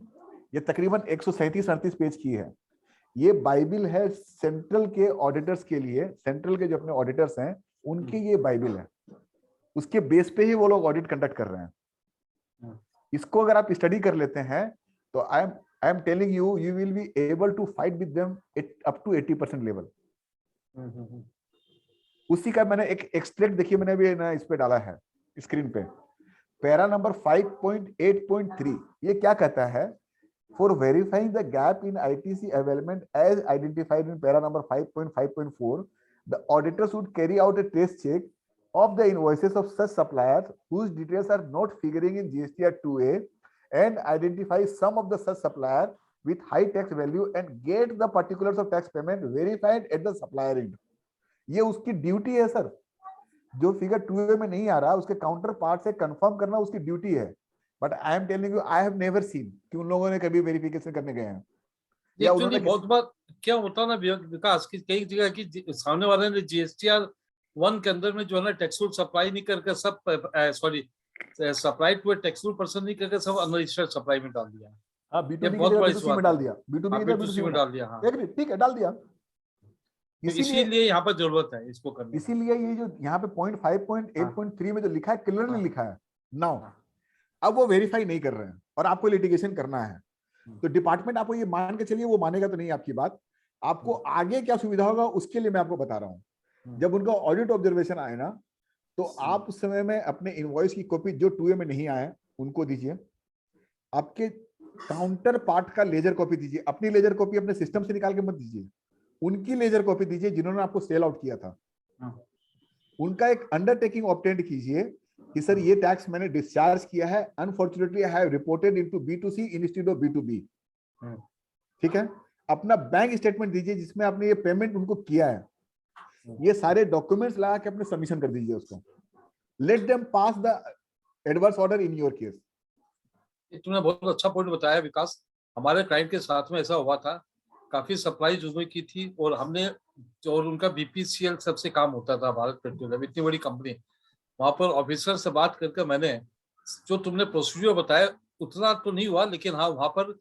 ये तकरीबन 137-38 पेज की है। ये बाइबिल है सेंट्रल के ऑडिटर्स के लिए, सेंट्रल के जो अपने ऑडिटर्स हैं उनकी ये बाइबिल है। उसके बेस पे ही वो लोग ऑडिट कंडक्ट कर रहे हैं। इसको अगर आप स्टडी कर लेते हैं तो I am telling you, you will be able to fight with them up to 80% level. उसी का मैंने एक एक्सट्रैक्ट देखिए, मैंने भी ना इस पे डाला है स्क्रीन पे, पैरा नंबर 5.8.3। ये क्या कहता है? For verifying the gap in ITC availment as identified in para number 5.5.4, the auditors would carry out a trace check of the invoices of such suppliers whose details are not figuring in GSTR 2A and identify some of the such supplier with high tax value and get the particulars of tax payment verified at the supplier end. ये उसकी duty है sir. जो figure 2A में नहीं आ रहा, उसके counter part से confirm करना उसकी ड्यूटी है। But I am telling you, I have never seen कि उन लोगों ने कभी वेरिफिकेशन करने गए हैं। या उन्होंने बहुत बार क्या होता ना विकास की कई जगह की सामने वाले ने जीएसटीआर 1 के अंदर में जो है ना टैक्स सप्लाई नहीं करके सब, sorry supply to a taxable person नहीं करके सब अनरजिस्टर्ड सप्लाई में डाल दिया। हाँ, ये B2B की बहुत जगह बड़ी B2C बात में डाल है। दिया, B2B हाँ, की जगह B2C B2C में डाल दिया। हाँ, ठीक है, डाल दिया। तो इसीलिए यहाँ पर जरूरत है इसको करने की। इसीलिए ये जो यहाँ पे 0.5.8.3 में जो लिखा है, क्लियरली हाँ। लिखा है नाउ। अब वो वेरीफाई नहीं कर रहे हैं और आपको लिटिगेशन करना है, तो डिपार्टमेंट आपको ये मान के चलिए, वो मानेगा तो नहीं आपकी बात। आपको आगे क्या सुविधा होगा उसके लिए मैं आपको बता रहा हूँ। जब उनका ऑडिट ऑब्जर्वेशन आए ना, तो आप उस समय में अपने इनवॉइस की कॉपी जो 2A में नहीं आए उनको दीजिए, आपके काउंटर पार्ट का लेजर कॉपी दीजिए। अपनी लेजर कॉपी अपने सिस्टम से निकाल के मत दीजिए, उनकी लेजर कॉपी दीजिए जिन्होंने आपको सेल आउट किया था। उनका एक अंडरटेकिंग ऑब्टेन कीजिए कि सर ये टैक्स मैंने डिस्चार्ज किया है, unfortunately I have reported into B2C instead of B2B। ठीक है, अपना बैंक स्टेटमेंट दीजिए जिसमें आपने ये पेमेंट उनको किया है। ये सारे डॉक्यूमेंट्स लगा के अपने सबमिशन कर दीजिए उसको। Let them pass the adverse order in your case. तुमने बहुत अच्छा पॉइंट बताया विकास। हमारे क्लाइंट के साथ में ऐसा हुआ था, काफी सप्लाई उन्होंने की थी और हमने, और उनका BPCL सबसे काम होता था, भारत पेट्रोलियम इतनी बड़ी कंपनी। वहां पर ऑफिसर से बात करके मैंने जो तुमने प्रोसीजर बताया उतना तो नहीं हुआ, लेकिन हाँ वहां पर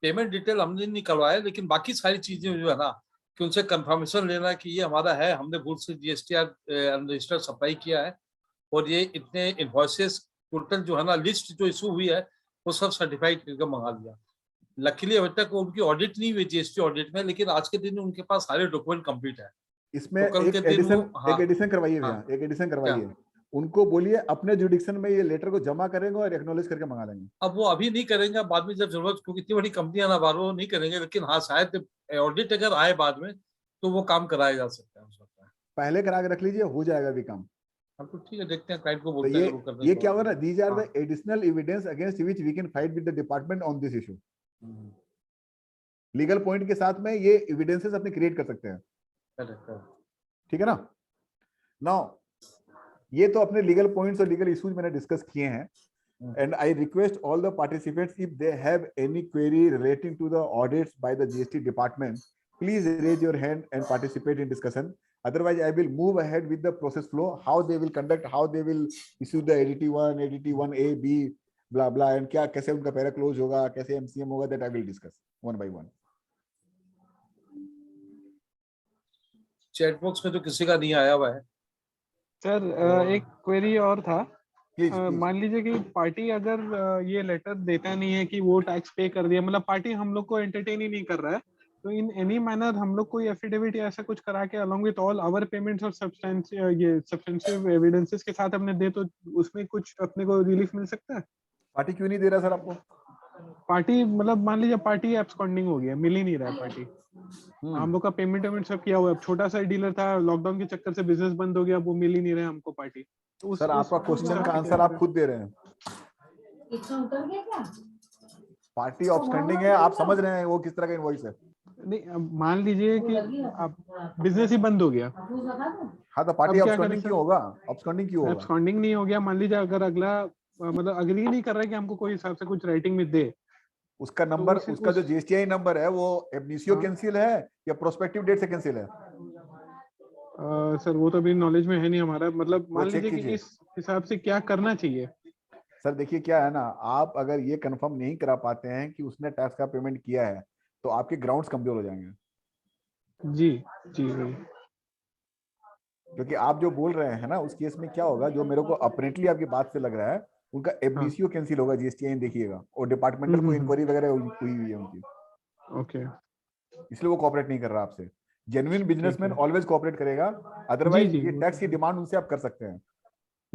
पेमेंट डिटेल हमने निकलवाया, लेकिन बाकी सारी चीजें जो है ना कि उनसे कंफर्मेशन लेना कि ये हमारा है, हमने भूल से GSTR अनरजिस्टर्ड सप्लाई किया है और ये इतने इनवॉइसेस टोटल जो है ना लिस्ट जो इशू हुई है वो सब सर्टिफाइड करके मंगा लिया। लकीली अभी तक उनकी ऑडिट नहीं हुई GST ऑडिट में, लेकिन आज के दिन उनके पास सारे डॉक्यूमेंट कंप्लीट है। इसमें तो कल एक के दिन एडिशन वो- हाँ, एक एडिशन करवाइए भैया, हाँ। एक एडिशन करवाइए। उनको बोलिए अपने जुडिक्शन में ये लेटर को जमा करेंगे और एक्नॉलेज करके मंगा लेंगे। अब वो अभी नहीं करेंगे, बाद में जब जरूरत, क्योंकि इतनी बड़ी कंपनियां ना बार वो नहीं करेंगे, लेकिन हाँ शायद ऑडिट अगर आए बाद में तो वो काम कराया जा सकता है, हो सकता है। पहले करा के रख लीजिए, हो जाएगा भी काम। हाँ तो ठीक है, देखते हैं क्लाइंट को तो बोलते हैं वो करने ये को। क्या होगा ना, दीज आर द हाँ। Additional evidence against which we can fight with the department on this issue. Legal point के साथ में ये एविडेंसेस अपने क्रिएट कर सकते हैं। ठीक है ना। नाउ ये तो अपने लीगल पॉइंट्स और लीगल इश्यूज मैंने डिस्कस किए हैं, and I request all the participants, if they have any query relating to the audits by the GST department, please raise your hand and participate in discussion. Otherwise I will move ahead with the process flow, how they will conduct, how they will issue the ADT1, ADT1A, B, blah blah, and क्या कैसे उनका para close होगा, कैसे MCM होगा, that I will discuss one by one. Chat box में तो किसी का नहीं आया हुआ है सर एक क्वेरी और था। Please, please. मान लीजिए कि पार्टी अगर ये लेटर देता नहीं है कि वो टैक्स पे कर दिया, मतलब पार्टी हम लोग को एंटरटेन ही नहीं कर रहा है, तो इन एनी मैनर हम लोग कोई एफिडेविट या ऐसा कुछ करा के along with all our payments और सब्सटेंशियल एविडेंसेस के साथ हमने दे, तो उसमें कुछ अपने को रिलीफ मिल सकता है? पार्टी क्यों नहीं दे रहा सर आपको? पार्टी मतलब मान लीजिए पार्टी एब्सकॉन्डिंग हो गया, मिल ही नहीं रहा है पार्टी। हम लोग का पेमेंट सब किया हुआ है, छोटा सा डीलर था, लॉकडाउन के चक्कर से बिजनेस बंद हो गया, वो मिल ही नहीं रहा है हमको पार्टी। तो सर आपका क्वेश्चन का आंसर आप खुद दे रहे हैं। पार्टी आउटस्टैंडिंग है, आप समझ रहे हैं वो किस तरह का इनवॉइस है? नहीं, अब मान लीजिए कि आप बिजनेस ही बंद हो गया, हाँ तो पार्टी अब क्या आउटस्टैंडिंग करें क्यों होगा? आउटस्टैंडिंग क्यों होगा? एब्सकॉन्डिंग नहीं हो गया, मान लीजिए अगर अगला मतलब अग्री नहीं कर रहा है कि हमको कोई हिसाब से कुछ राइटिंग में दे, उसका नंबर, उस- उसका जो उस- GSTI नंबर है वो एबनिसियो हाँ। कैंसिल है या प्रोस्पेक्टिव डेट से कैंसिल है? सर वो तो अभी नॉलेज में है नहीं हमारा, मतलब मान चेक लीजिए कि कीजिए। किस हिसाब से क्या करना चाहिए। सर देखिए क्या है ना, आप अगर ये कंफर्म नहीं करा पाते हैं कि उसने टैक्स का पेमेंट किया है तो आपके ग्राउंड्स कमजोर हो जाएंगे। जी जी वही। क्योंकि आप जो बोल रहे हैं ना उस केस में क्या होगा, जो मेरे को अपरेंटली आपकी बात से लग रहा है, उनका एबनिसियो कैंसिल होगा, GSTI देखिएगा, और डिपार्टमेंटल को इंक्वायरी वगैरह हुई है उनकी, ओके इसलिए वो कोऑपरेट नहीं कर रहा आपसे। जेन्युइन बिजनेसमैन ठीक है। ऑलवेज कोऑपरेट करेगा, अदरवाइज जी, ये वो टैक्स की तो- डिमांड उनसे आप कर सकते हैं।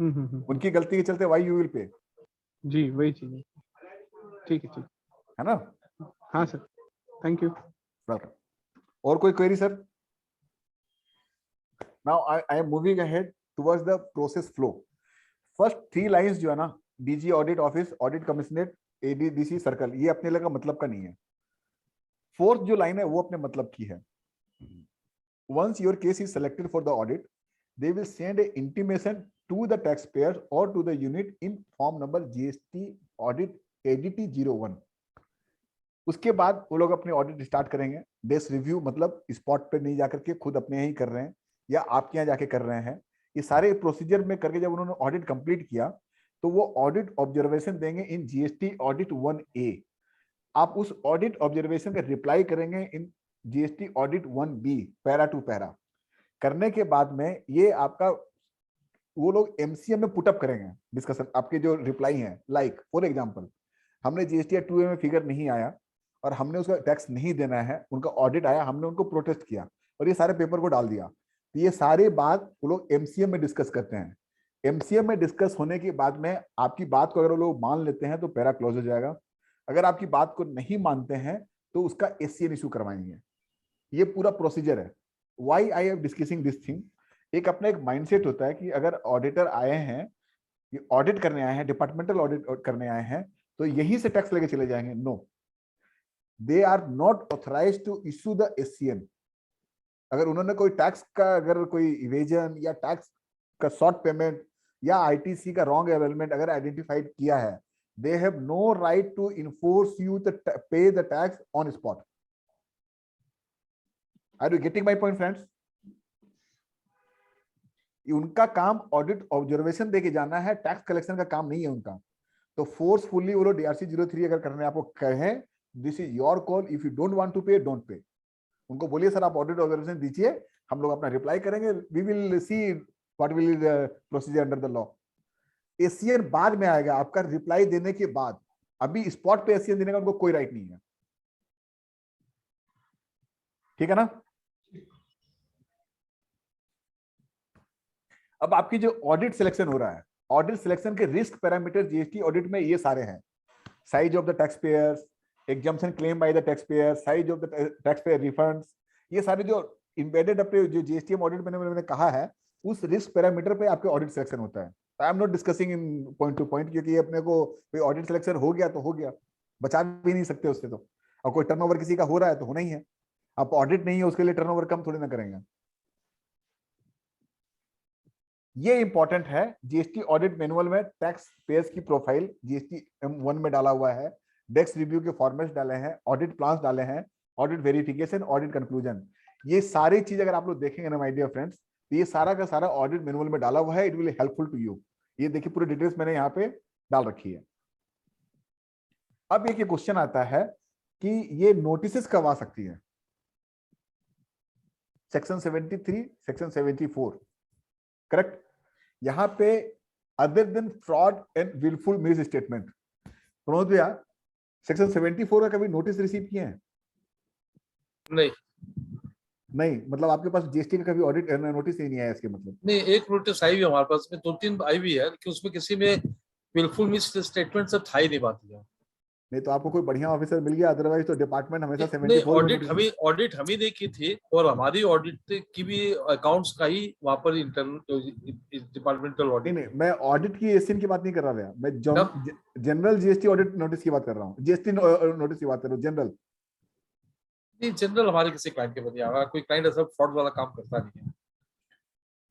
हम्म। उनकी गलती के चलते व्हाई यू विल पे, जी वही चीज है। ठीक है, ठीक है ना? हाँ सर, थैंक यू। वेलकम। और कोई query sir? Now I am moving ahead towards the process flow. First 3 lines जो है ना, DG audit office, audit commissionerate, ADDC circle, ये अपने लगा मतलब का नहीं है। 4th जो लाइन है वो अपने मतलब की है। Once your case is selected for the audit, they will send a intimation to the taxpayers or to the unit in form number GST audit ADT01। उसके बाद वो लोग अपने ऑडिट स्टार्ट करेंगे। डेस्क रिव्यू मतलब स्पॉट पे नहीं जाकर के खुद अपने यहाँ ही कर रहे हैं या आपके यहाँ जाके कर रहे हैं। ये सारे प्रोसीजर में करके जब उन्होंने ऑडिट कंप्लीट किया, तो वो ऑडिट ऑब्जर्वेशन देंगे इन जीएसटी ऑडिट 1A। आप उस ऑडिट ऑब्जर्वेशन का रिप्लाई करेंगे in GST audit 1B, para two para. करने के बाद में ये आपका वो लोग एमसीएम में पुटअप करेंगे डिस्कशन, आपके जो रिप्लाई हैं। लाइक फॉर एग्जांपल, हमने जीएसटी 2A में फिगर नहीं आया और हमने उसका टैक्स नहीं देना है, उनका ऑडिट आया, हमने उनको प्रोटेस्ट किया और ये सारे पेपर को डाल दिया। तो ये सारी बात वो लोग एमसीएम में डिस्कस करते हैं। एमसीएम में डिस्कस होने के बाद में आपकी बात को अगर वो लोग मान लेते हैं तो पैरा क्लोज हो जाएगा। अगर आपकी बात को नहीं मानते हैं तो उसका एससीएन इशू करवाएंगे। ये पूरा प्रोसीजर है। Why I am discussing this thing, एक अपना एक माइंडसेट होता है कि अगर ऑडिटर आए हैं, ये ऑडिट करने आए हैं, डिपार्टमेंटल ऑडिट करने आए हैं, तो यहीं से टैक्स लेके चले जाएंगे। No, they are not authorized to issue the SCN. अगर उन्होंने कोई टैक्स का, अगर कोई इवेजन या टैक्स का शॉर्ट पेमेंट या आईटीसी का रॉन्ग अवेलमेंट अगर आइडेंटिफाइड किया है, they have no right to enforce you to pay the tax on spot. Are you getting my point friends? उनका काम ऑडिट ऑब्जर्वेशन देके जाना है, टैक्स कलेक्शन का काम नहीं है उनका। तो फोर्सफुली वो लोग डीआरसी 03 अगर करने आपको कहें, this is your call, if you don't want to pay, don't pay. उनको बोलिए सर आप ऑडिट ऑब्जर्वेशन दीजिए, हम लोग अपना रिप्लाई करेंगे, we will see what will the procedure under the law. SCN बाद में आएगा, आपका रिप्लाई देने के बाद। अभी स्पॉट पे एससीएन देने का उनको कोई राइट नहीं है। ठीक है ना? अब आपकी जो ऑडिट सिलेक्शन हो रहा है, ऑडिट सिलेक्शन के रिस्क पैरामीटर जीएसटी ऑडिट में ये सारे हैं। Size of the tax payers, exemption claim by the tax pair, size of the tax pair refunds, ये सारे जो एम्बेडेड अपने जो जीएसटीएम ऑडिट मैंने कहा है, उस रिस्क पैरामीटर पे आपके ऑडिट सिलेक्शन होता है। I am not discussing in point two point, क्योंकि अपने को कोई ऑडिट सिलेक्शन हो गया तो हो गया, बचा भी नहीं सकते उससे। तो और कोई टर्नओवर किसी का हो रहा है तो होना ही है। आप ऑडिट नहीं है उसके लिए टर्नओवर कम थोड़ी ना करेंगे। ये इंपॉर्टेंट है। जीएसटी ऑडिट मैनुअल में टैक्स पेयर्स की प्रोफाइल जीएसटी M1 में डाला हुआ है, डेस्क रिव्यू के फॉर्मेट्स डाले हैं, ऑडिट प्लान्स डाले हैं, ऑडिट वेरिफिकेशन, ऑडिट कंक्लूजन, ये सारी चीज अगर आप लोग देखेंगे ना माय डियर फ्रेंड्स, तो ये सारा का सारा ऑडिट मैनुअल में डाला हुआ है। It will helpful to you. ये देखिए पूरी डिटेल्स मैंने यहाँ पे डाल रखी है। अब एक क्वेश्चन आता है कि ये नोटिस कब आ सकती है? Section 73, section 74, correct? यहाँ पे other than fraud and wilful misstatement, Pramod भैया सेक्शन 74 का कभी नोटिस रिसीव किए हैं? नहीं, मतलब आपके पास जीएसटी का कभी ऑडिट नोटिस ही नहीं आया इसके मतलब? नहीं, एक नोटिस आई हुई हमारे पास में, 2-3 आई हुई है कि उसमें किसी में विलफुल मिस स्टेटमेंट सब था ही नहीं बात है। नहीं तो आपको कोई बढ़िया ऑफिसर मिल गया, अदरवाइज तो डिपार्टमेंट हमेशा 74 ऑडिट हम ही नहीं की थी, और हमारी ऑडिट की भी अकाउंट्स का ही वहां पर इंटरनल डिपार्टमेंटल ऑडिट। नहीं, मैं ऑडिट की एससीएन की बात नहीं कर रहा भैया, मैं जनरल जीएसटी ऑडिट नोटिस की बात कर रहा हूँ, जीएसटी नोटिस की बात कर रहा हूँ, जनरल नहीं। जनरल हमारे किसी क्लाइंट के बदले आगा, कोई क्लाइंट ऐसा फ्रॉड वाला काम करता नहीं है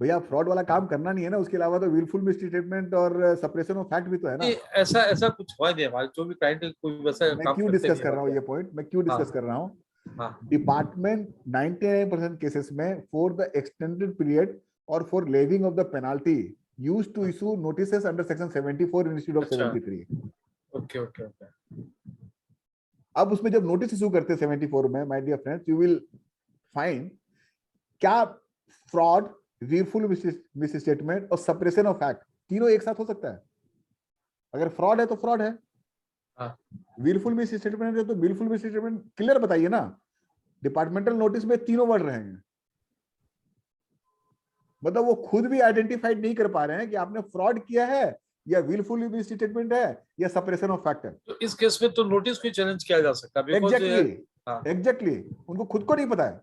भैया। फ्रॉड वाला काम करना नहीं है ना, उसके अलावा तो विलफुल मिसस्टेटमेंट और सप्रेशन ऑफ फैक्ट भी तो है ना। ऐसा कुछ हुआ नहीं हमारे, जो भी क्लाइंट कोई वैसा मैं क्यों डिस्कस कर रहा हूँ ये पॉइंट, मैं क्यों डिस्कस कर रहा हूँ? डिपार्टमेंट 99% केसेस में फॉर द एक्सटेंडेड पीरियड और for levying of the penalty used to issue notices under section 74 instead of 73। Okay okay okay. अब उसमें जब नोटिस इशू करते हैं 74 में, my dear friends, you will find क्या फ्रॉड, विलफुल मिस स्टेटमेंट और suppression of fact तीनों एक साथ हो सकता है। अगर फ्रॉड है तो फ्रॉड है, विलफुल मिस स्टेटमेंट है तो विलफुल मिस स्टेटमेंट। क्लियर बताइए ना, डिपार्टमेंटल नोटिस में तीनों वर्ड रहेंगे। मतलब वो खुद भी आइडेंटिफाइड नहीं कर पा रहे हैं कि आपने फ्रॉड किया है या विलफुल मिस स्टेटमेंट है या सप्रेशन ऑफ फैक्ट है। तो इस केस में तो नोटिस को चैलेंज किया जा सकता है। एग्जैक्टली, उनको खुद को नहीं पता है।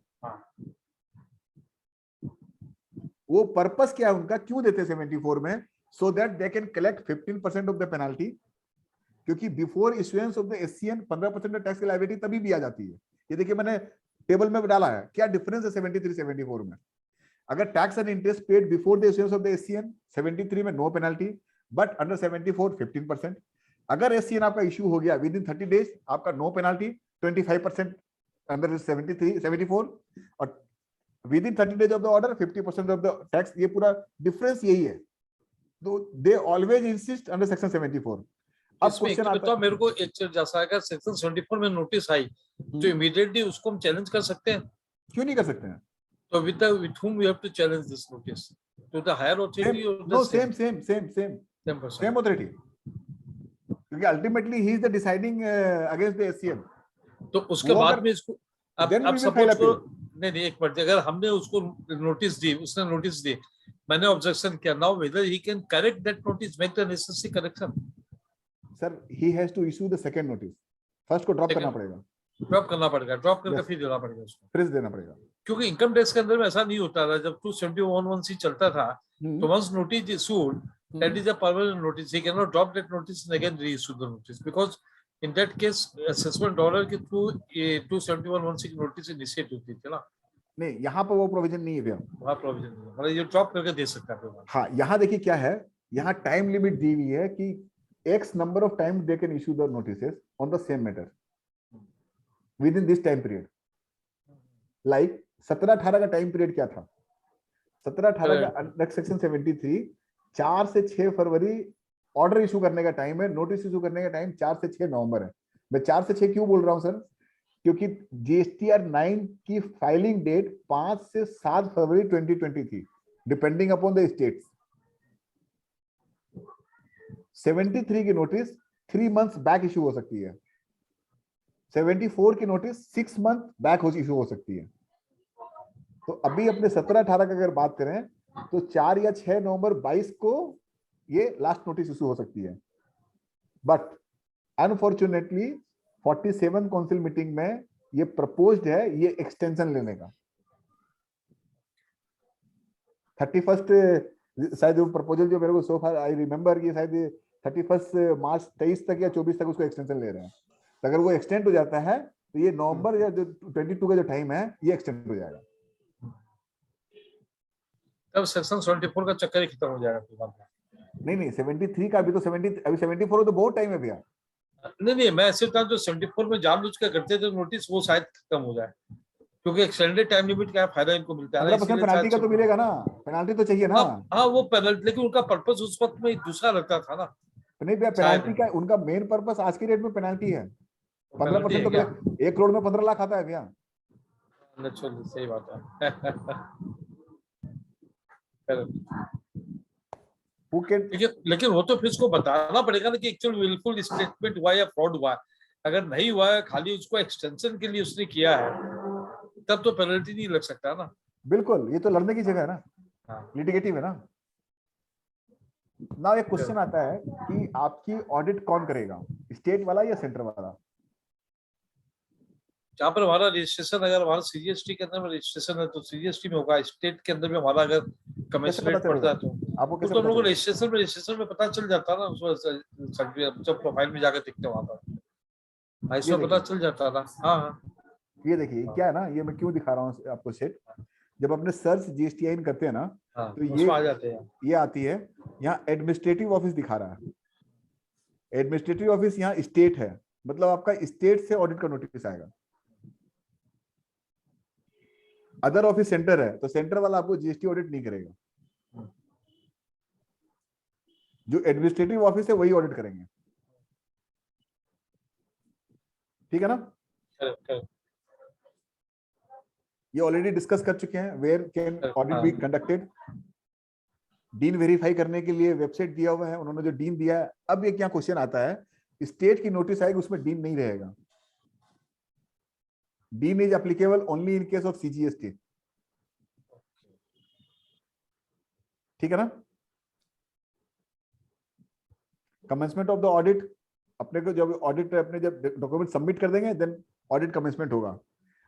वो पर्पस क्या है उनका, क्यों देते 74 में? So that they can collect 15% of the penalty, क्योंकि before issuance of the SCN 15% tax की लायबिलिटी तभी भी आ जाती है। ये देखिए मैंने टेबल में डाला है, क्या डिफरेंस है 73 74 में। अगर tax and interest paid before the issuance of the SCN 73 में नो पेनाल्टी, बट अंडर 74 15%। अगर एससीएन आपका इशू हो गया विद इन 30 डेज, आपका नो पेनाल्टी 25% अंडर 73 74, और with in 30 days of the order 50% of the tax. ये पूरा difference यही है। तो they always insist under section 74। अब इसमें क्वेश्चन एक आता बताओ मेरे को, एक चीज जैसा अगर सेक्शन 74 में नोटिस आई तो इमीडिएटली उसको हम चैलेंज कर सकते हैं। क्यों नहीं कर सकते हैं? तो with whom we have to challenge this notice? To the higher authority or the no same same person? Authority, क्योंकि ultimately he is the deciding against the SCM. तो उसके वो बाद अगर- में इसको अब Then we will suppose file appeal. नहीं एक मिनट, अगर हमने उसको नोटिस दी, उसने नोटिस दी, मैंने ऑब्जेक्शन किया, now whether he can correct that notice, make the necessary correction. Sir he has to issue the second notice, first को ड्रॉप करना पड़ेगा, ड्रॉप करना पड़ेगा, ड्रॉप करके Yes. फिर देना पड़ेगा उसको, फिर देना पड़ेगा। क्योंकि इनकम टैक्स के अंदर में ऐसा नहीं होता था। जब 271(1)(c चलता था तो once notice issued, that is a permanent notice, he cannot drop that notice and again reissue the notice, because in that case assessment order के through 271(1)(c notice initiate होती थी ना, नहीं, यहाँ पर वो प्रोविजन नहीं है भैया। वहाँ प्रोविजन नहीं है, मतलब ये ड्रॉप करके दे सकता है। हाँ, यहाँ देखिए क्या है, यहाँ टाइम लिमिट दी हुई है कि X number of time they can issue the notices on the same matter with in this time period. Like 17-18 का टाइम पीरियड क्या था? 17-18 का अंडर सेक्शन 73 4 से 6 फरवरी ऑर्डर इशू करने का टाइम है, नोटिस इशू करने का टाइम 4 से 6 नवंबर है। मैं 4 से 6 क्यों बोल रहा हूं सर? क्योंकि जीएसटीआर 9 की फाइलिंग डेट 5 से 7 फरवरी 2020 थी, डिपेंडिंग अपॉन द स्टेट्स। 73 की नोटिस 3 मंथ्स बैक इशू हो सकती है, 74 की नोटिस 6 मंथ बैक इशू हो सकती है। तो अभी अपने 17-18 का अगर बात करें तो 4 या 6 नवंबर 22 को ये लास्ट नोटिस इशू हो सकती है। बट अनफॉर्चुनेटली 47 काउंसिल मीटिंग में ये प्रपोज्ड है ये एक्सटेंशन लेने का। 31 शायद वो प्रपोजल जो मेरे को सो फार आई रिमेंबर ये शायद 31 मार्च 23 तक या 24 तक उसको एक्सटेंशन ले रहे हैं। तो अगर वो एक्सटेंड हो जाता है तो ये नवंबर या जो 22 का जो टाइम है ये एक्सटेंड हो जाएगा। तब सेक्शन 74 का चक्कर ही खत्म हो जाएगा। नहीं 73 का अभी तो 74 तो बहुत टाइम है भैया। नहीं मैं ऐसे था जो 74 में जानबूझ कर करते थे नोटिस, वो शायद खत्म हो जाए, क्योंकि एक्सटेंडेड टाइम लिमिट का फायदा इनको मिलता है। 15% पेनाल्टी का तो मिलेगा ना, पेनाल्टी तो चाहिए ना। हाँ वो पेनल्टी, लेकिन उनका पर्पस उस वक्त में दूसरा रहता था ना। नहीं भैया, पेनाल्टी का उनका मेन पर्पस आज की डेट में पेनाल्टी है। 15% तो 1 करोड़ में 15 लाख आता है भैया। सही बात है। लेकिन वो तो फिर उसको बताना पड़ेगा ना कि एक्चुअल विलफुल स्टेटमेंट हुआ या फ्रॉड हुआ। अगर नहीं हुआ है, खाली उसको एक्सटेंशन के लिए उसने किया है, तब तो पेनल्टी नहीं लग सकता ना। बिल्कुल, ये तो लड़ने की जगह है ना, लिटिगेटिव है ना। ना एक क्वेश्चन आता है कि आपकी ऑडिट कौन करेगा, स्टेट वाला या सेंटर वाला? जहाँ पर हमारा रजिस्ट्रेशन, अगर हमारा सीजीएसटी के अंदर में रजिस्ट्रेशन है तो सीजीएसटी में होगा। स्टेट के अंदर में हमारा अगर कमिश्नरेट पड़ता है तो आपको तो हम लोग रजिस्ट्रेशन में पता चल जाता ना, उसमें जब प्रोफाइल में जाकर दिखते वहां पर ऐसा पता चल जाता था। हाँ ये देखिए क्या है ना, ये मैं क्यों दिखा रहा हूँ आपको सेट। जब अपने सर्च जीएसटीआईएन करते हैं ना तो ये आ जाते हैं। ये आती है, यहाँ एडमिनिस्ट्रेटिव ऑफिस दिखा रहा है। एडमिनिस्ट्रेटिव ऑफिस यहाँ स्टेट है, मतलब आपका स्टेट से ऑडिट का नोटिस आएगा। अदर ऑफिस सेंटर है तो सेंटर वाला आपको जीएसटी ऑडिट नहीं करेगा। जो एडमिनिस्ट्रेटिव ऑफिस है वही ऑडिट करेंगे, ठीक है ना। ये ऑलरेडी डिस्कस कर चुके हैं, where can audit be conducted. डीन वेरीफाई करने के लिए वेबसाइट दिया हुआ है, उन्होंने जो डीन दिया है। अब ये क्या क्वेश्चन आता है, स्टेट की नोटिस आएगी उसमें डीन नहीं रहेगा। Dean is applicable only in case of CGST, ठीक है ना। कमेंसमेंट ऑफ द ऑडिट, अपने को जब ऑडिट अपने जब डॉक्यूमेंट सबमिट कर देंगे देन ऑडिट कमेंसमेंट होगा।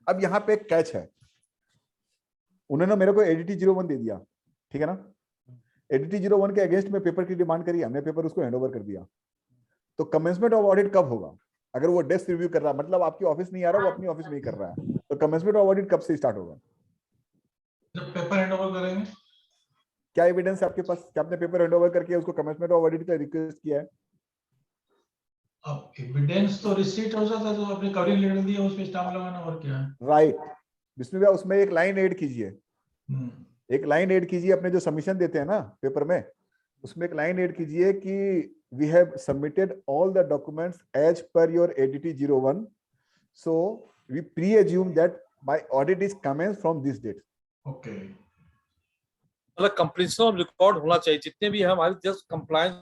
अब यहाँ पे एक कैच है, उन्होंने मेरे को एडीटी 01 दे दिया, ठीक है ना। एडीटी 01 के अगेंस्ट में पेपर की डिमांड करी, हमने पेपर उसको हैंड ओवर कर दिया। तो कमेंसमेंट ऑफ ऑडिट कब होगा? अगर वो डेस्क रिव्यू कर रहा है, मतलब आपकी ऑफिस नहीं आ रहा, वो अपनी ऑफिस में ही कर रहा है, तो कमेंसमेंट ऑफ ऑडिट कब से स्टार्ट होगा? जब पेपर हैंड ओवर करेंगे। क्या एविडेंस है आपके पास कि आपने पेपर हैंड ओवर करके उसको कमेंसमेंट ऑफ ऑडिट का रिक्वेस्ट किया है? अब एविडेंस तो रिसीट हो जाता है, तो आपने कवरिंग लेटर दिया उस पे स्टाम्प लगाना, और क्या है। राइट विष्णु भैया, उसमें एक लाइन ऐड कीजिए, एक लाइन ऐड कीजिए अपने जो सबमिशन देते हैं ना पेपर में, उसमें एक लाइन ऐड कीजिए कि we have submitted all the documents as per your ADT 01, so we pre-assume that my audit is commenced from this date. Okay. मतलब कंप्लीशन ऑफ रिकॉर्ड होना चाहिए, जितने भी है हमारी जस्ट कंप्लायंस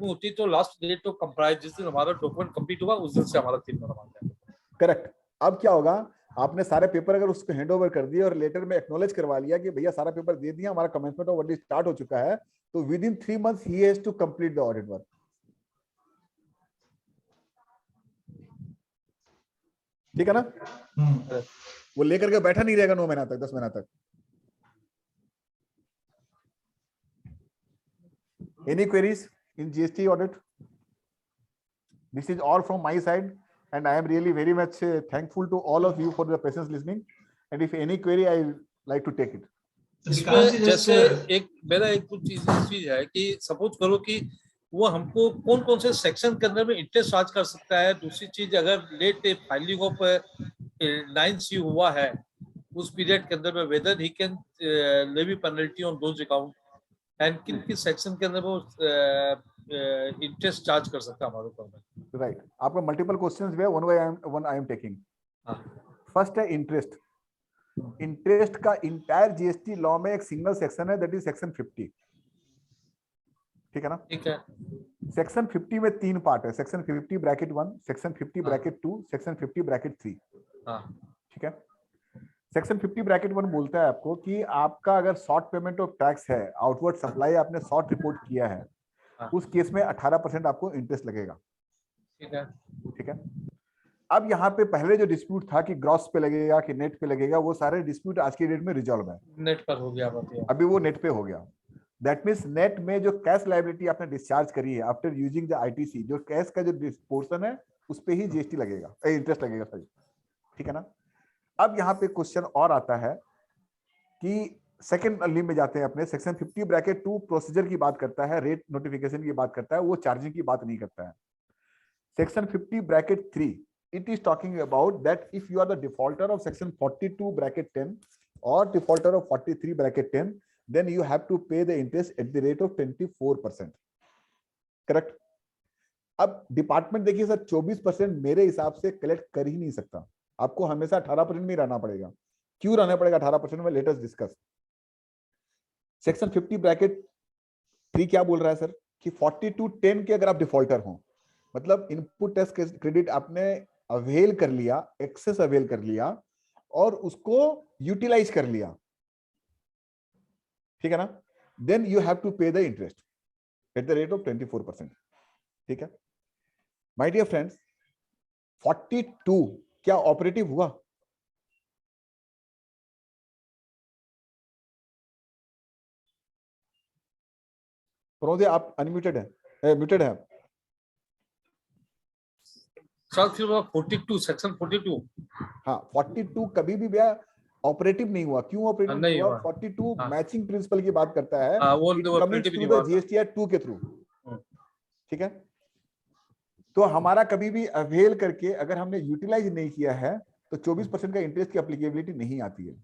होती तो लास्ट डेट ऑफ कंप्लायंस जिस दिन हमारा डॉक्यूमेंट कंप्लीट हुआ उस दिन से हमारा 3 महीना मान जाएगा। करेक्ट। अब क्या होगा, आपने सारे पेपर अगर उसको हैंड ओवर कर दिए और लेटर में एक्नॉलेज करवा लिया कि भैया सारा पेपर दे दिया, हमारा कमेंसमेंट ऑफ ऑडिट स्टार्ट हो चुका है, तो within 3 months he has to complete the audit work. ठीक है ना? वो लेकर के बैठा नहीं रहेगा 9 महीना तक, 10 महीना तक। Any queries in GST audit? This is all from my side, and I am really very much thankful to all of you for the patience listening. And if any query, I like to take it. इसमें जैसे एक मेरा एक कुछ चीज है कि suppose करो कि वो हमको कौन कौन से सेक्शन के अंदर में इंटरेस्ट चार्ज कर सकता है। दूसरी चीज, अगर लेट फाइलिंग ऑफ 9C हुआ है उस पीरियड के अंदर में, whether he can levy penalty on those account and किन किस सेक्शन के अंदर वो इंटरेस्ट चार्ज कर सकता है हमारे ऊपर में। राइट, आपका मल्टीपल क्वेश्चंस भी है, one I am taking. First है इंटरेस्ट। इंटरेस्ट का इंटायर जीएसटी लॉ में एक सिंगल सेक्शन है, दैट इज सेक्शन 50। ठीक है ना? ठीक है। सेक्शन 50 में 3 पार्ट है, section 50 bracket 1, section 50 bracket 2, section 50 bracket 3। ठीक है। सेक्शन 50 ब्रैकेट 1 बोलता है आपको कि आपका अगर शॉर्ट पेमेंट ऑफ टैक्स है, आउटवर्ड सप्लाई आपने शॉर्ट रिपोर्ट किया है, उस केस में 18% आपको इंटरेस्ट लगेगा। ठीक है। ठीक है। अब यहाँ पे पहले जो डिस्प्यूट था कि ग्रॉस पे लगेगा कि नेट पे लगेगा, वो सारे डिस्प्यूट आज की डेट में रिजॉल्व है, नेट पर हो गया। अभी वो नेट पे हो गया। दैट मीन्स नेट में जो कैश लायबिलिटी आपने डिस्चार्ज करी है आफ्टर यूजिंग द आईटीसी, जो कैश का जो पोर्शन है उस पे ही जीएसटी लगेगा, इंटरेस्ट लगेगा, सॉरी। ठीक है ना? अब यहाँ पे क्वेश्चन और आता है कि सेकंड लिंक में जाते हैं अपने, सेक्शन 50 ब्रैकेट 2 प्रोसीजर की बात करता है, रेट नोटिफिकेशन की बात करता है, वो चार्जिंग की बात नहीं करता है। Section 50 bracket 3 it is talking about that if you are the defaulter of section 42 bracket 10 or defaulter of 43 bracket 10, then you have to pay the interest at the rate of 24%. Correct? अब department देखिए sir, 24% मेरे हिसाब से collect कर ही नहीं सकता, आपको हमेशा 18% में रहना पड़ेगा। क्यों रहना पड़ेगा 18% में? Late us discuss. Section 50 bracket 3 क्या बोल रहा है सर कि 4210 के अगर आप डिफॉल्टर हो, मतलब इनपुट टैक्स क्रेडिट आपने अवेल कर लिया, एक्सेस अवेल कर लिया और उसको यूटिलाइज कर लिया, ठीक है ना, then you have to pay the interest at the rate of 24%। ठीक है माय डियर फ्रेंड्स, 42 क्या ऑपरेटिव हुआ? प्रोदे आप अनम्यूटेड है, म्यूटेड है। सेक्शन 42 हाँ 42 कभी भी भैया ऑपरेटिव नहीं हुआ। क्यों ऑपरेटिव नहीं हुआ? 42 मैचिंग प्रिंसिपल की बात करता है, जीएसटी एक्ट 2 के थ्रू। ठीक है, तो हमारा कभी भी अवेल करके अगर हमने यूटिलाइज नहीं किया है तो 24% का इंटरेस्ट की एप्लीकेबिलिटी नहीं आती है,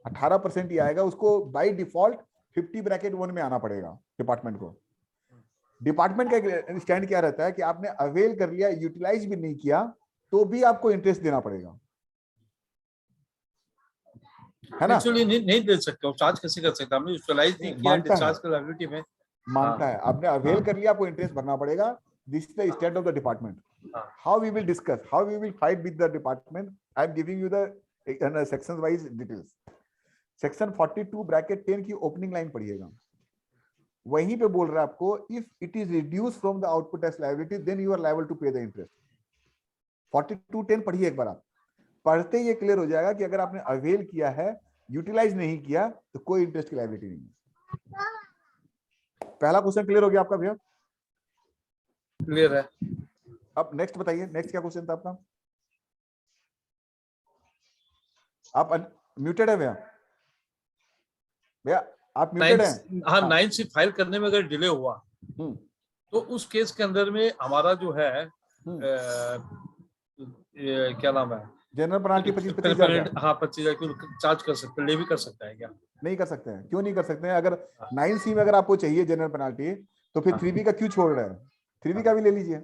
18% ही आएगा। उसको बाय डिफॉल्ट 50 ब्रैकेट 1 में आना पड़ेगा डिपार्टमेंट को। डिपार्टमेंट का स्टैंड क्या रहता है कि आपने अवेल कर लिया, यूटिलाइज भी नहीं किया तो भी आपको इंटरेस्ट देना पड़ेगा, है ना? एक्चुअली नहीं दे सकते, चार्ज कैसे कर सकते? हमने यूटिलाइज नहीं किया, डिस्चार्ज का लायबिलिटी में मानता है, आपने अवेल कर लिया, आपको इंटरेस्ट भरना पड़ेगा। This is the stand of the department. How we will discuss, how we will fight with the department, I am giving you the section wise details. Section 42 bracket 10 की ओपनिंग लाइन पढ़िएगा, वहीं पे बोल रहा है आपको if it is reduce from the output tax liability then you are liable to pay the interest. 4210 पढ़िए एक बार, आप पढ़ते ही ये क्लियर हो जाएगा कि अगर आपने अवेल किया है, यूटिलाइज नहीं किया तो कोई इंटरेस्ट की लायबिलिटी नहीं है। पहला क्वेश्चन क्लियर हो गया आपका भैया? क्लियर है। अब नेक्स्ट बताइए, नेक्स्ट क्या क्वेश्चन था आपका? आप म्यूटेड है भैया? भैया आप म्यूटेड हैं? हाँ, 9C फाइल करने में अगर डिले हुआ तो उस केस के अंदर में हमारा जो है क्या नाम है, जनरल पेनाल्टी 25,000 हाँ 25,000 चार्ज कर सकते हैं, ले भी कर सकता है क्या? नहीं कर सकते हैं, क्यों नहीं कर सकते हैं? अगर 9C में अगर आपको चाहिए जनरल पेनाल्टी, तो फिर 3B का क्यों छोड़ रहे हैं? 3B का भी ले लीजिए।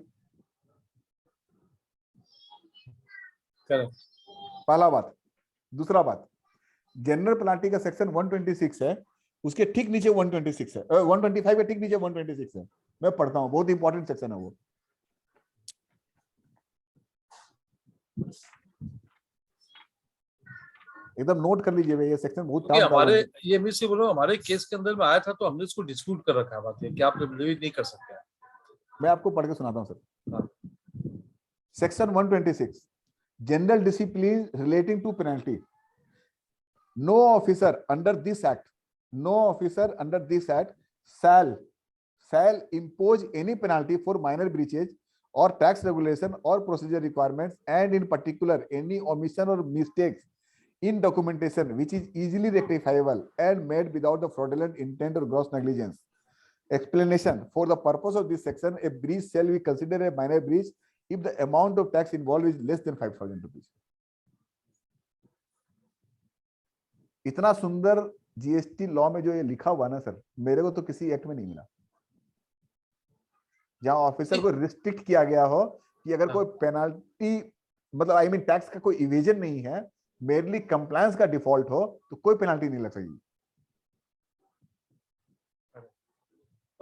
पहला बात। दूसरा बात, जनरल पेनाल्टी का सेक्शन 126 है, उसके ठीक नीचे 126 है, 125 के ठीक नीचे 126 है। मैं पढ़ता हूँ, बहुत इंपॉर्टेंट सेक्शन है वो। एकदम नोट कर लीजिए, ये सेक्शन बहुत काम हमारे ये मैं से बोलो, हमारे केस के अंदर में आया था तो हमने इसको डिस्प्यूट कर रखा है, बात है कि आप रिलीव नहीं कर सकते हैं। मैं आपको पढ़ के सुनाता हूँ sir. Section 126, general discipline relating to penalty. No officer under this act, no officer under this act shall impose any penalty for minor breaches or tax regulation or procedure requirements, and in particular any omission or mistakes in documentation which is easily rectifiable and made without the fraudulent intent or gross negligence. Explanation: for the purpose of this section, a breach shall be considered a minor breach if the amount of tax involved is less than 5,000 rupees. इतना सुंदर GST law में जो ये लिखा हुआ ना sir, मेरे को तो किसी एक्ट में नहीं मिला जहां ऑफिसर को रिस्ट्रिक्ट किया गया हो कि अगर कोई पेनाल्टी, मतलब आई मीन टैक्स का कोई इवेजन नहीं है, मेरली कंप्लायंस का डिफॉल्ट हो, तो कोई पेनाल्टी नहीं लग सकती।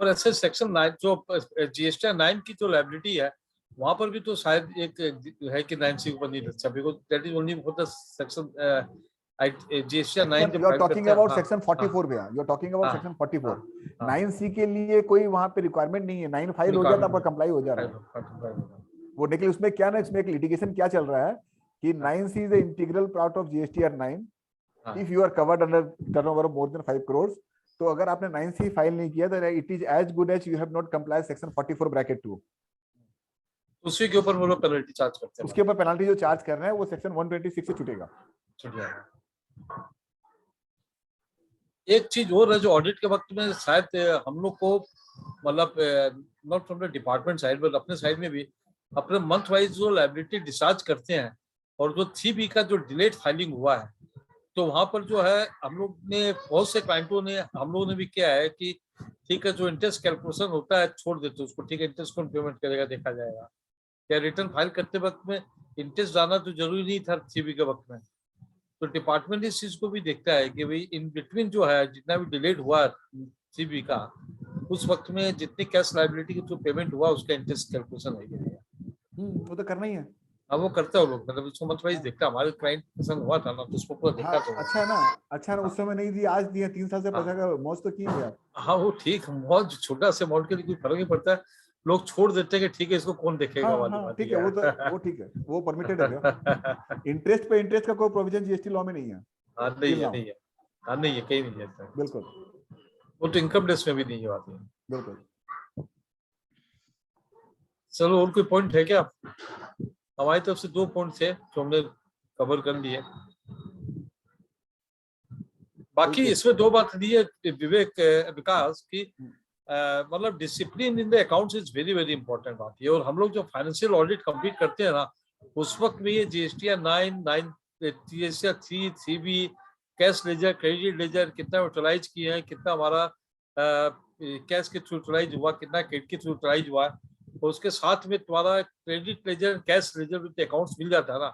और ऐसे सेक्शन 9 जो जीएसटी 9 की जो लायबिलिटी है, वहां पर भी तो शायद एक है कि 9C ऊपर नहीं लगता, because that is only for the section GST 9 you are talking about section 44 भैया, you are talking about section 44। 9C के लिए कोई वहां पे रिक्वायरमेंट नहीं है, 9 फाइल हो जाता है, आपका कंप्लाई हो जा रहा है वो। देखिए उसमें क्या ना, इसमें एक लिटिगेशन क्या चल रहा है कि 9C is an integral part of GSTR 9 if you are covered under turnover of more than 5 crores। तो अगर आपने 9C फाइल नहीं किया तो it is as good as you have not complied section 44 bracket 2। उसी के ऊपर वो लोग पेनल्टी चार्ज करते हैं, उसके ऊपर पेनल्टी जो चार्ज कर रहे हैं वो सेक्शन 126 से छूटेगा। एक चीज और है जो ऑडिट के वक्त में शायद हम लोग को, मतलब not from the department side but अपने साइड में भी अपने मंथ वाइज जो लायबिलिटी डिस्चार्ज करते हैं, और जो 3B का जो डिलेड फाइलिंग हुआ है, तो वहां पर जो है हम लोग ने, बहुत से क्लाइंटों ने, हम लोगों ने भी किया है कि ठीक है जो इंटरेस्ट कैलकुलेशन होता है छोड़ देते उसको, ठीक है इंटरेस्ट कौन पेमेंट करेगा देखा जाएगा। क्या रिटर्न फाइल करते वक्त में इंटरेस्ट डालना तो जरूरी नहीं था 3B के वक्त में, तो डिपार्टमेंट इस चीज को भी देखता है कि भाई इन बिटवीन जो है जितना भी डिलेड हुआ 3B का, उस वक्त में जितनी कैश लायबिलिटी की जो पेमेंट हुआ उसका इंटरेस्ट कैलकुलेशन है, वो तो करना ही है। अब वो करते हो लोग, मतलब उसको मंथ वाइज देखता, हमारे क्लाइंट के संग हुआ था ना तो उसको पूरा देखा। तो अच्छा ना, अच्छा ना, उस समय नहीं दी, आज दिया, 3 साल से पैसा का मौज तो की है। हाँ वो ठीक, मौज छोटा से अमाउंट के लिए कोई फर्क नहीं पड़ता है, लोग छोड़ देते हैं कि ठीक है इसको कौन देखेगा वाली बात। ठीक है, वो ठीक है, वो परमिटेड है। इंटरेस्ट पे इंटरेस्ट का कोई प्रोविजन जीएसटी लॉ में नहीं है। नहीं है कहीं नहीं है। बिल्कुल, वो तो इनकम टैक्स में भी नहीं है बात है। बिल्कुल। चलो और कोई पॉइंट है क्या? हमारी तरफ से 2 पॉइंट थे जो हमने कवर कर लिए, बाकी इसमें 2 बात दी है विवेक विकास की, मतलब discipline in the accounts is very very important बात है। और हम लोग जो फाइनेंशियल ऑडिट कंप्लीट करते हैं ना, उस वक्त में ये GST 9 GST 3 3B cash ledger, credit ledger कितना यूटिलाइज किए हैं, कितना हमारा कैश के थ्रू यूटिलाइज हुआ, कितना क्रेडिट के थ्रू यूटिलाइज हुआ, और उसके साथ में तुम्हारा credit ledger, cash ledger with accounts मिल जाता है ना,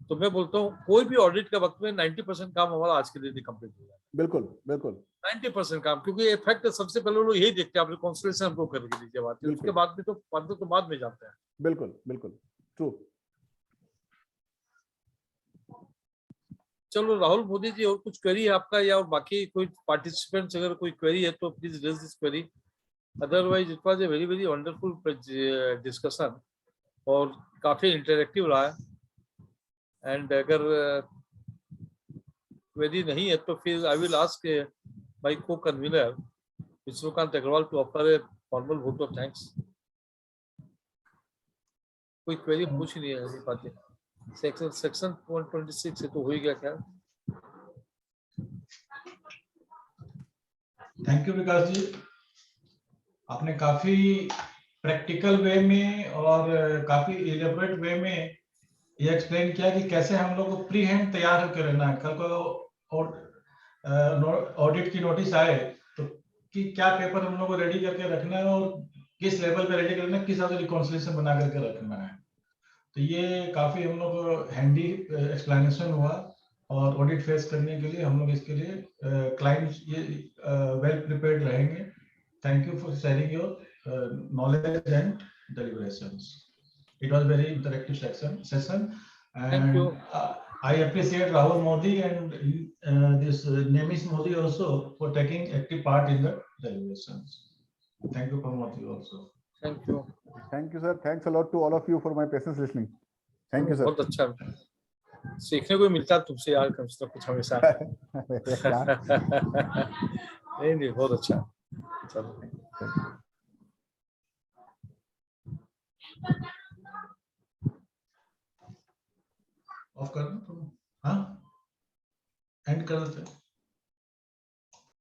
तो मैं बोलता हूँ कोई भी ऑडिट के वक्त में 90% काम हमारा आज के दिन कंप्लीट हो जाता है। बिल्कुल बिल्कुल 90% काम, क्योंकि इफेक्ट सबसे पहले लोग यही देखते हैं, आप रिकॉन्सिलिएशन हमको करके दीजिए बात, उसके बाद में तो बाद में जाते हैं। बिल्कुल बिल्कुल ट्रू। चलो राहुल मोदी जी, और कुछ क्वेरी है आपका, या और बाकी कोई पार्टिसिपेंट्स अगर कोई क्वेरी है तो please raise this query, otherwise it was a very very wonderful discussion और काफी इंटरेक्टिव रहा है। एंड अगर क्वेरी नहीं है तो फिर I will ask my co convener Vishnukant Agarwal to offer a formal vote of thanks. कोई क्वेरी पूछ नहीं है पाते, सेक्शन 126 से तो हो ही गया क्या। थैंक यू विकास जी, आपने काफी प्रैक्टिकल वे में और काफी इलेबोरेट वे में ये एक्सप्लेन किया कि कैसे हम लोग को प्री हैंड तैयार होकर रहना है, कल को ऑडिट की नोटिस आए तो कि क्या पेपर हम लोग को रेडी करके रखना है और किस लेवल पे रेडी करना है, किस हिसाब से रिकॉन्सिलिएशन बना करके रखना है। तो ये काफी हम लोग को हैंडी एक्सप्लेनेशन हुआ और ऑडिट फेस करने के लिए हम लोग इसके लिए क्लाइंट्स ये वेल प्रिपेयर्ड रहेंगे। Thank you for sharing your knowledge and deliberations. It was very interactive session and Thank you. I appreciate Rahul Modi and this Nemish Modi also for taking active part in the deliberations. Thank you Pramod also. Thank you. Thank you, sir. Thanks a lot to all of you for my patience listening. Thank you, sir. बहुत अच्छा सीखने को मिलता है तुमसे यार, कम से कम कुछ हमेशा। नहीं बहुत अच्छा। चलो ऑफ कर दो, हाँ एंड कर देते हैं।